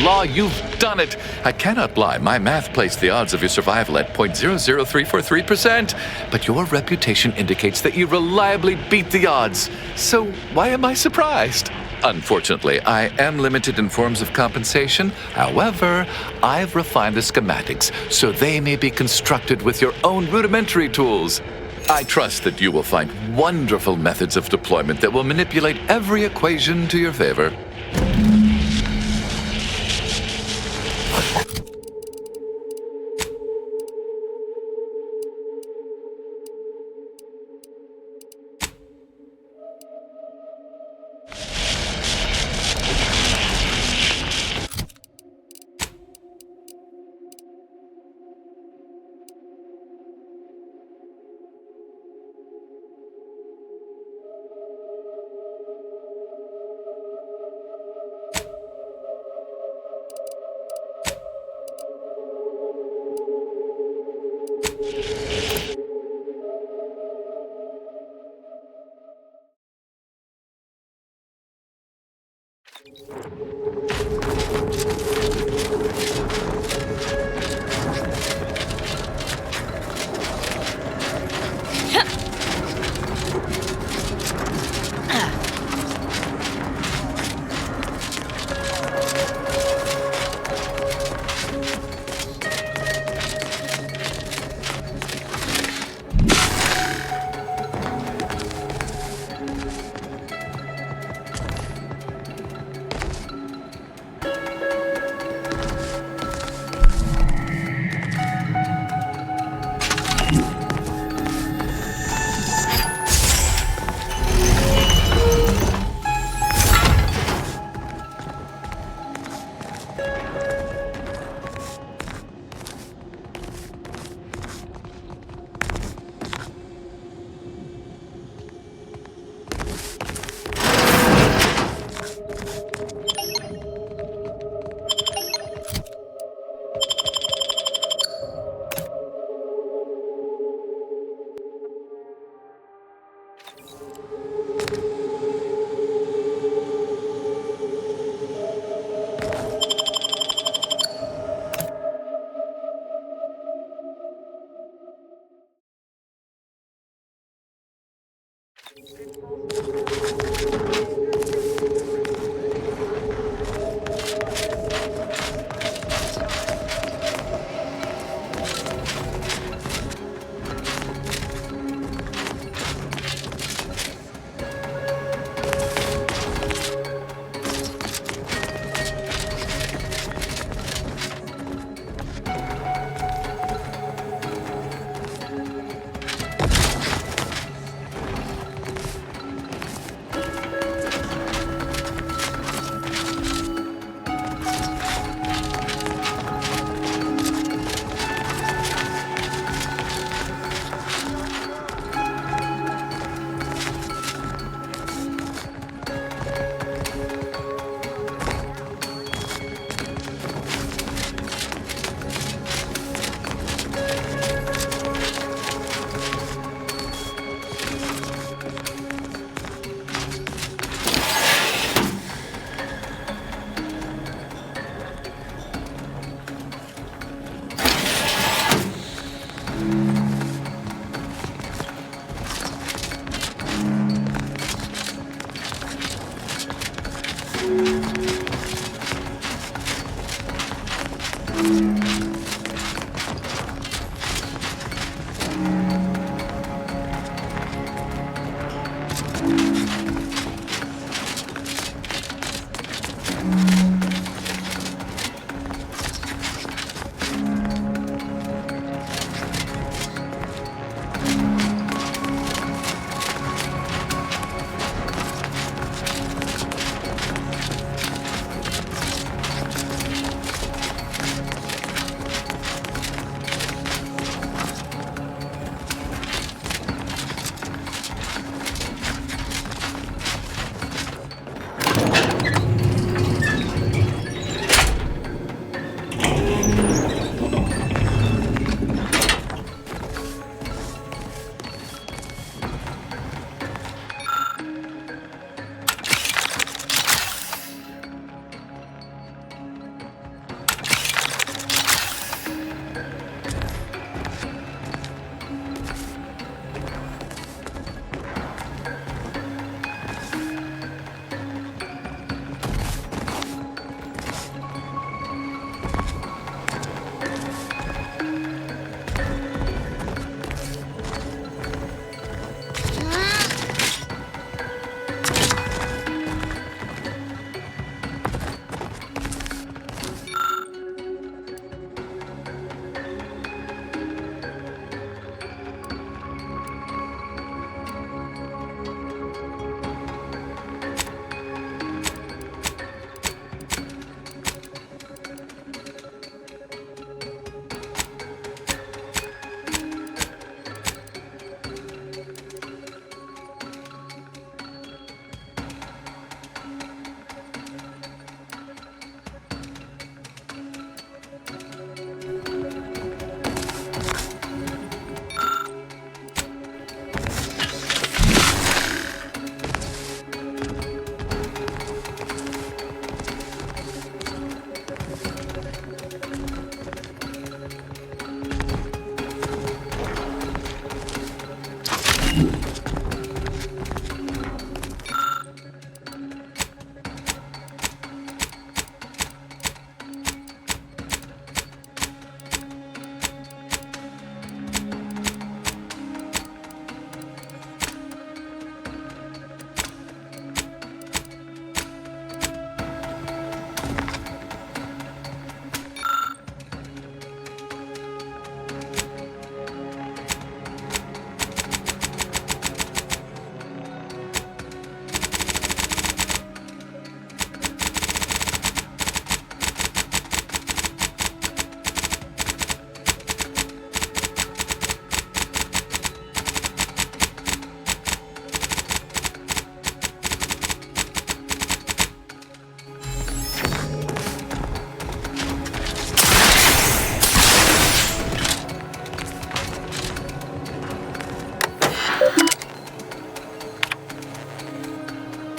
law, you've done it. I cannot lie. My math placed the odds of your survival at 0.00343%. But your reputation indicates that you reliably beat the odds. So why am I surprised? Unfortunately, I am limited in forms of compensation. However, I've refined the schematics so they may be constructed with your own rudimentary tools. I trust that you will find wonderful methods of deployment that will manipulate every equation to your favor.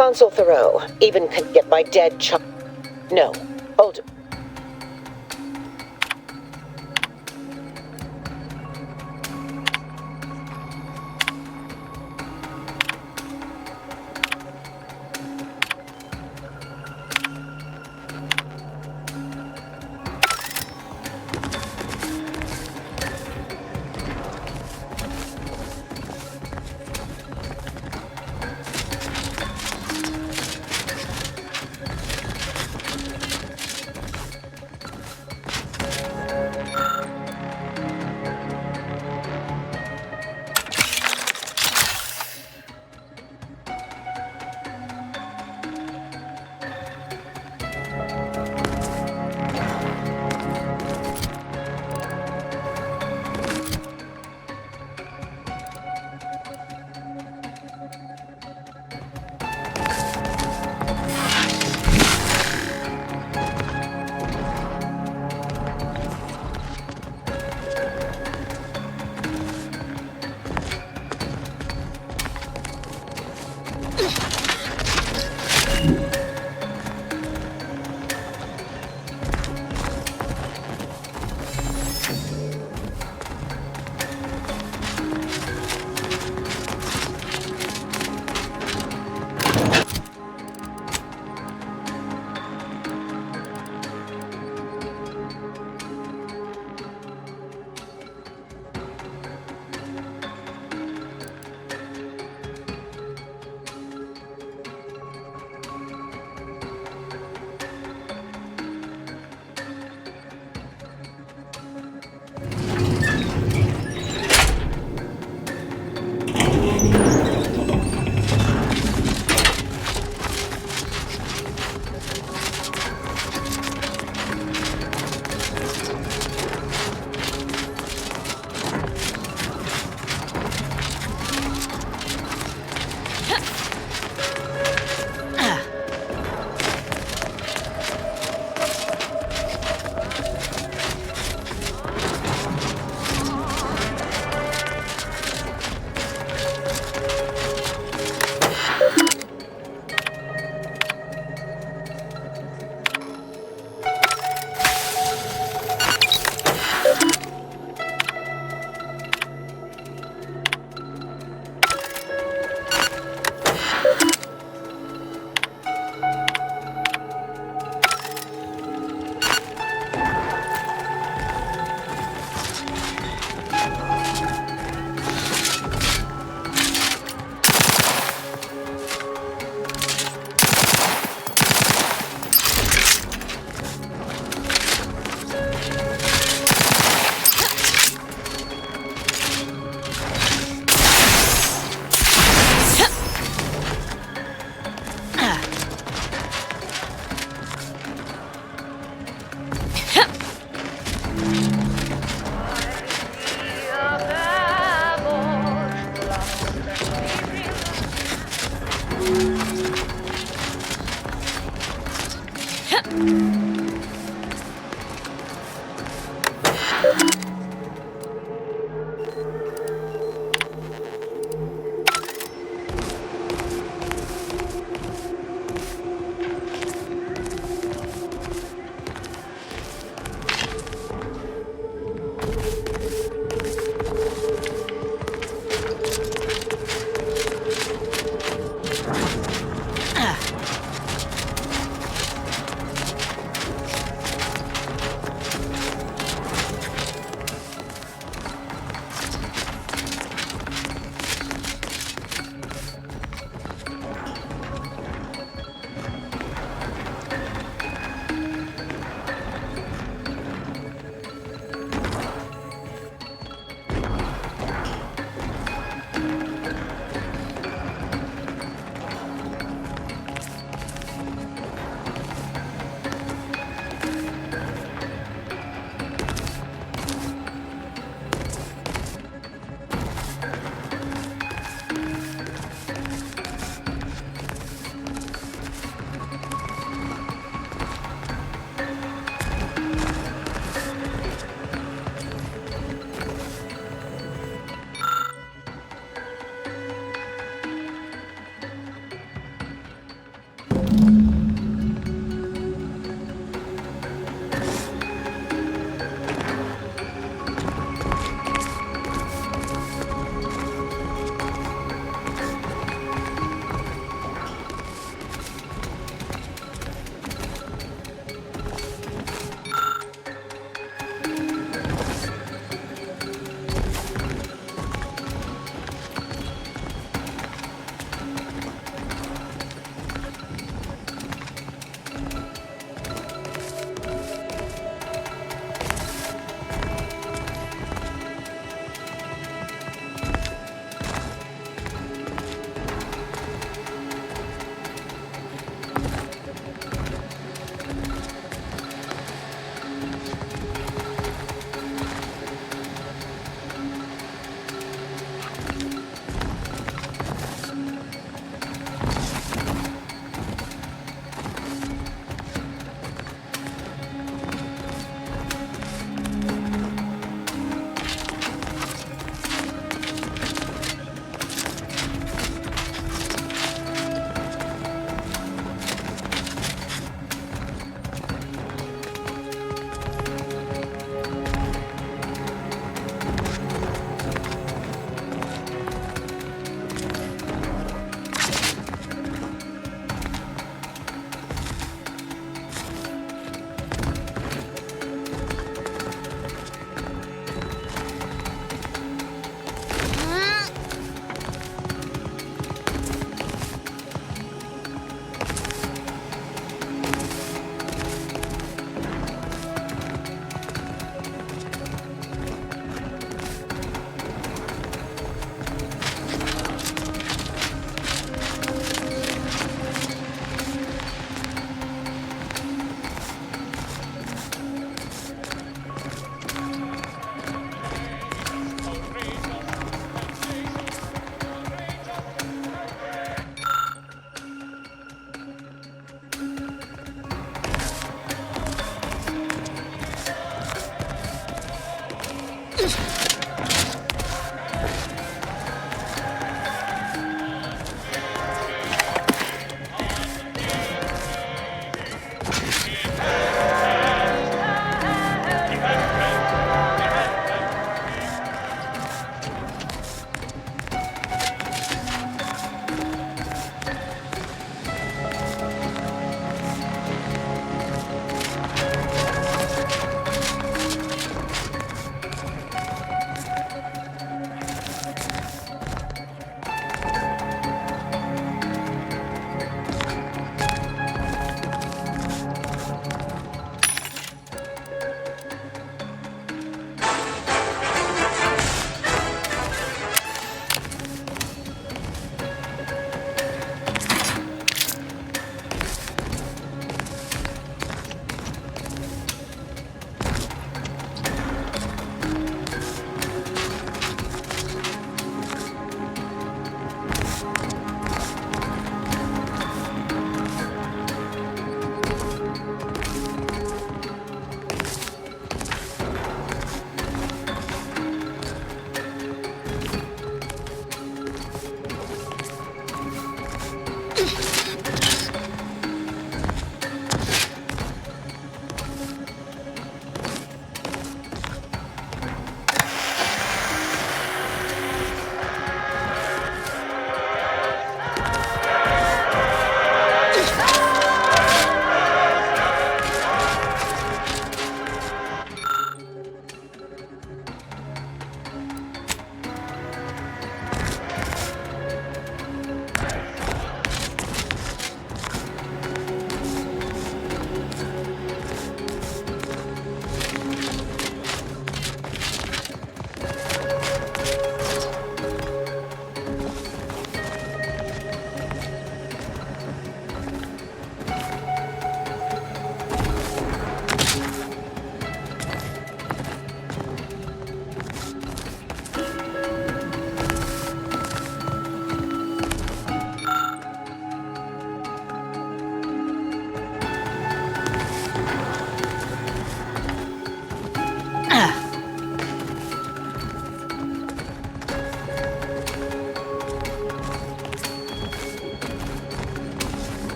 Consul Thoreau, even can get my dead child. No, hold.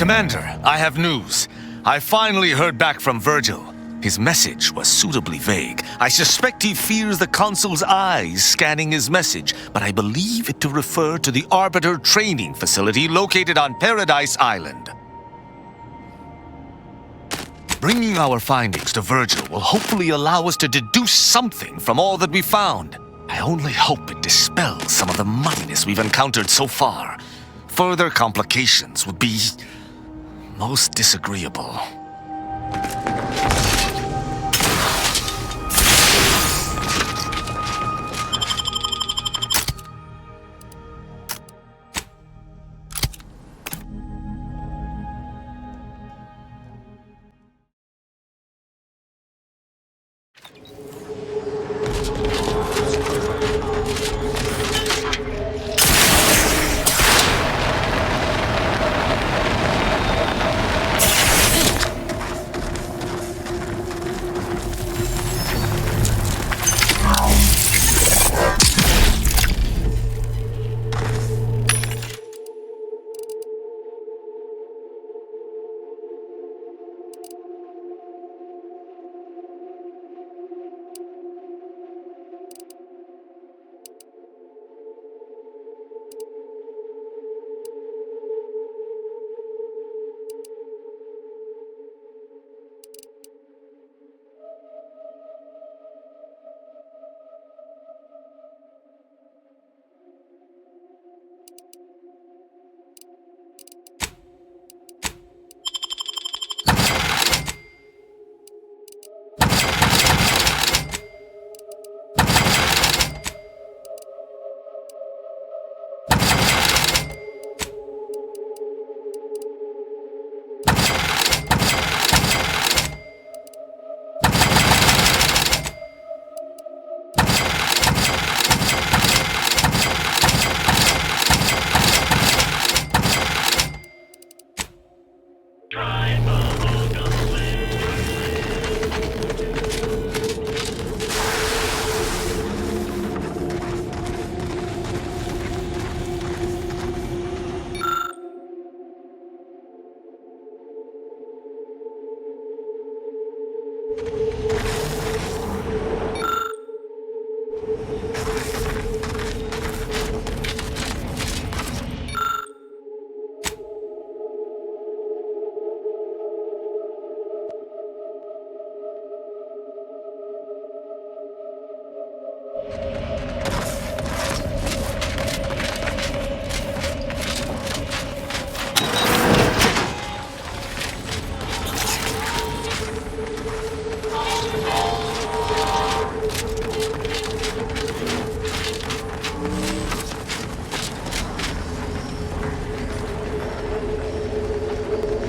Commander, I have news. I finally heard back from Virgil. His message was suitably vague. I suspect he fears the Consul's eyes scanning his message, but I believe it to refer to the Arbiter training facility located on Paradise Island. Bringing our findings to Virgil will hopefully allow us to deduce something from all that we found. I only hope it dispels some of the muddiness we've encountered so far. Further complications would be most disagreeable.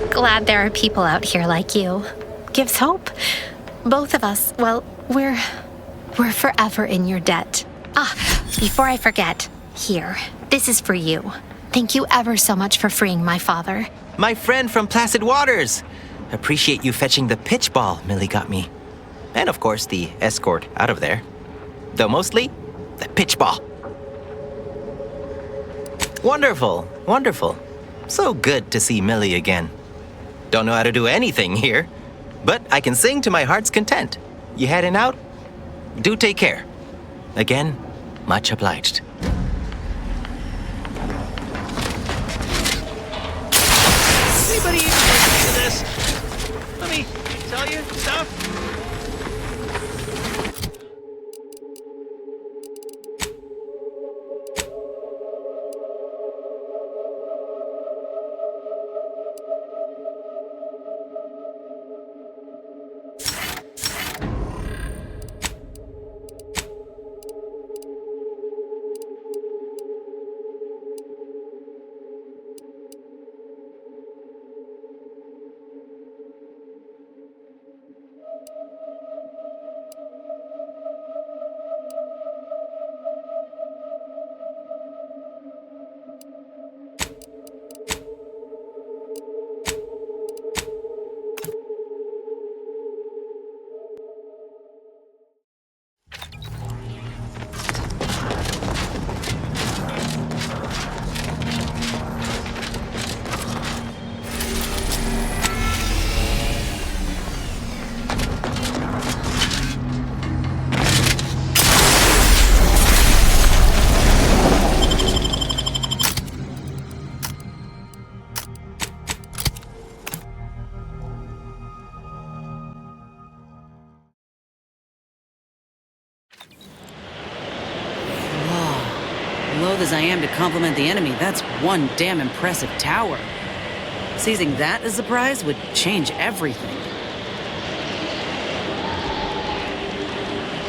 Glad there are people out here like you. Gives hope. Both of us, well, we're forever in your debt. Before I forget, here, this is for you. Thank you ever so much for freeing my father. My friend from Placid Waters! Appreciate you fetching the pitch ball Millie got me. And of course, the escort out of there. Though mostly, the pitch ball. Wonderful, wonderful. So good to see Millie again. Don't know how to do anything here, but I can sing to my heart's content. You heading out? Do take care. Again, much obliged. Anybody even listen to this? Let me tell you stuff. loath as I am to compliment the enemy, that's one damn impressive tower. Seizing that as a prize would change everything.